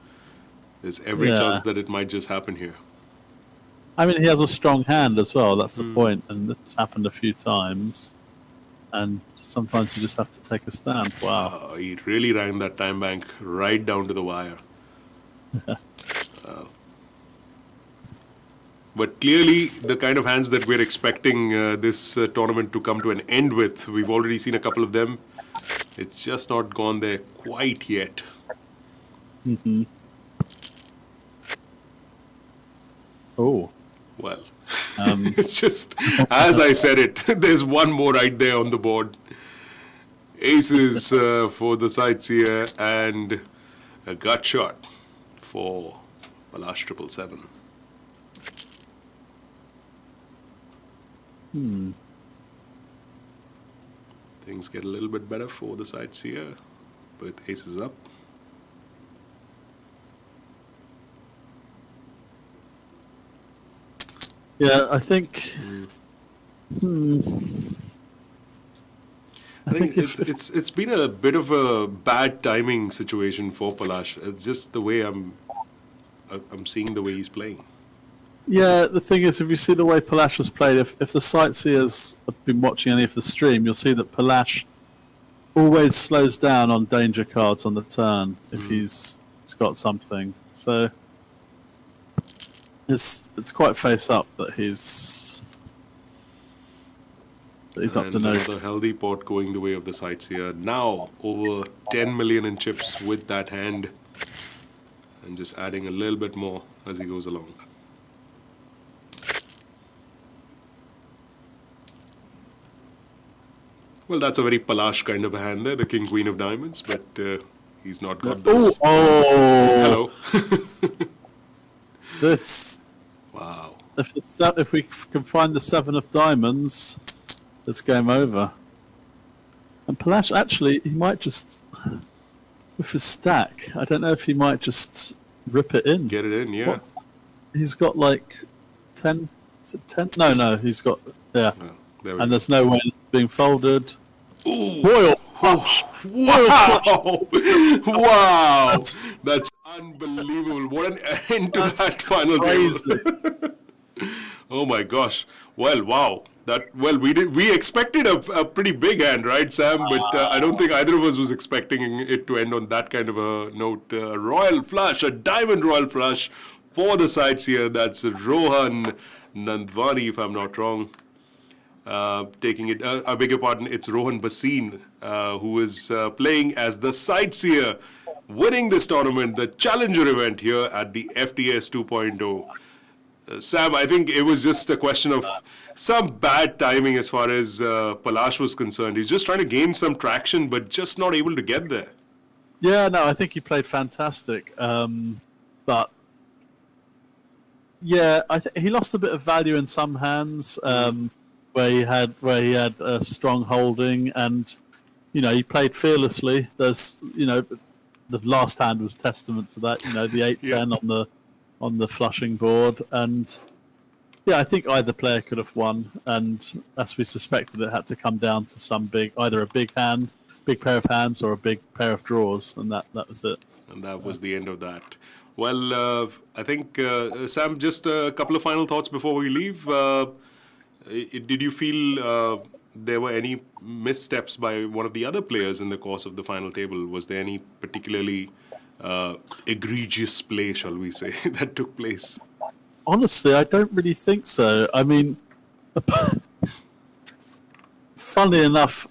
there's every chance that it might just happen here. I mean, he has a strong hand as well, that's the point, and this has happened a few times, and sometimes you just have to take a stand. Wow. He really ran that time bank right down to the wire. But clearly, the kind of hands that we're expecting this tournament to come to an end with, we've already seen a couple of them. It's just not gone there quite yet. Mm-hmm. Oh. Well, it's just, as I said it, there's one more right there on the board. Aces for the Sightseer and a gut shot for Palash 777. Things get a little bit better for the Sightseer, with aces up. Yeah, I think. I think it's been a bit of a bad timing situation for Palash. It's just the way I'm seeing the way he's playing. Yeah, the thing is, if you see the way Palash has played, if the sightseers have been watching any of the stream, you'll see that Palash always slows down on danger cards on the turn if he's got something. So it's quite face up that he's up to no. The healthy pot going the way of the sightseer. Now over 10 million in chips with that hand, and just adding a little bit more as he goes along. Well, that's a very Palash kind of a hand there, the King Queen of Diamonds, but he's not got those. Oh! Hello. This. Wow. If we can find the 7 of Diamonds, it's game over. And Palash, actually, he might just, with his stack, I don't know if he might just rip it in. Get it in, yeah. He's got like 10, is it 10? No, he's got, yeah. Oh, and there's no way it's being folded. Ooh. Royal flush! Wow! Wow! That's unbelievable. What an end to that final table. Oh my gosh. Well, wow. We expected a pretty big hand, right, Sam? But I don't think either of us was expecting it to end on that kind of a note. Royal flush, a diamond royal flush for the sides here. That's Rohan Nandwani, if I'm not wrong. Taking it, I beg your pardon, it's Rohan Bhasin, who is playing as the sightseer, winning this tournament, the Challenger event here at the FTS 2.0. Sam, I think it was just a question of some bad timing as far as Palash was concerned. He's just trying to gain some traction, but just not able to get there. Yeah, no, I think he played fantastic. But yeah, he lost a bit of value in some hands where he had a strong holding, and he played fearlessly. There's the last hand was testament to that. The 8-10 on the flushing board, and yeah, I think either player could have won, and as we suspected, it had to come down to either a big pair of hands, or a big pair of draws, and that was it. And that was the end of that. Well, I think Sam, just a couple of final thoughts before we leave. Did you feel there were any missteps by one of the other players in the course of the final table? Was there any particularly egregious play, shall we say, that took place? Honestly, I don't really think so. I mean, funnily enough,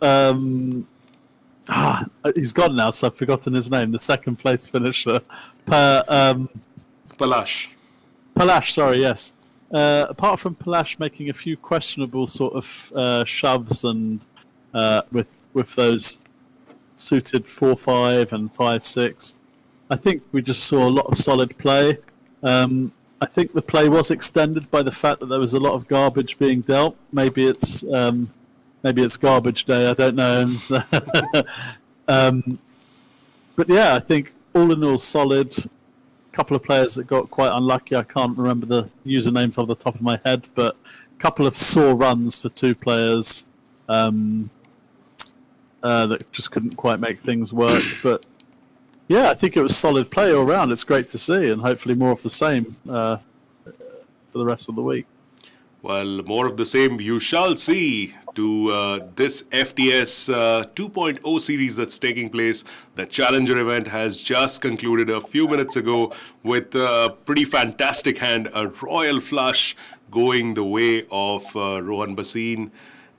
he's gone now, so I've forgotten his name. The second place finisher, Palash. Palash, sorry, yes. Apart from Palash making a few questionable sort of shoves and with those suited 4-5 and 5-6, I think we just saw a lot of solid play. I think the play was extended by the fact that there was a lot of garbage being dealt. Maybe it's garbage day. I don't know. But yeah, I think all in all, solid. Couple of players that got quite unlucky. I can't remember the usernames off the top of my head, but a couple of sore runs for two players that just couldn't quite make things work. But yeah, I think it was solid play all around. It's great to see, and hopefully more of the same for the rest of the week. Well, more of the same you shall see to this FTS 2.0 series that's taking place. The Challenger event has just concluded a few minutes ago with a pretty fantastic hand, a royal flush going the way of Rohan Bhasin.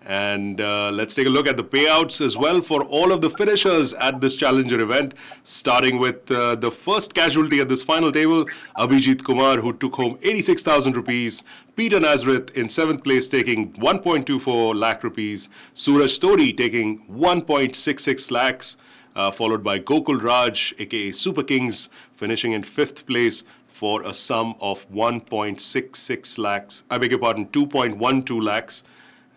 And let's take a look at the payouts as well for all of the finishers at this Challenger event, starting with the first casualty at this final table, Abhijeet Kumar, who took home 86,000 rupees. Peter Nazareth in 7th place taking 1.24 lakh rupees. Sooraj Todi taking 1.66 lakhs, followed by Gokul Raj, aka Super Kings, finishing in 5th place for a sum of 1.66 lakhs. I beg your pardon, 2.12 lakhs.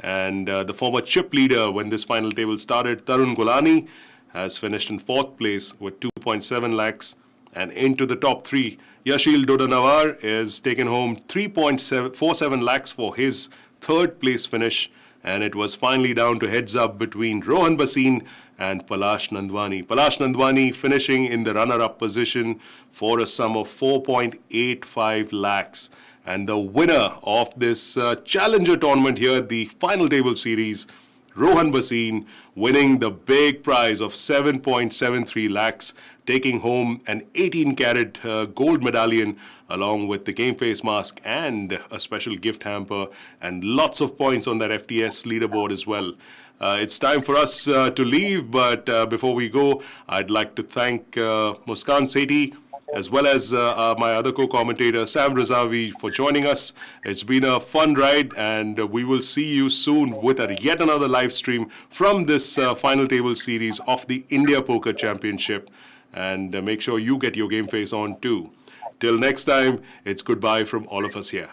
And the former chip leader when this final table started, Tarun Guwalani, has finished in 4th place with 2.7 lakhs. And into the top 3, Yasheel Doddanavar is taken home 3.47 lakhs for his 3rd place finish. And it was finally down to heads up between Rohan Bhasin and Palash Nandwani. Palash Nandwani finishing in the runner-up position for a sum of 4.85 lakhs. And the winner of this Challenger tournament here, the final table series, Rohan Bhasin, winning the big prize of 7.73 lakhs, taking home an 18-carat gold medallion along with the game face mask and a special gift hamper and lots of points on that FTS leaderboard as well. It's time for us to leave, but before we go, I'd like to thank Muskan Sethi, as well as my other co-commentator, Sam Razavi, for joining us. It's been a fun ride, and we will see you soon with yet another live stream from this final table series of the India Poker Championship. And make sure you get your game face on too. Till next time, it's goodbye from all of us here.